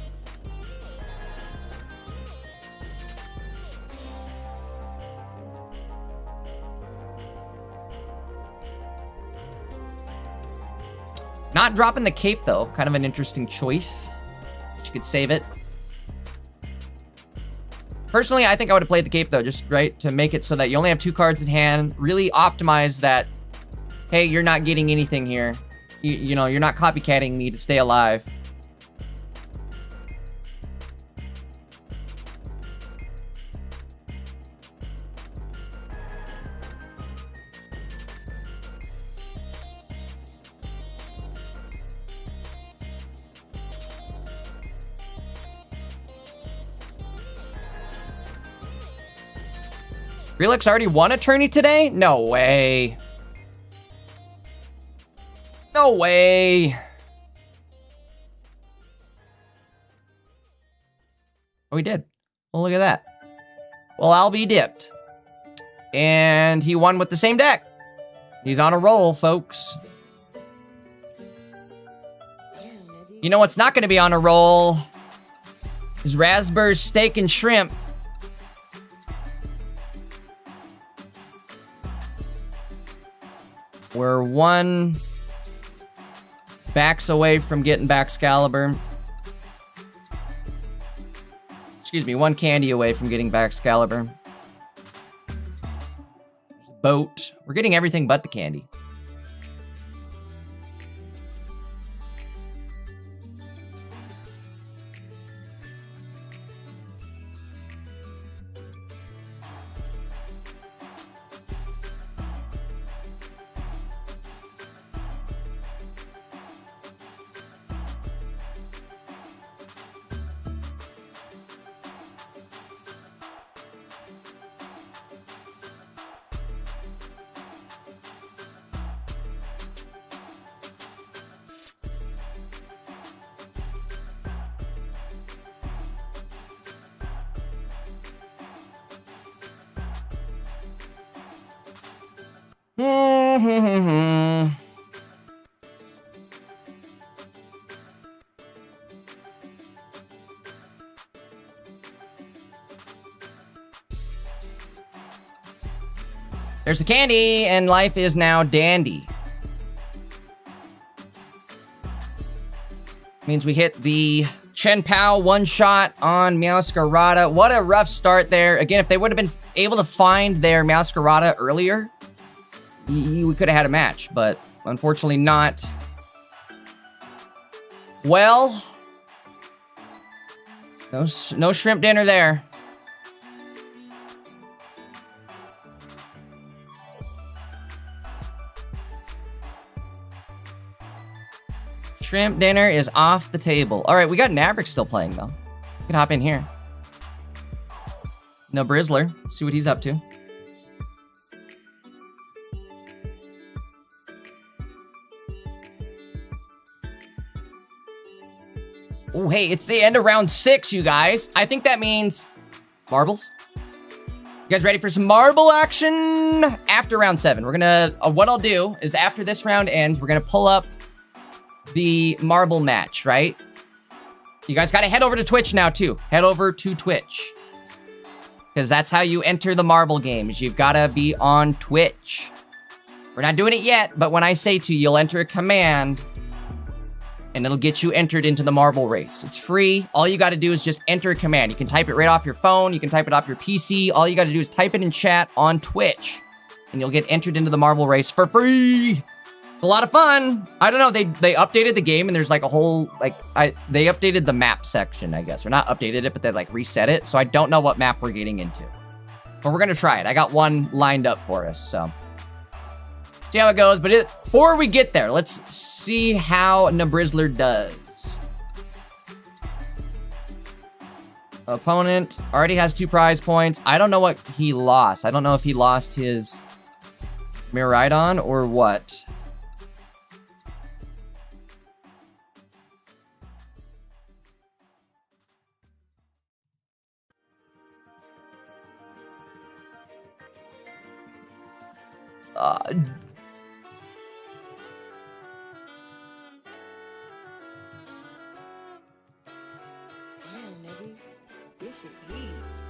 Speaker 1: Not dropping the cape, though. Kind of an interesting choice. You could save it. Personally, I think I would have played the cape, though, just right to make it so that you only have 2 cards in hand. Really optimize that, hey, you're not getting anything here. You know, you're not copycatting me to stay alive. Relix already won a tourney today? No way. No way. Oh, he did. Well, look at that. Well, I'll be dipped. And he won with the same deck. He's on a roll, folks. You know what's not going to be on a roll? Is Razber's Steak and Shrimp. We're 1 backs away from getting Baxcalibur. Excuse me, 1 candy away from getting Baxcalibur. There's a boat. We're getting everything but the candy. There's the candy, and life is now dandy. Means we hit the Chen Pao one-shot on Meowscarada. What a rough start there. Again, if they would have been able to find their Meowscarada earlier, we could have had a match, but unfortunately not. Well, no shrimp dinner there. Shrimp dinner is off the table. All right, we got Naverick still playing, though. We can hop in here. No Brizzler. Let's see what he's up to. Oh, hey, it's the end of round 6, you guys. I think that means marbles. You guys ready for some marble action? After round 7, we're gonna, what I'll do is after this round ends, we're gonna pull up the marble match, right? You guys gotta head over to Twitch now, too. Head over to Twitch. Because that's how you enter the marble games. You've gotta be on Twitch. We're not doing it yet, but when I say to, you'll enter a command, and it'll get you entered into the marble race. It's free. All you gotta do is just enter a command. You can type it right off your phone. You can type it off your PC. All you gotta do is type it in chat on Twitch, and you'll get entered into the marble race for free. It's a lot of fun. I don't know, they updated the game and there's like a whole, they updated the map section, I guess. Or not updated it, but they like reset it. So I don't know what map we're getting into. But we're gonna try it. I got one lined up for us, so. See how it goes, but before we get there, let's see how Nabrizzler does. Opponent already has 2 prize points. I don't know what he lost. I don't know if he lost his Miraidon or what.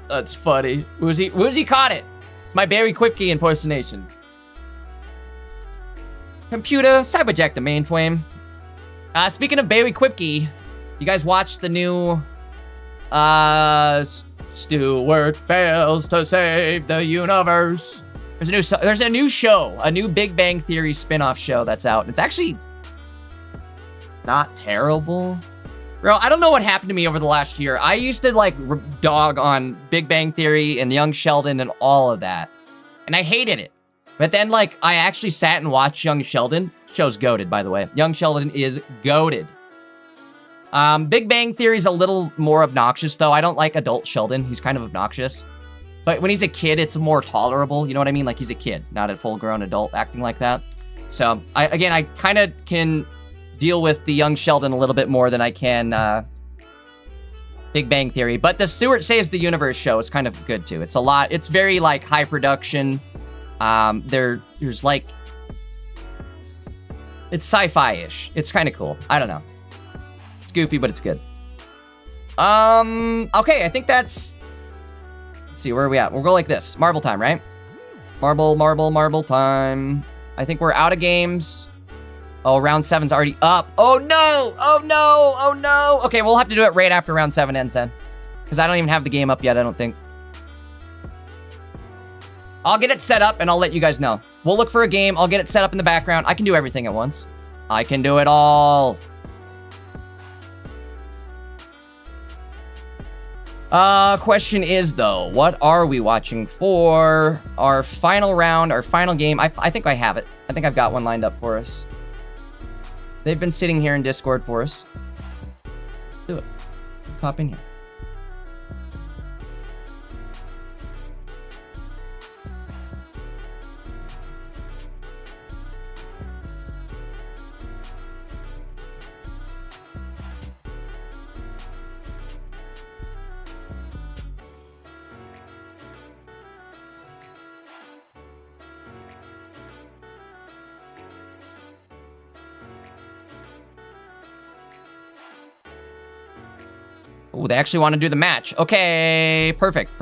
Speaker 1: That's funny. Woozy caught it. It's my Barry Quipke impersonation. Computer, cyberjack the mainframe. Speaking of Barry Quipke, you guys watched the new, Stewart fails to save the universe. There's a new show, a new Big Bang Theory spin-off show that's out. It's actually not terrible. Bro, I don't know what happened to me over the last year. I used to, like, dog on Big Bang Theory and Young Sheldon and all of that. And I hated it. But then, like, I actually sat and watched Young Sheldon. Show's goated, by the way. Young Sheldon is goated. Big Bang Theory's a little more obnoxious, though. I don't like adult Sheldon. He's kind of obnoxious. But when he's a kid, it's more tolerable. You know what I mean? Like, he's a kid, not a full-grown adult acting like that. So, I kind of can deal with the Young Sheldon a little bit more than I can Big Bang Theory. But the Stewart Saves the Universe show is kind of good, too. It's very, like, high production. There's, like... It's sci-fi-ish. It's kind of cool. I don't know. It's goofy, but it's good. Okay, I think that's... Let's see, where are we at? We'll go like this. Marble time, right? Marble time. I think we're out of games. Oh, round 7's already up. Oh, no! Oh, no! Oh, no! Okay, we'll have to do it right after round 7 ends then. Because I don't even have the game up yet, I don't think. I'll get it set up, and I'll let you guys know. We'll look for a game. I'll get it set up in the background. I can do everything at once. I can do it all. Question is, though, what are we watching for our final round, our final game? I think I have it. I think I've got one lined up for us. They've been sitting here in Discord for us. Let's do it. Let's hop in here. Oh, they actually want to do the match. Okay, perfect.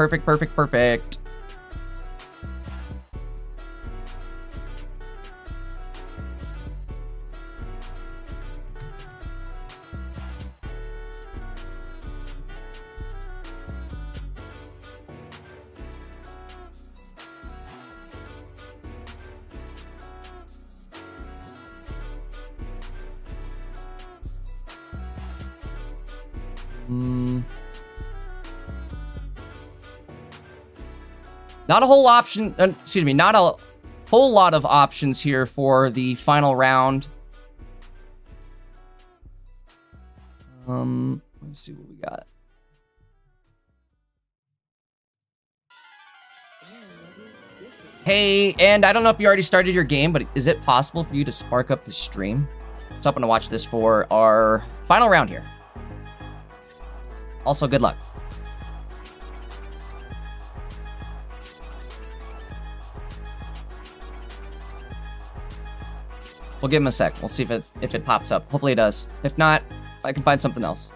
Speaker 1: Not a whole option, excuse me, not a whole lot of options here for the final round. Let's see what we got. Hey, and I don't know if you already started your game, but is it possible for you to spark up the stream? So I'm going to watch this for our final round here. Also, good luck. We'll give him a sec. We'll see if it pops up. Hopefully it does. If not, I can find something else.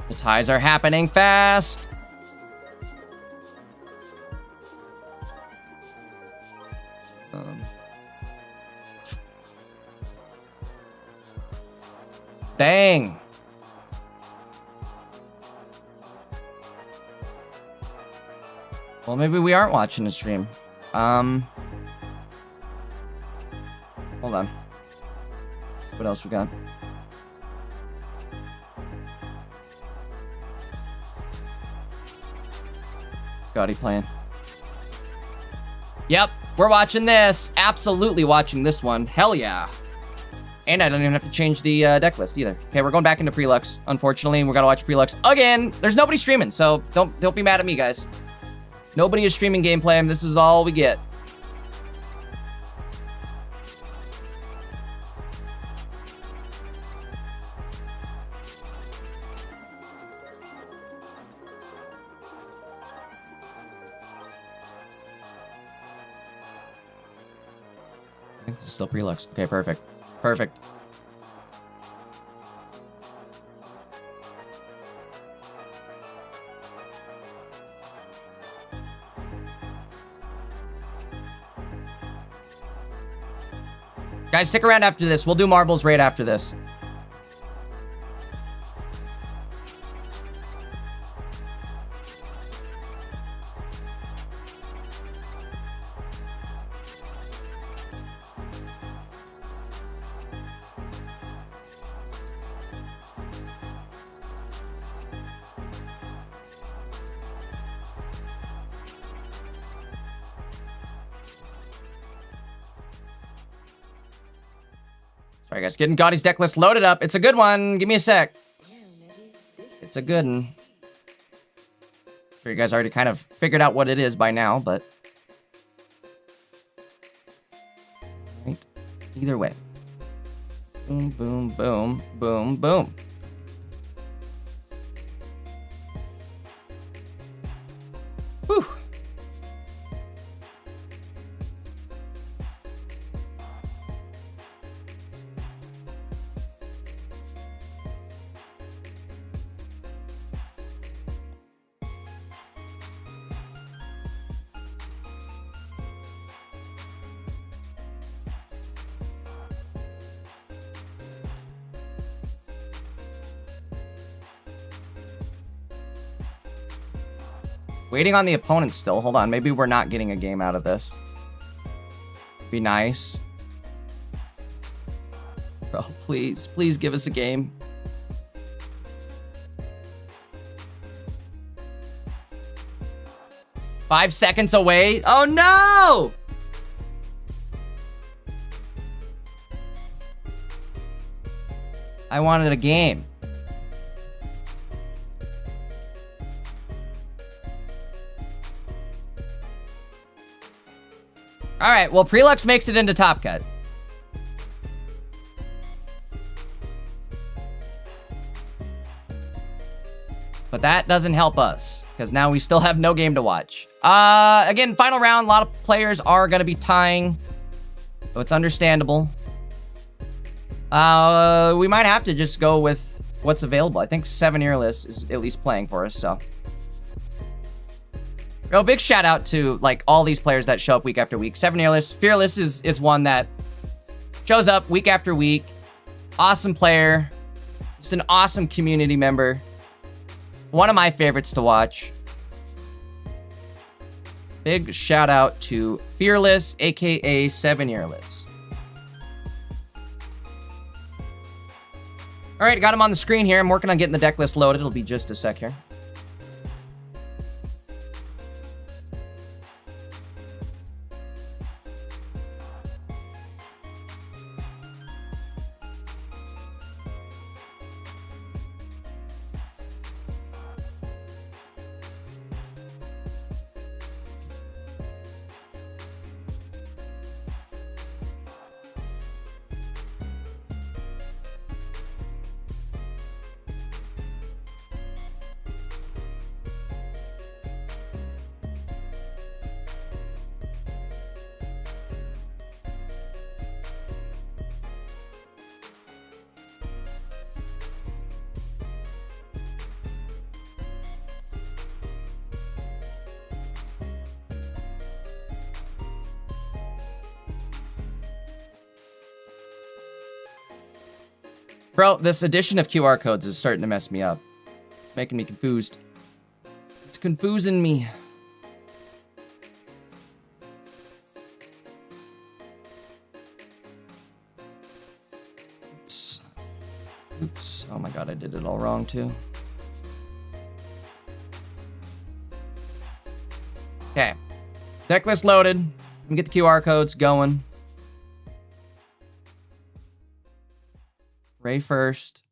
Speaker 1: The ties are happening fast. Dang. Well, maybe we aren't watching the stream. Hold on. What else we got? Scotty playing. Yep, we're watching this. Absolutely watching this one. Hell yeah. And I don't even have to change the deck list either. Okay, we're going back into Prelux. Unfortunately, we're gonna watch Prelux again. There's nobody streaming, so don't be mad at me, guys. Nobody is streaming gameplay, and this is all we get. I think this is still Prelux. Okay, perfect. Perfect. Guys, stick around after this. We'll do marbles right after this. Sorry, guys. Getting Gaudy's deck list loaded up. It's a good one. Give me a sec. It's a good one. Sure, you guys already kind of figured out what it is by now, but... Right. Either way. Boom, boom, boom, boom, boom. Whew. Waiting on the opponent still. Hold on. Maybe we're not getting a game out of this. Be nice. Oh, please. Please give us a game. Five seconds away. Oh, no! I wanted a game. All right, well, Prelux makes it into Top Cut. But that doesn't help us, because now we still have no game to watch. Again, final round, a lot of players are going to be tying, so it's understandable. We might have to just go with what's available. I think 7 Earless is at least playing for us, so... Oh, big shout out to like all these players that show up week after week. 7 Fearless. Fearless is one that shows up week after week. Awesome player. Just an awesome community member. One of my favorites to watch. Big shout out to Fearless, aka 7-Yearless. All right, got him on the screen here. I'm working on getting the deck list loaded. It'll be just a sec here. Bro, this addition of QR codes is starting to mess me up. It's making me confused. It's confusing me. Oops. Oops. Oh my god, I did it all wrong too. Okay. Deck list loaded. Let me get the QR codes going. Ray first.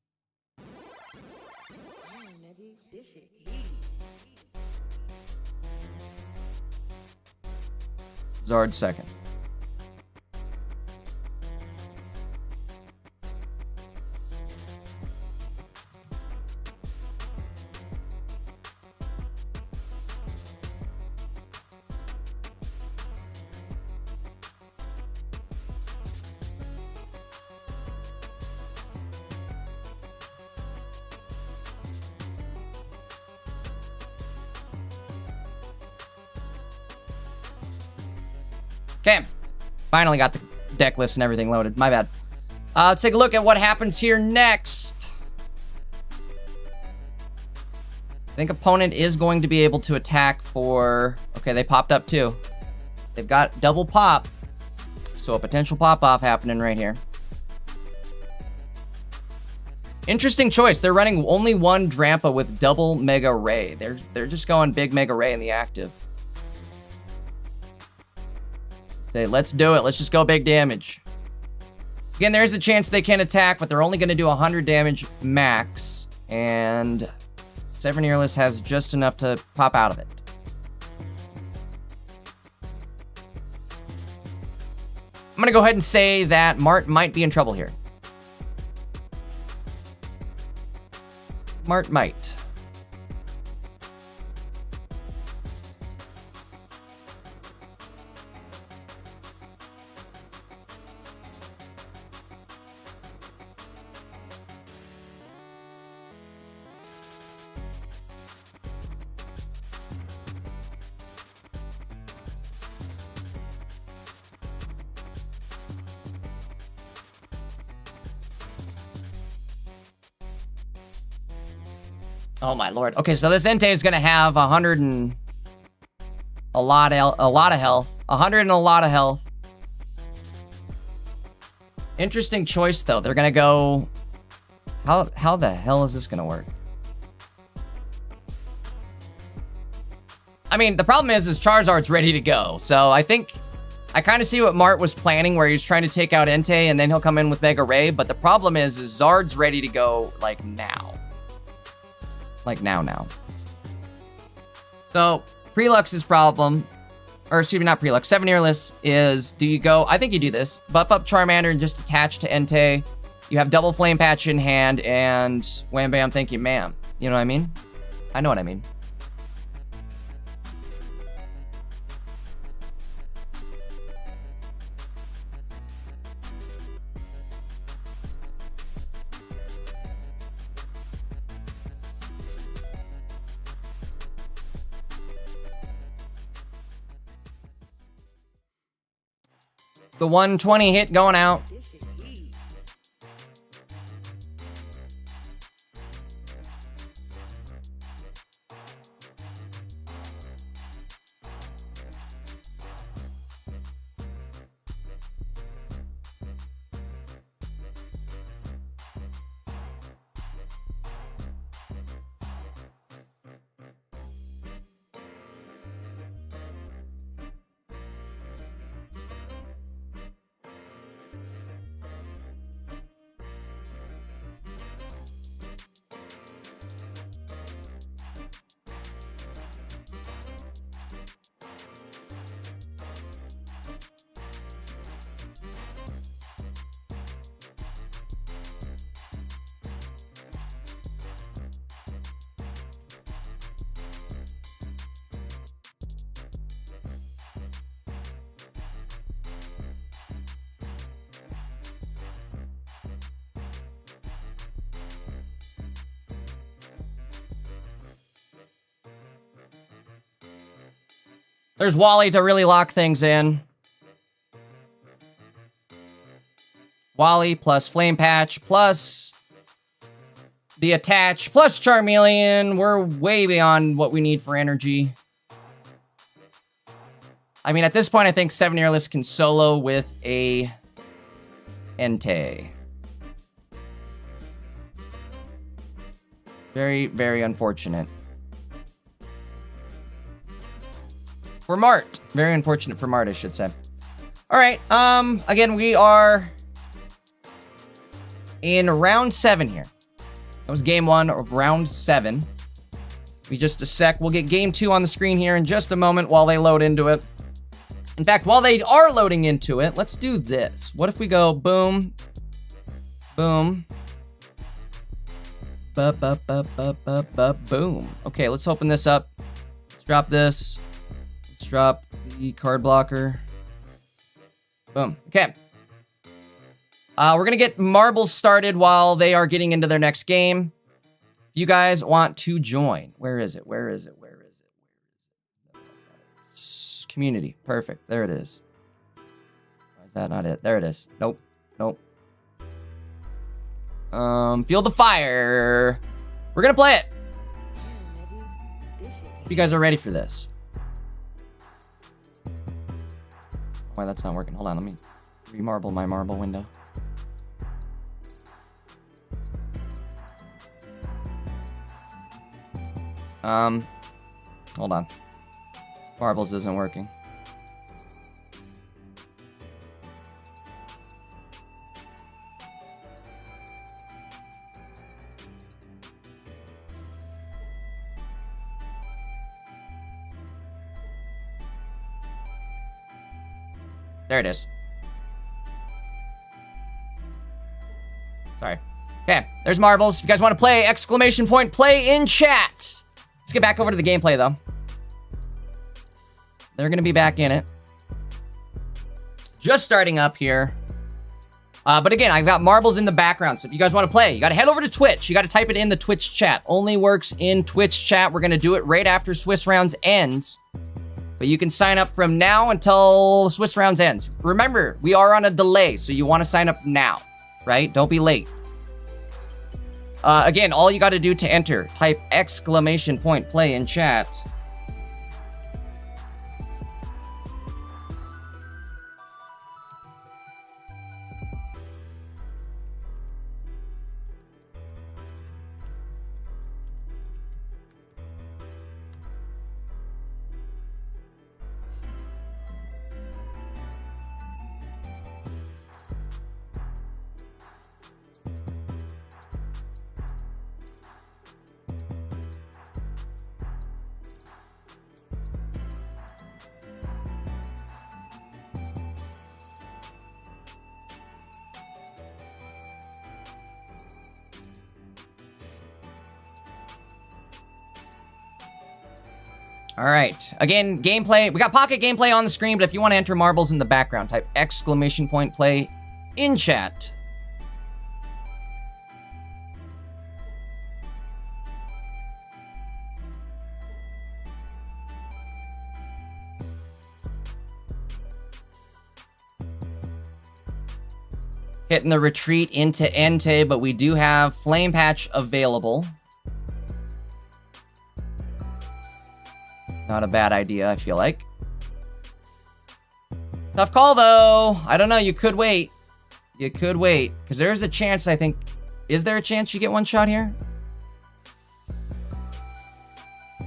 Speaker 1: Zard second. Okay, finally got the deck list and everything loaded. My bad. Let's take a look at what happens here next. I think opponent is going to be able to attack for... Okay, they popped up too. They've got double pop. So a potential pop-off happening right here. Interesting choice. They're running only one Drampa with double Mega Ray. They're just going big Mega Ray in the active. Say, let's do it. Let's just go big damage. Again, there is a chance they can attack, but they're only going to do 100 damage max. And 7-Yearless has just enough to pop out of it. I'm going to go ahead and say that Mart might be in trouble here. Mart might. Oh my lord. Okay, so this Entei is gonna have 100 and a lot of health. 100 and a lot of health. Interesting choice though. They're gonna go. How the hell is this gonna work? I mean, the problem is Charizard's ready to go. So I think I kind of see what Mart was planning, where he's trying to take out Entei and then he'll come in with Mega Ray. But the problem is Zard's ready to go like now. Like now. So, Prelux's problem, or excuse me, not Prelux, 7-Yearless is, do you go, I think you do this, buff up Charmander and just attach to Entei. You have double Flame Patch in hand, and wham bam, thank you ma'am. You know what I mean? I know what I mean. The 120 hit going out. There's Wally to really lock things in. Wally plus Flame Patch plus the Attach plus Charmeleon. We're way beyond what we need for energy. I mean, at this point, I think 7 Earless can solo with a Entei. Very, very unfortunate. For Mart. Very unfortunate for Mart, I should say. All right. Again, we are in round 7 here. That was game 1 of round 7. Be just a sec. We'll get game 2 on the screen here in just a moment while they load into it. In fact, while they are loading into it, let's do this. What if we go boom, boom, boom. Okay, let's open this up. Let's drop this. Let's drop the card blocker. Boom. Okay. We're going to get marbles started while they are getting into their next game. If you guys want to join, where is it? Where is it? Where is it? Community. Perfect. There it is. Is that not it? There it is. Nope. Nope. Feel the fire. We're going to play it. If you guys are ready for this. Why that's not working. Hold on. Let me remarble my marble window. Hold on. Marbles isn't working. There it is. Sorry. Okay, there's marbles. If you guys want to play, exclamation point, play in chat. Let's get back over to the gameplay, though. They're going to be back in it. Just starting up here. But again, I've got marbles in the background, so if you guys want to play, you got to head over to Twitch. You got to type it in the Twitch chat. Only works in Twitch chat. We're going to do it right after Swiss Rounds ends. But you can sign up from now until Swiss Rounds ends. Remember, we are on a delay, so you want to sign up now, right? Don't be late. Again, all you got to do to enter, type exclamation point play in chat. All right. Again, gameplay. We got pocket gameplay on the screen, but if you want to enter marbles in the background, type exclamation point play in chat. Hitting the retreat into Entei, but we do have Flame Patch available. Not a bad idea, I feel like. Tough call, though. I don't know. You could wait. You could wait. Because there is a chance, I think. Is there a chance you get one shot here?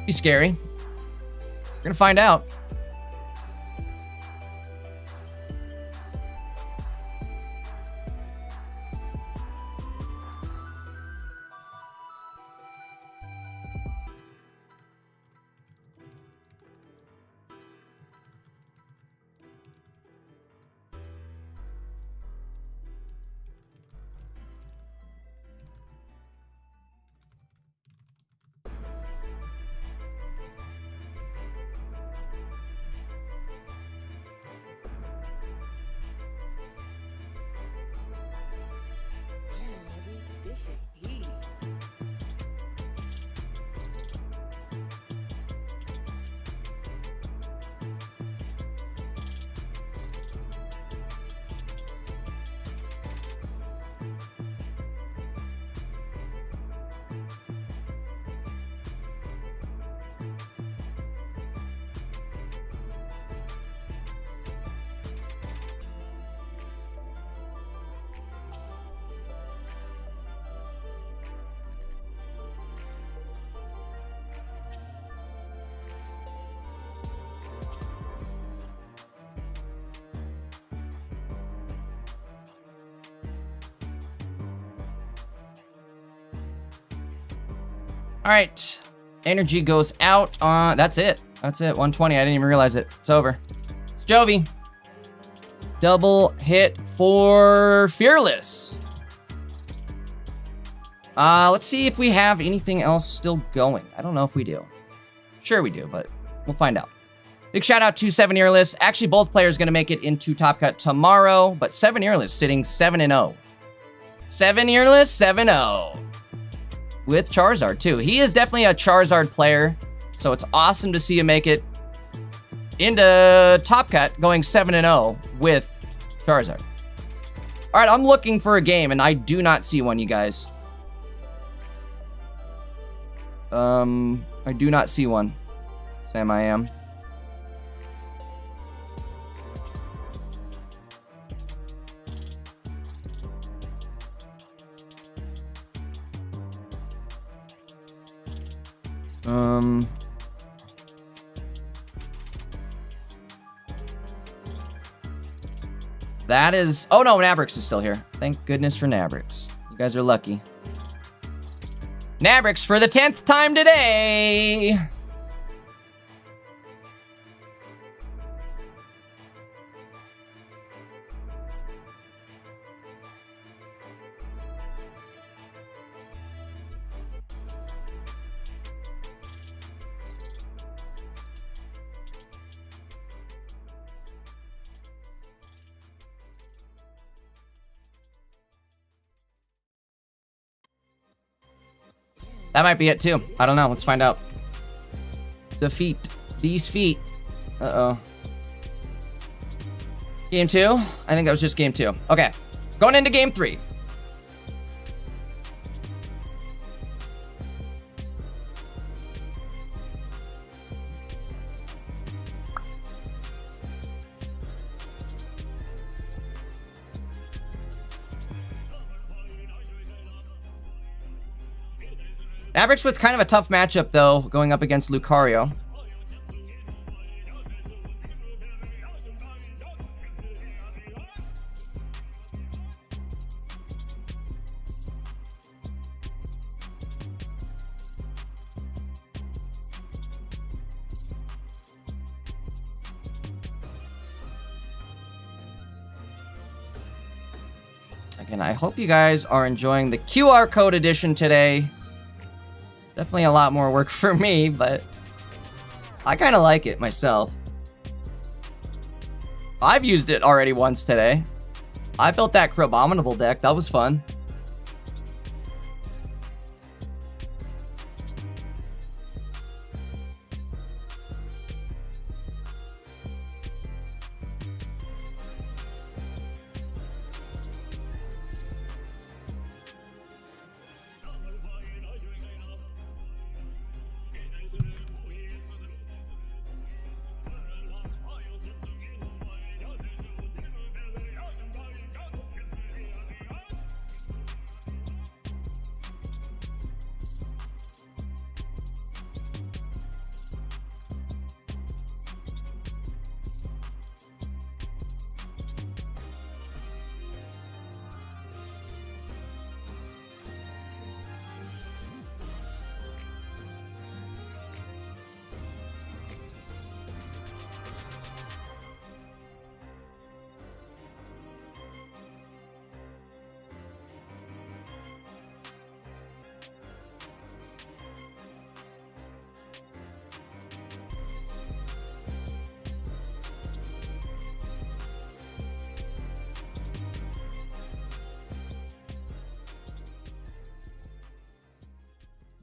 Speaker 1: Be scary. We're going to find out. All right. Energy goes out on... That's it. That's it. 120. I didn't even realize it. It's over. It's Jovi. Double hit for Fearless. Let's see if we have anything else still going. I don't know if we do. Sure we do, but we'll find out. Big shout out to 7 Earless. Actually, both players going to make it into Top Cut tomorrow, but 7 Earless sitting 7-0. 7 Earless, 7-0. With Charizard, too. He is definitely a Charizard player, so it's awesome to see him make it into Top Cut, going 7-0 with Charizard. All right, I'm looking for a game, and I do not see one, you guys. I do not see one. Sam, I am. That is... Oh, no, Nabrix is still here. Thank goodness for Nabrix. You guys are lucky. Nabrix for the 10th time today! That might be it, too. I don't know. Let's find out. The feet. These feet. Uh-oh. Game 2? I think that was just game 2. Okay. Going into game 3. Nabrix with kind of a tough matchup, though, going up against Lucario. Again, I hope you guys are enjoying the QR code edition today. Definitely a lot more work for me, but I kind of like it myself. I've used it already once today. I built that Crabominable deck. That was fun.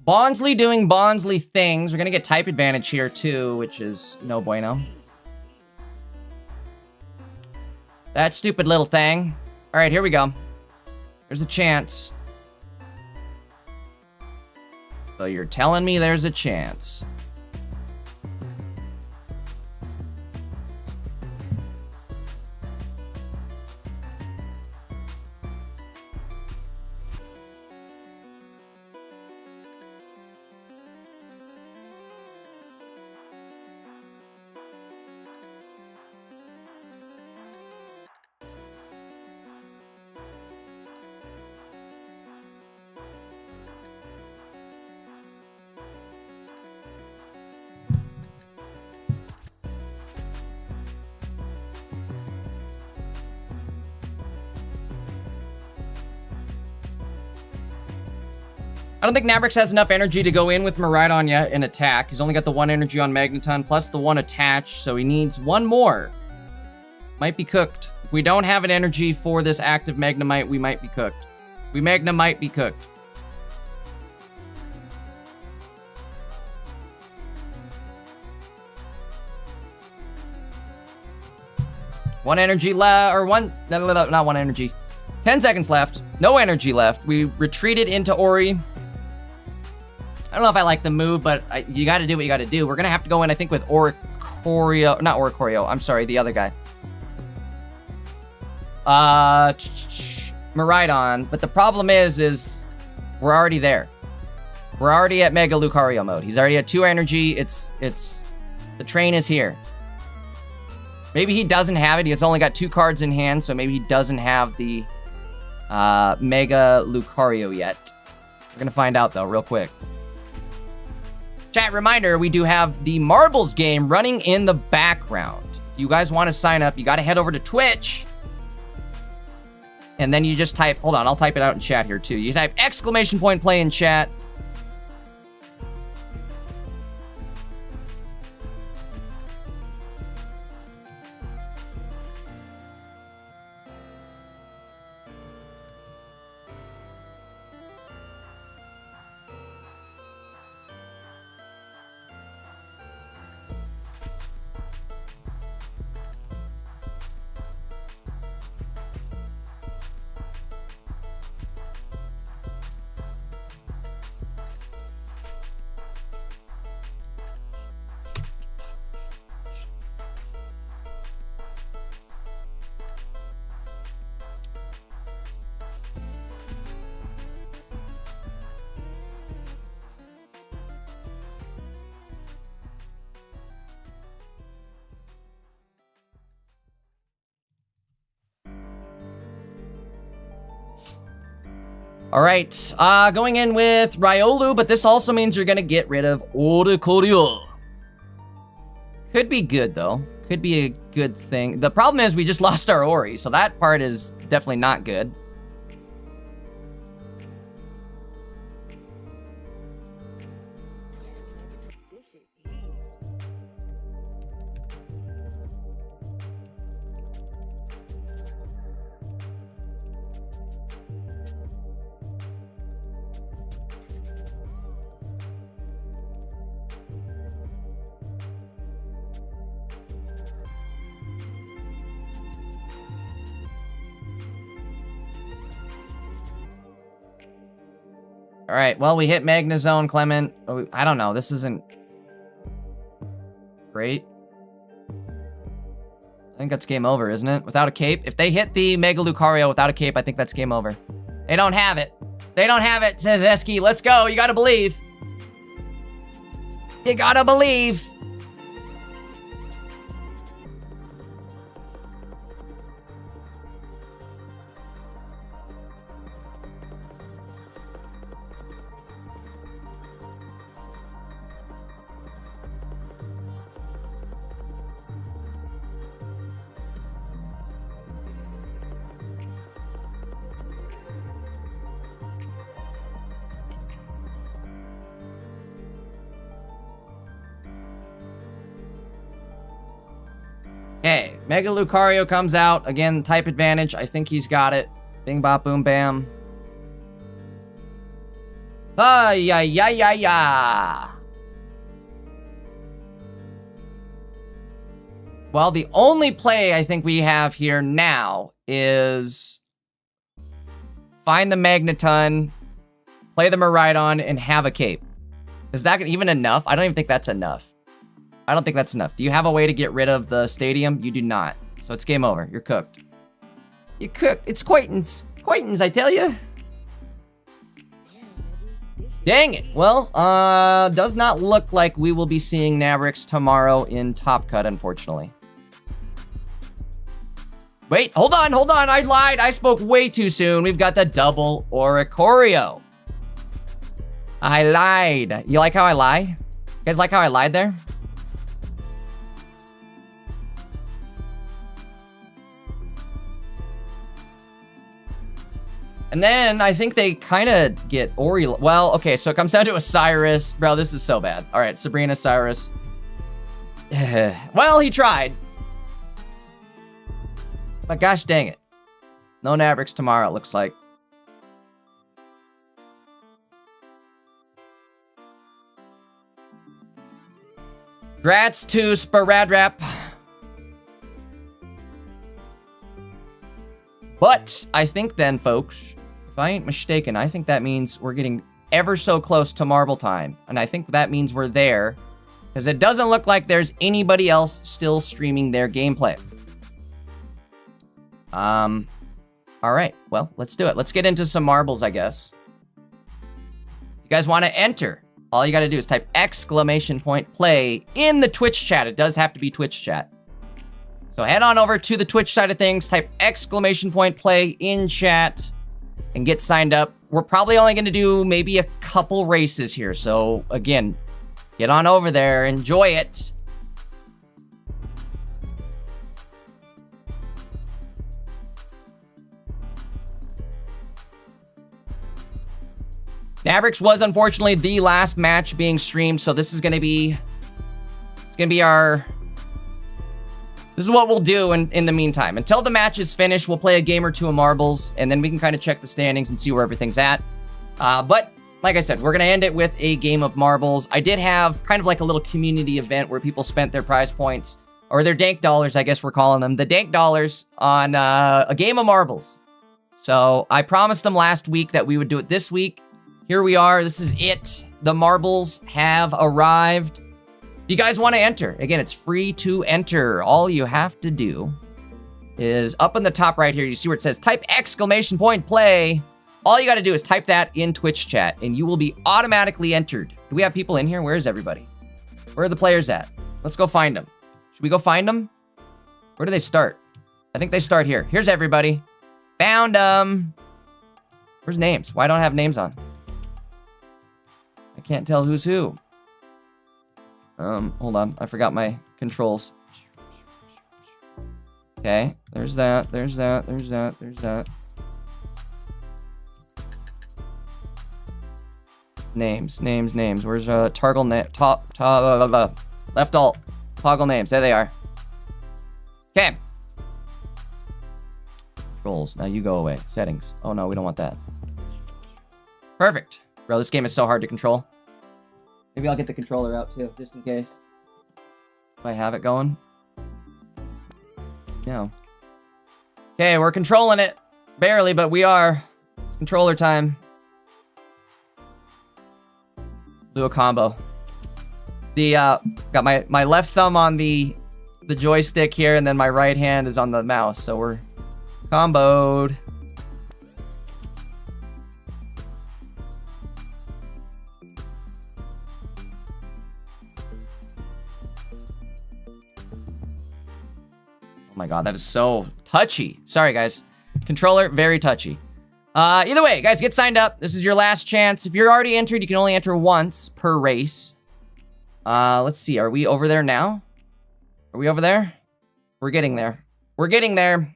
Speaker 1: Bonsly doing Bonsly things. We're going to get type advantage here, too, which is no bueno. That stupid little thing. All right, here we go. There's a chance. So you're telling me there's a chance. I don't think Nabrix has enough energy to go in with Miraidon yet and attack. He's only got the 1 energy on Magneton, plus the 1 attached, so he needs 1 more. Might be cooked. If we don't have an energy for this active Magnemite, we might be cooked. We might be cooked. One energy left, or not 1 energy. 10 seconds left. No energy left. We retreated into Ori. I don't know if I like the move, but you got to do what you got to do. We're going to have to go in, I think, with Oricorio. Not Oricorio. I'm sorry, the other guy. Miraidon. But the problem is we're already there. We're already at Mega Lucario mode. He's already at 2 energy. The train is here. Maybe he doesn't have it. He has only got 2 cards in hand, so maybe he doesn't have the Mega Lucario yet. We're going to find out, though, real quick. Chat reminder, we do have the Marbles game running in the background. If you guys want to sign up, you got to head over to Twitch. And then you just type, hold on, I'll type it out in chat here, too. You type !play in chat. All right, going in with Riolu, but this also means you're going to get rid of Oricorio. Could be good, though. Could be a good thing. The problem is we just lost our Ori, so that part is definitely not good. All right, well, we hit Magnezone, Clement. Oh, I don't know. This isn't great. I think that's game over, isn't it? Without a cape. If they hit the Mega Lucario without a cape, I think that's game over. They don't have it. They don't have it, says Eski. Let's go. You gotta believe. You gotta believe. Okay, Mega Lucario comes out. Again, type advantage. I think he's got it. Bing, bop, boom, bam. Yeah. Well, the only play I think we have here now is find the Magneton, play the Miraidon, and have a cape. Is that even enough? I don't even think that's enough. I don't think that's enough. Do you have a way to get rid of the stadium? You do not. So it's game over. You're cooked. You cooked. It's Quaintance. Quaintance, I tell you. Dang it. Well, does not look like we will be seeing Nabrix tomorrow in Top Cut, unfortunately. Wait, hold on. I lied. I spoke way too soon. We've got the double Oricorio. I lied. You like how I lie? You guys like how I lied there? And then I think they kind of get Ori. Well, okay, so it comes down to Osiris. Bro, this is so bad. All right, Sabrina, Cyrus. Well, he tried. But gosh dang it. No Nabrix tomorrow, it looks like. Grats to Sparadrap. But I think then, folks, if I ain't mistaken, I think that means we're getting ever so close to Marble time. And I think that means we're there. Because it doesn't look like there's anybody else still streaming their gameplay. All right, well, let's do it. Let's get into some marbles, I guess. If you guys want to enter, all you got to do is type !play in the Twitch chat. It does have to be Twitch chat. So head on over to the Twitch side of things, type !play in chat, and get signed up. We're probably only going to do maybe a couple races here. So again, get on over there, enjoy it. Nabrix was unfortunately the last match being streamed, so this is gonna be our. This is what we'll do in the meantime. Until the match is finished, we'll play a game or two of marbles, and then we can kind of check the standings and see where everything's at. But like I said, we're gonna end it with a game of marbles. I did have kind of like a little community event where people spent their prize points, or their dank dollars, I guess we're calling them, the dank dollars, on a game of marbles. So I promised them last week that we would do it this week. Here we are. This is it. The marbles have arrived. If you guys want to enter, again, it's free to enter. All you have to do is up in the top right here. You see where it says type !play. All you got to do is type that in Twitch chat, and you will be automatically entered. Do we have people in here? Where is everybody? Where are the players at? Let's go find them. Should we go find them? Where do they start? I think they start here. Here's everybody. Found them. Where's names? Why don't I have names on? I can't tell who's who. Hold on. I forgot my controls. Okay. There's that. There's that. There's that. There's that. Names. Where's toggle name? Left alt. Toggle names. There they are. Okay. Controls. Now you go away. Settings. Oh no, we don't want that. Perfect. Bro, this game is so hard to control. Maybe I'll get the controller out too, just in case. If I have it going. No. Okay, we're controlling it. Barely, but we are. It's controller time. Do a combo. Got my left thumb on the joystick here, and then my right hand is on the mouse, so we're comboed. Oh my god, that is so touchy. Sorry, guys. Controller, very touchy. Either way, guys, get signed up. This is your last chance. If you're already entered, you can only enter once per race. Let's see. Are we over there now? Are we over there? We're getting there. We're getting there.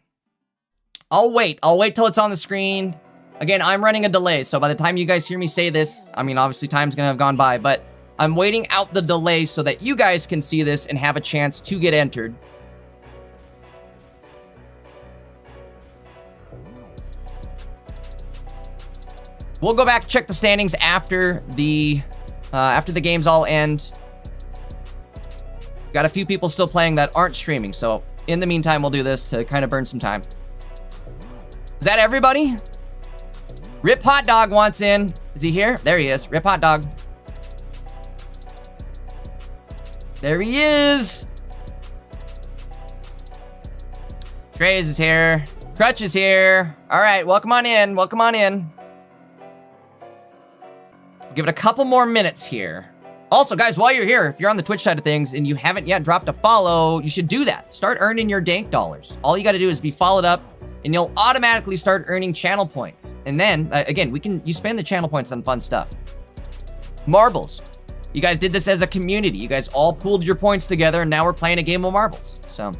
Speaker 1: I'll wait. I'll wait till it's on the screen. Again, I'm running a delay, so by the time you guys hear me say this, I mean, obviously time's gonna have gone by, but I'm waiting out the delay so that you guys can see this and have a chance to get entered. We'll go back, check the standings after the games all end. Got a few people still playing that aren't streaming, so in the meantime, we'll do this to kind of burn some time. Is that everybody? Rip Hot Dog wants in. Is he here? There he is. Rip Hot Dog. There he is. Trays is here. Crutch is here. All right, welcome on in. Welcome on in. Give it a couple more minutes here. Also, guys, while you're here, if you're on the Twitch side of things and you haven't yet dropped a follow, you should do that. Start earning your dank dollars. All you got to do is be followed up, and you'll automatically start earning channel points. And then, again, you spend the channel points on fun stuff. Marbles. You guys did this as a community. You guys all pooled your points together, and now we're playing a game of marbles. So,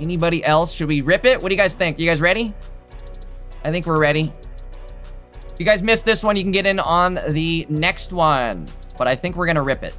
Speaker 1: Anybody else? Should we rip it? What do you guys think? You guys ready? I think we're ready. If you guys missed this one, you can get in on the next one. But I think we're gonna rip it.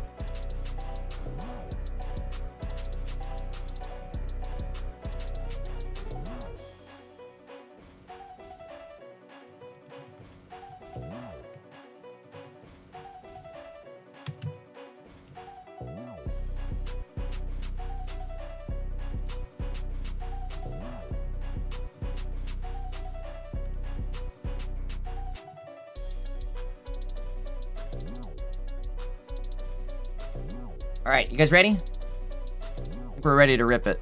Speaker 1: All right, you guys ready? I think we're ready to rip it.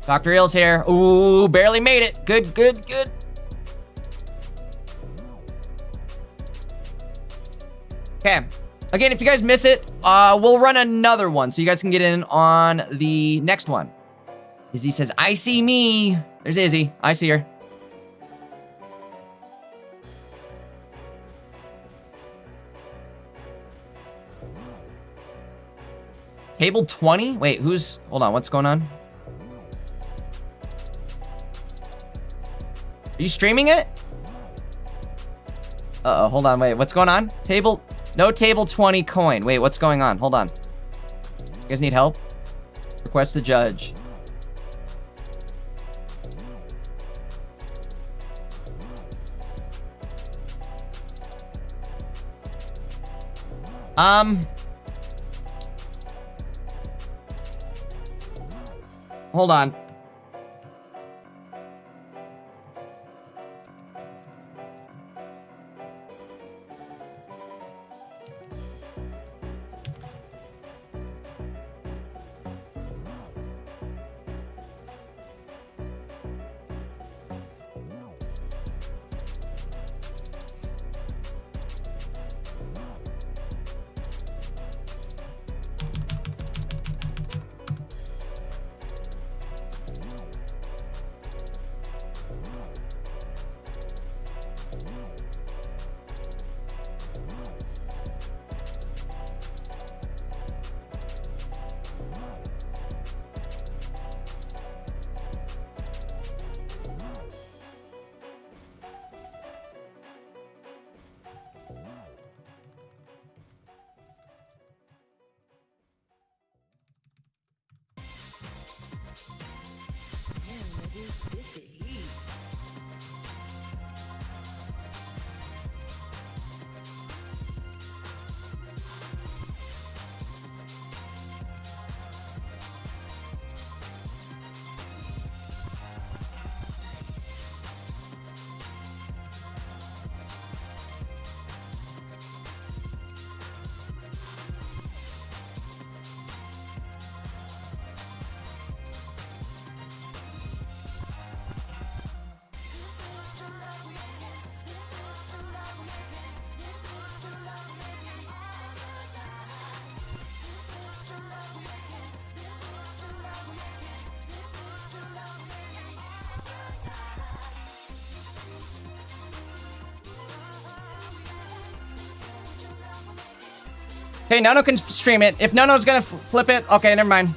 Speaker 1: Dr. Ill's here. Ooh, barely made it. Good, good, good. Okay. Again, if you guys miss it, we'll run another one so you guys can get in on the next one. Izzy says, I see me. There's Izzy. I see her. Table 20? Wait, hold on, what's going on? Are you streaming it? Uh-oh, hold on, wait, what's going on? No table 20 coin. Wait, what's going on? Hold on. You guys need help? Request the judge. Hold on. Okay, Nono can stream it. If Nono's gonna flip it, okay, never mind.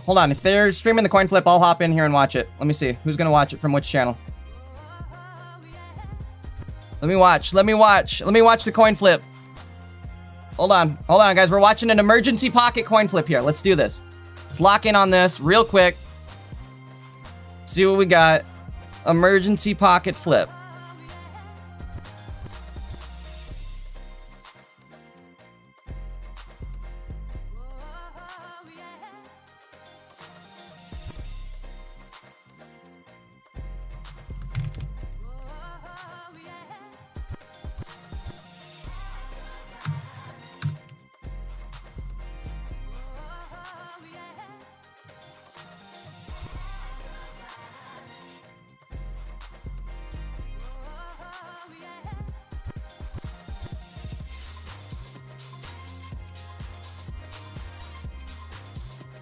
Speaker 1: Hold on. If they're streaming the coin flip, I'll hop in here and watch it. Let me see. Who's gonna watch it from which channel? Let me watch the coin flip. Hold on, guys. We're watching an emergency pocket coin flip here. Let's do this. Let's lock in on this real quick. See what we got. Emergency pocket flip.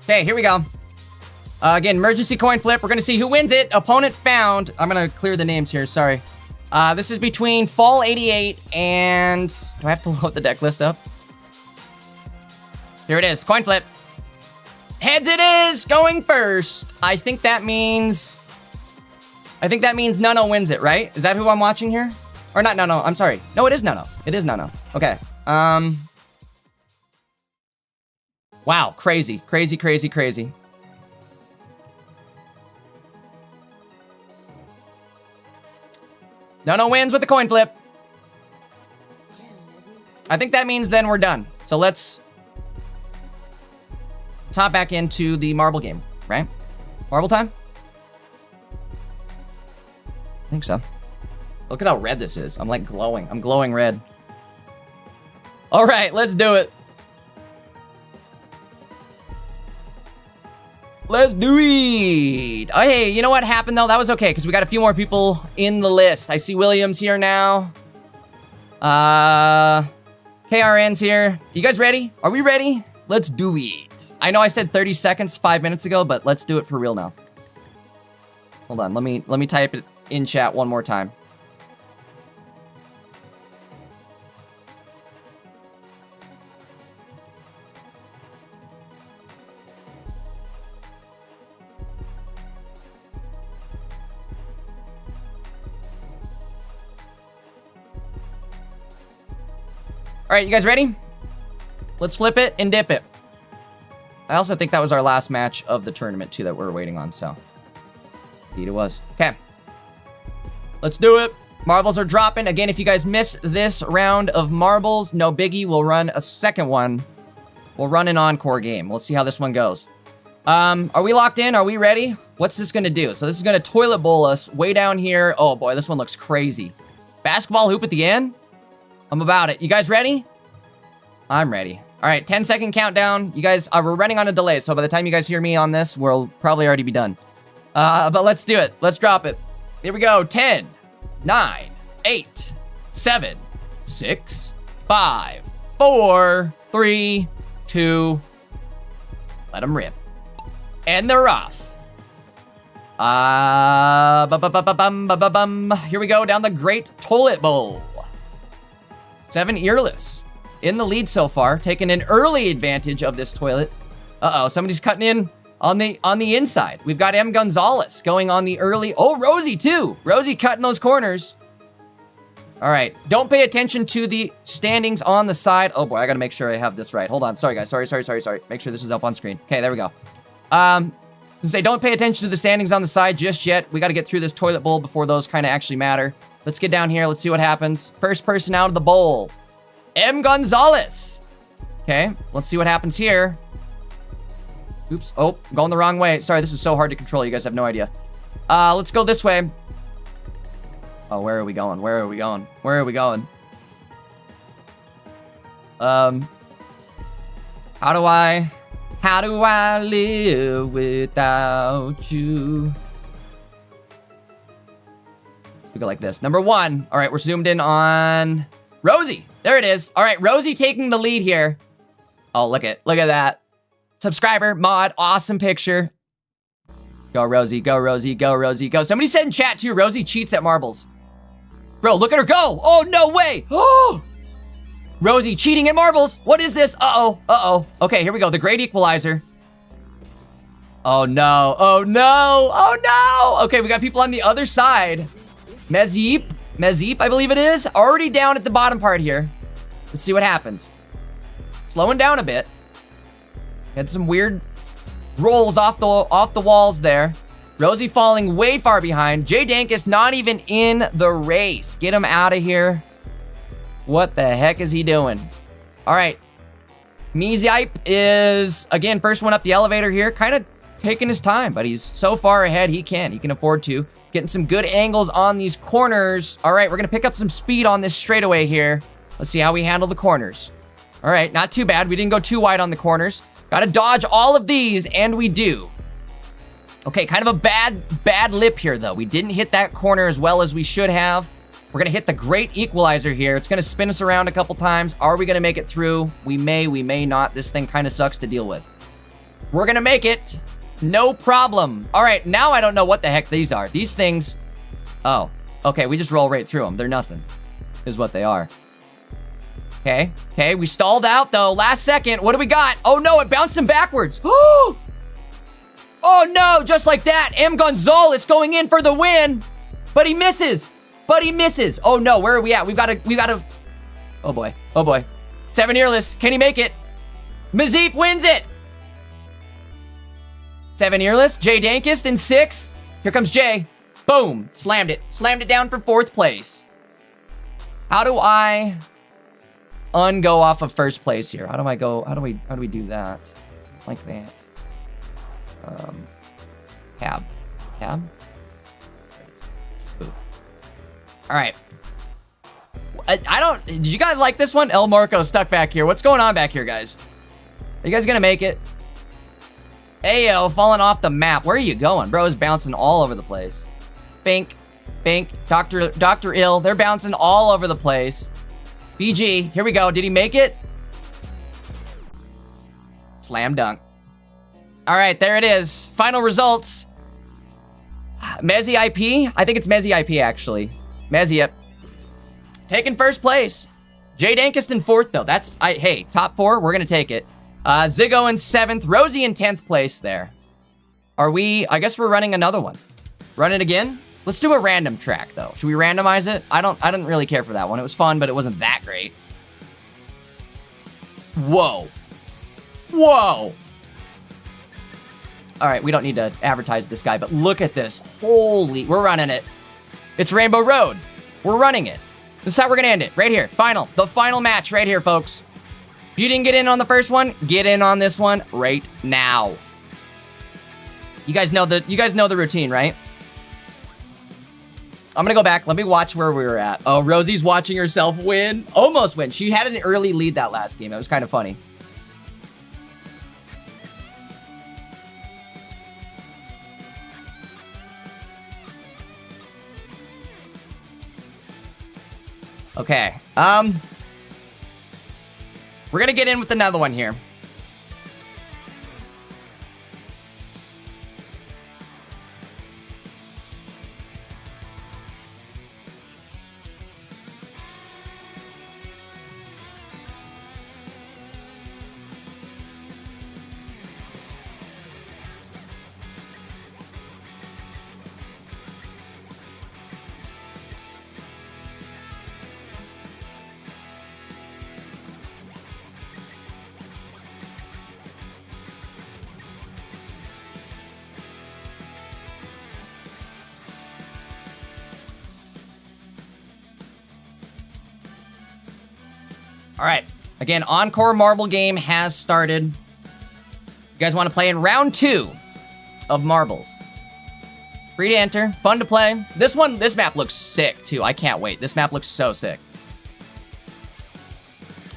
Speaker 1: Okay, here we go. Again, emergency coin flip. We're going to see who wins it. Opponent found. I'm going to clear the names here. Sorry. This is between Fall 88 and... Do I have to load the deck list up? Here it is. Coin flip. Heads it is. Going first. I think that means Nuno wins it, right? Is that who I'm watching here? Or not Nuno. I'm sorry. No, it is Nuno. It is Nuno. Okay. Wow. Crazy. Crazy, crazy, crazy. Nuno wins with the coin flip. I think that means then we're done. So let's hop back into the marble game, right? Marble time? I think so. Look at how red this is. I'm like glowing. I'm glowing red. All right, let's do it. Let's do it. Oh, hey, you know what happened though? That was okay because we got a few more people in the list. I see Williams here now. KRN's here. You guys ready? Are we ready? Let's do it. I know I said 30 seconds 5 minutes ago, but let's do it for real now. Hold on. Let me type it in chat one more time. All right, you guys ready? Let's flip it and dip it. I also think that was our last match of the tournament, too, that we're waiting on, so. Indeed it was. Okay. Let's do it. Marbles are dropping. Again, if you guys miss this round of marbles, no biggie. We'll run a second one. We'll run an encore game. We'll see how this one goes. Are we locked in? Are we ready? What's this going to do? So this is going to toilet bowl us way down here. Oh, boy, this one looks crazy. Basketball hoop at the end? I'm about it. You guys ready? I'm ready. All right, 10-second countdown. You guys, we're running on a delay, so by the time you guys hear me on this, we'll probably already be done. But let's do it. Let's drop it. Here we go. 10, 9, 8, 7, 6, 5, 4, 3, 2. Let them rip. And they're off. Here we go down the Great Toilet Bowl. 7 earless in the lead so far, taking an early advantage of this toilet. Uh-oh, somebody's cutting in on the inside. We've got M. Gonzalez going on the early. Oh, Rosie too. Rosie cutting those corners. All right, don't pay attention to the standings on the side. Oh boy, I gotta make sure I have this right. Hold on, sorry guys, sorry. Make sure this is up on screen. Okay, there we go. Say don't pay attention to the standings on the side just yet. We gotta get through this toilet bowl before those kind of actually matter. Let's get down here. Let's see what happens. First person out of the bowl. M. Gonzalez. Okay, let's see what happens here. Oops. Oh, going the wrong way. Sorry, this is so hard to control. You guys have no idea. Let's go this way. Oh, where are we going? Where are we going? Where are we going? How do I live without you? We go like this. Number 1. All right, we're zoomed in on Rosie. There it is. All right, Rosie taking the lead here. Oh, look at that. Subscriber, mod, awesome picture. Go, Rosie, go, Rosie, go, Rosie, go. Somebody said in chat, too, Rosie cheats at marbles. Bro, look at her go. Oh, no way. Oh, Rosie cheating at marbles. What is this? Uh-oh, uh-oh. Okay, here we go. The great equalizer. Oh, no. Oh, no. Oh, no. Okay, we got people on the other side. Mezip, I believe it is, already down at the bottom part here. Let's see what happens. Slowing down a bit. Had some weird rolls off the walls there. Rosie falling way far behind. Jay Dankus not even in the race. Get him out of here. What the heck is he doing? All right. Mezipe is, again, first one up the elevator here. Kind of taking his time, but he's so far ahead he can afford to. Getting some good angles on these corners. All right, we're going to pick up some speed on this straightaway here. Let's see how we handle the corners. All right, not too bad. We didn't go too wide on the corners. Got to dodge all of these, and we do. Okay, kind of a bad lip here, though. We didn't hit that corner as well as we should have. We're going to hit the great equalizer here. It's going to spin us around a couple times. Are we going to make it through? We may not. This thing kind of sucks to deal with. We're going to make it. No problem. All right, now I don't know what the heck these are. These things... Oh, okay, we just roll right through them. They're nothing, is what they are. Okay, we stalled out, though. Last second, what do we got? Oh, no, it bounced him backwards. Oh, no, just like that. M. Gonzalez going in for the win. But he misses. Oh, no, where are we at? We gotta... Oh, boy. 7 earless. Can he make it? Mazeep wins it. 7 earless. Jay Dankist in 6th. Here comes Jay. Boom. Slammed it down for 4th place. How do I ungo off of 1st place here? How do we do that? Like that. Tab. Ooh. All right. I don't... Did you guys like this one? El Marco stuck back here. What's going on back here, guys? Are you guys gonna make it? Ayo, falling off the map. Where are you going? Bro is bouncing all over the place. Bink. Dr. Ill. They're bouncing all over the place. BG. Here we go. Did he make it? Slam dunk. All right, there it is. Final results. Mezzy IP. I think it's Mezzy IP, actually. Mezzy, yep. Taking 1st place. Jay Dankist in 4th, though. Hey, top 4, we're going to take it. Ziggo in 7th. Rosie in 10th place there. I guess we're running another one. Run it again? Let's do a random track, though. Should we randomize it? I didn't really care for that one. It was fun, but it wasn't that great. Whoa. All right, we don't need to advertise this guy, but look at this. Holy, we're running it. It's Rainbow Road. We're running it. This is how we're going to end it. Right here. The final match right here, folks. If you didn't get in on the first one, get in on this one right now. You guys know the routine, right? I'm going to go back. Let me watch where we were at. Oh, Rosie's watching herself win. Almost win. She had an early lead that last game. It was kind of funny. Okay, we're gonna get in with another one here. All right. Again, Encore Marble game has started. You guys want to play in round 2 of Marbles. Free to enter. Fun to play. This map looks sick, too. I can't wait. This map looks so sick.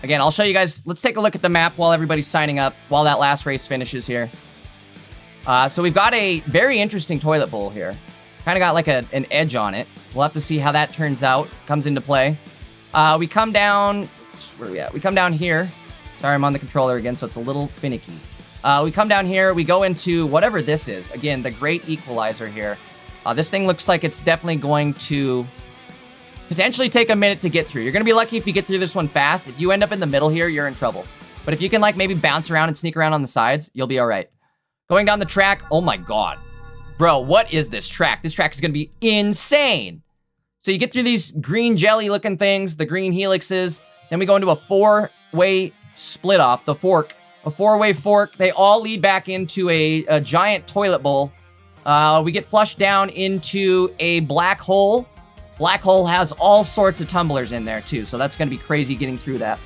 Speaker 1: Again, I'll show you guys. Let's take a look at the map while everybody's signing up, while that last race finishes here. So we've got a very interesting toilet bowl here. Kind of got like an edge on it. We'll have to see how that turns out, comes into play. We come down... Where are we at? We come down here. Sorry, I'm on the controller again, so it's a little finicky. We come down here. We go into whatever this is. Again, the great equalizer here. This thing looks like it's definitely going to potentially take a minute to get through. You're going to be lucky if you get through this one fast. If you end up in the middle here, you're in trouble. But if you can, like, maybe bounce around and sneak around on the sides, you'll be all right. Going down the track. Oh, my God. Bro, what is this track? This track is going to be insane. So you get through these green jelly-looking things, the green helixes. Then we go into a 4-way split off, the fork. A 4-way fork. They all lead back into a giant toilet bowl. We get flushed down into a black hole. Black hole has all sorts of tumblers in there, too. So that's going to be crazy getting through that.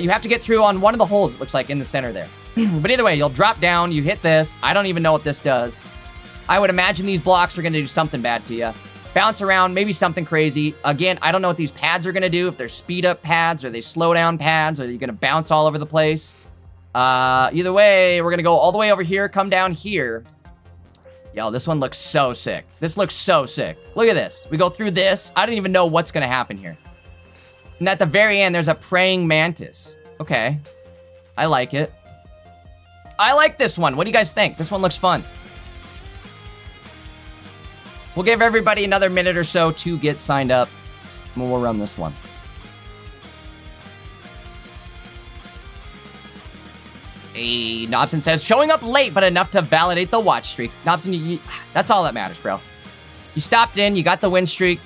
Speaker 1: You have to get through on one of the holes, it looks like, in the center there. But either way, you'll drop down. You hit this. I don't even know what this does. I would imagine these blocks are going to do something bad to you. Bounce around, maybe something crazy. Again, I don't know what these pads are going to do. If they're speed up pads, or they slow down pads, or you're going to bounce all over the place. Either way, we're going to go all the way over here, come down here. Yo, this one looks so sick. This looks so sick. Look at this. We go through this. I don't even know what's going to happen here. And at the very end, there's a praying mantis. Okay. I like it. I like this one. What do you guys think? This one looks fun. We'll give everybody another minute or so to get signed up, and we'll run this one. Hey, Nobson says, showing up late, but enough to validate the watch streak. Nobson, that's all that matters, bro. You stopped in, you got the win streak.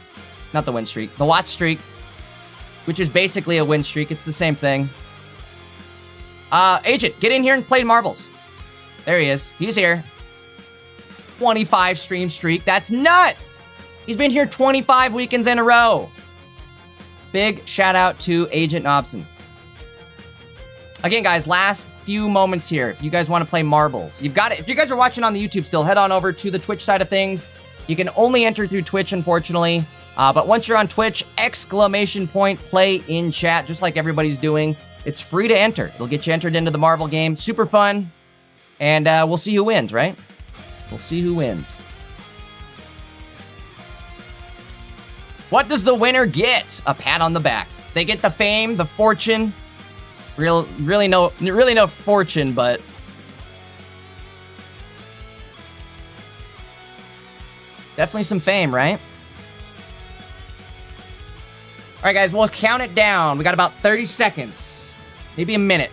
Speaker 1: Not the win streak, the watch streak, which is basically a win streak. It's the same thing. Agent, get in here and play marbles. There he is. He's here. 25 stream streak. That's nuts. He's been here 25 weekends in a row. Big shout out to Agent Nobson. Again, guys, last few moments here. If you guys want to play marbles, you've got it. If you guys are watching on the YouTube still, head on over to the Twitch side of things. You can only enter through Twitch, unfortunately. But once you're on Twitch, ! Play in chat, just like everybody's doing. It's free to enter. It'll get you entered into the marble game. Super fun. And we'll see who wins, right? We'll see who wins. What does the winner get? A pat on the back. They get the fame, the fortune. Really no fortune, but definitely some fame, right? All right, guys, we'll count it down. We got about 30 seconds, maybe a minute.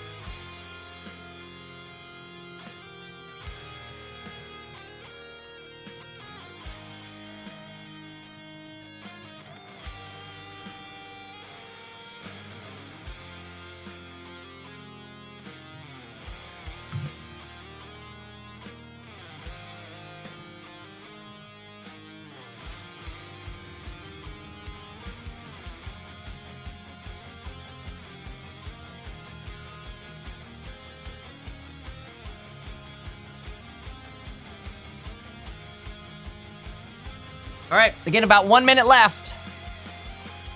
Speaker 1: All right, again, about 1 minute left.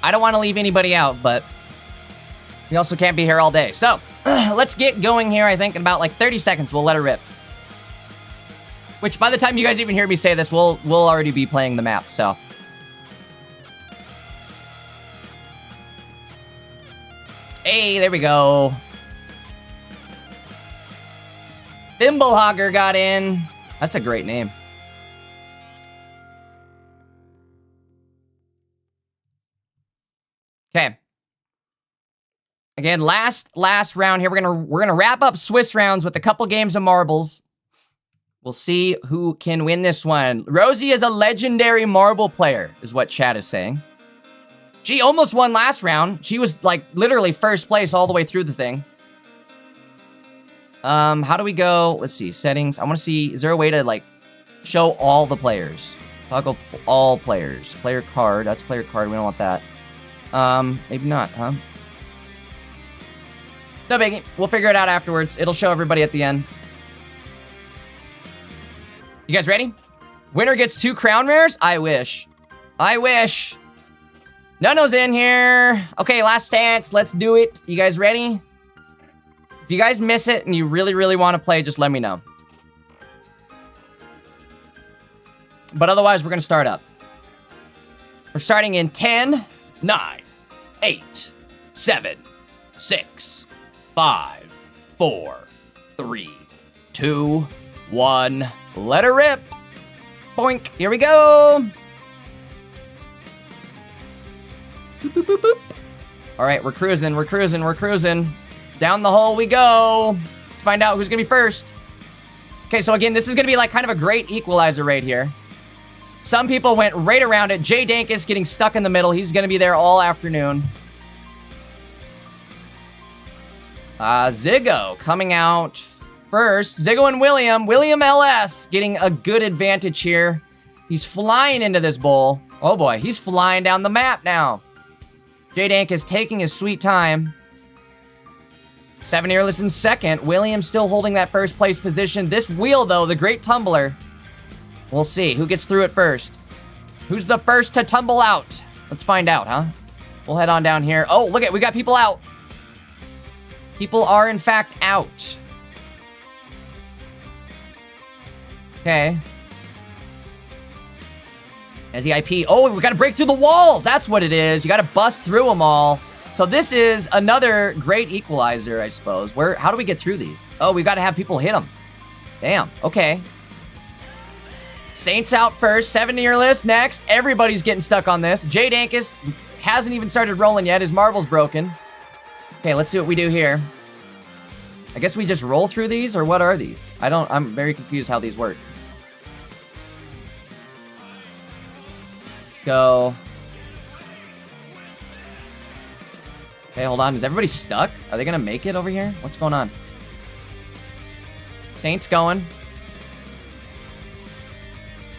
Speaker 1: I don't want to leave anybody out, but we also can't be here all day. So, let's get going here. I think in about like 30 seconds, we'll let it rip. Which, by the time you guys even hear me say this, we'll already be playing the map, so. Hey, there we go. Thimblehogger got in. That's a great name. Okay. Again, last round here. We're gonna wrap up Swiss rounds with a couple games of marbles. We'll see who can win this one. Rosie is a legendary marble player, is what chat is saying. She almost won last round. She was like literally first place all the way through the thing. How do we go? Let's see, settings. I want to see, is there a way to like show all the players? Toggle all players. Player card, that's player card, we don't want that. Maybe not, huh? No biggie. We'll figure it out afterwards. It'll show everybody at the end. You guys ready? Winner gets 2 crown rares? I wish. I wish. Nono's in here. Okay, last chance. Let's do it. You guys ready? If you guys miss it and you really want to play, just let me know. But otherwise, we're going to start up. We're starting in 10, 9, 8, 7, 6, 5, 4, 3, 2, 1. Let her rip. Boink. Here we go. Boop, boop, boop, boop. All right, we're cruising. Down the hole we go. Let's find out who's going to be first. Okay, so again, this is going to be like kind of a great equalizer right here. Some people went right around it. Jay Dankus getting stuck in the middle. He's going to be there all afternoon. Ziggo coming out first. Ziggo and William. William LS getting a good advantage here. He's flying into this bowl. Oh boy, he's flying down the map now. Jay Dankus taking his sweet time. 7 Earless in second. William still holding that first place position. This wheel, though, the great tumbler. We'll see who gets through it first. Who's the first to tumble out? Let's find out, huh? We'll head on down here. Oh, look at, we got people out. People are, in fact, out. Okay. As IP. Oh, we gotta break through the walls. That's what it is. You gotta bust through them all. So this is another great equalizer, I suppose. How do we get through these? Oh, we gotta have people hit them. Damn, okay. Saints out first. 7-year list next. Everybody's getting stuck on this. Jay Dankus hasn't even started rolling yet. His marble's broken. Okay, let's see what we do here. I guess we just roll through these, or what are these? I'm very confused how these work. Let's go. Okay, hold on. Is everybody stuck? Are they gonna make it over here? What's going on? Saints going.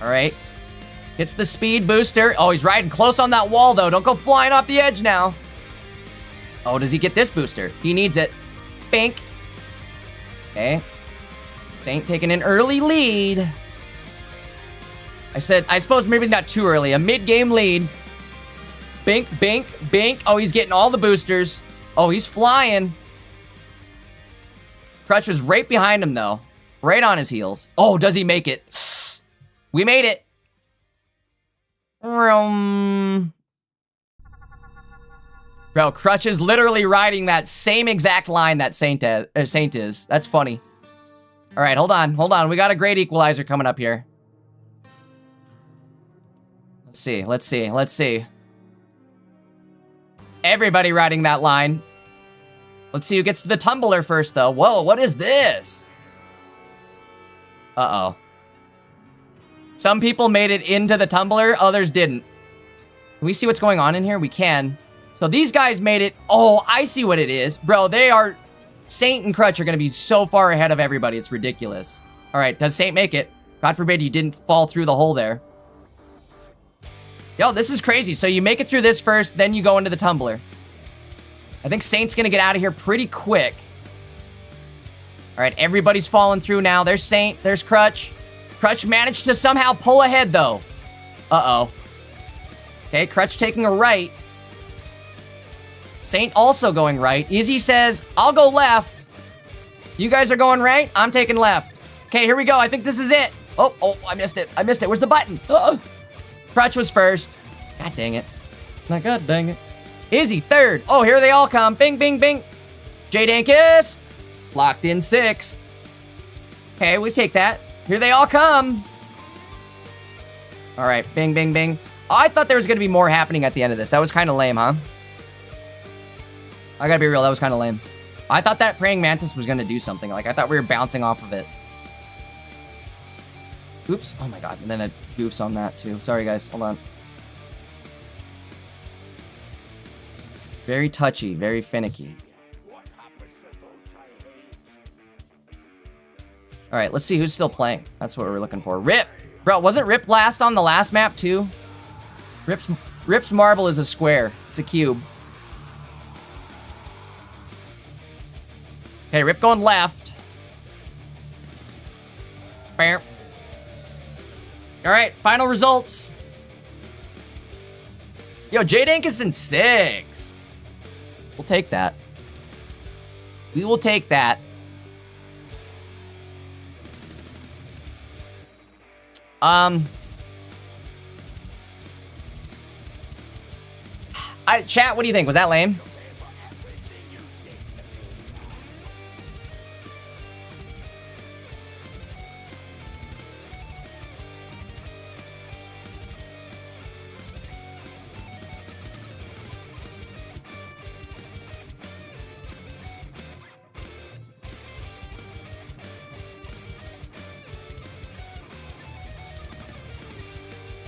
Speaker 1: All right. Hits the speed booster. Oh, he's riding close on that wall, though. Don't go flying off the edge now. Oh, does he get this booster? He needs it. Bink. Okay. Saint taking an early lead. I suppose maybe not too early. A mid-game lead. Bink, bink, bink. Oh, he's getting all the boosters. Oh, he's flying. Crutch was right behind him, though. Right on his heels. Oh, does he make it? We made it. Bro, Crutch is literally riding that same exact line that Saint is. That's funny. All right, hold on. Hold on. We got a great equalizer coming up here. Let's see. Let's see. Let's see. Everybody riding that line. Let's see who gets to the tumbler first, though. Whoa, what is this? Uh-oh. Some people made it into the tumbler, others didn't. Can we see what's going on in here? We can. So these guys made it. Oh, I see what it is. Bro, they are... Saint and Crutch are going to be so far ahead of everybody. It's ridiculous. All right, does Saint make it? God forbid you didn't fall through the hole there. Yo, this is crazy. So you make it through this first, then you go into the tumbler. I think Saint's going to get out of here pretty quick. All right, everybody's falling through now. There's Saint. There's Crutch. Crutch managed to somehow pull ahead, though. Uh-oh. Okay, Crutch taking a right. Saint also going right. Izzy says, I'll go left. You guys are going right? I'm taking left. Okay, here we go. I think this is it. Oh, I missed it. I missed it. Where's the button? Crutch was first. God dang it.
Speaker 2: God dang it.
Speaker 1: Izzy, third. Oh, here they all come. Bing, bing, bing. Jay Dankist. Locked in sixth. Okay, we take that. Here they all come. All right, bing, bing, bing. Oh, I thought there was going to be more happening at the end of this. That was kind of lame, huh? I gotta be real, that was kind of lame. I thought that praying mantis was going to do something. Like, I thought we were bouncing off of it. Oops. Oh my god. And then it goofs on that, too. Sorry, guys. Hold on. Very touchy. Very finicky. All right, let's see who's still playing. That's what we're looking for. Rip! Bro, wasn't Rip last on the last map, too? Rip's marble is a square. It's a cube. Okay, Rip going left. Bam. All right, final results. Yo, J-Dank is in 6th. We'll take that. We will take that. Chat, what do you think? Was that lame?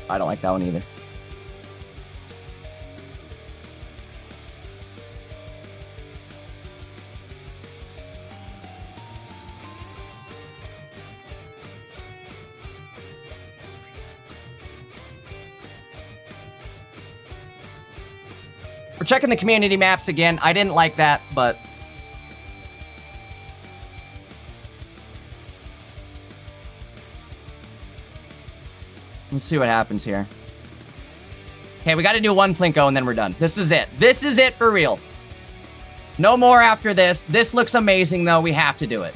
Speaker 1: I don't like that one either. We're checking the community maps again. I didn't like that, but... let's see what happens here. Okay, we got to do one Plinko and then we're done. This is it. This is it for real. No more after this. This looks amazing, though. We have to do it.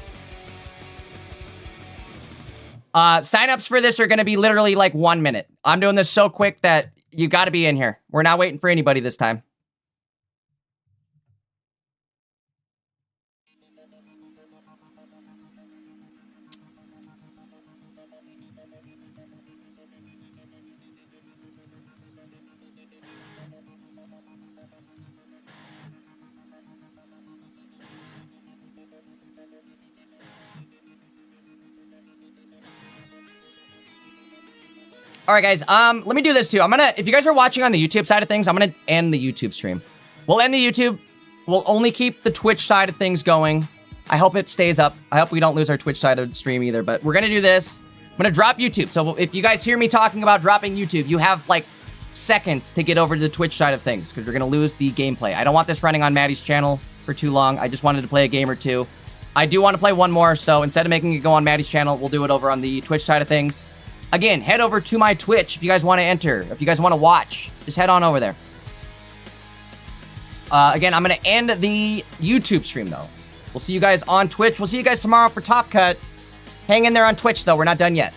Speaker 1: Sign-ups for this are going to be literally like 1 minute. I'm doing this so quick that you got to be in here. We're not waiting for anybody this time. All right, guys. Let me do this too. If you guys are watching on the YouTube side of things, I'm gonna end the YouTube stream. We'll end the YouTube. We'll only keep the Twitch side of things going. I hope it stays up. I hope we don't lose our Twitch side of the stream either, but we're gonna do this. I'm gonna drop YouTube. So if you guys hear me talking about dropping YouTube, you have like seconds to get over to the Twitch side of things because we're gonna lose the gameplay. I don't want this running on Maddie's channel for too long. I just wanted to play a game or two. I do want to play one more, so instead of making it go on Maddie's channel, we'll do it over on the Twitch side of things. Again, head over to my Twitch if you guys want to enter. If you guys want to watch, just head on over there. Again, I'm going to end the YouTube stream, though. We'll see you guys on Twitch. We'll see you guys tomorrow for Top Cut. Hang in there on Twitch, though. We're not done yet.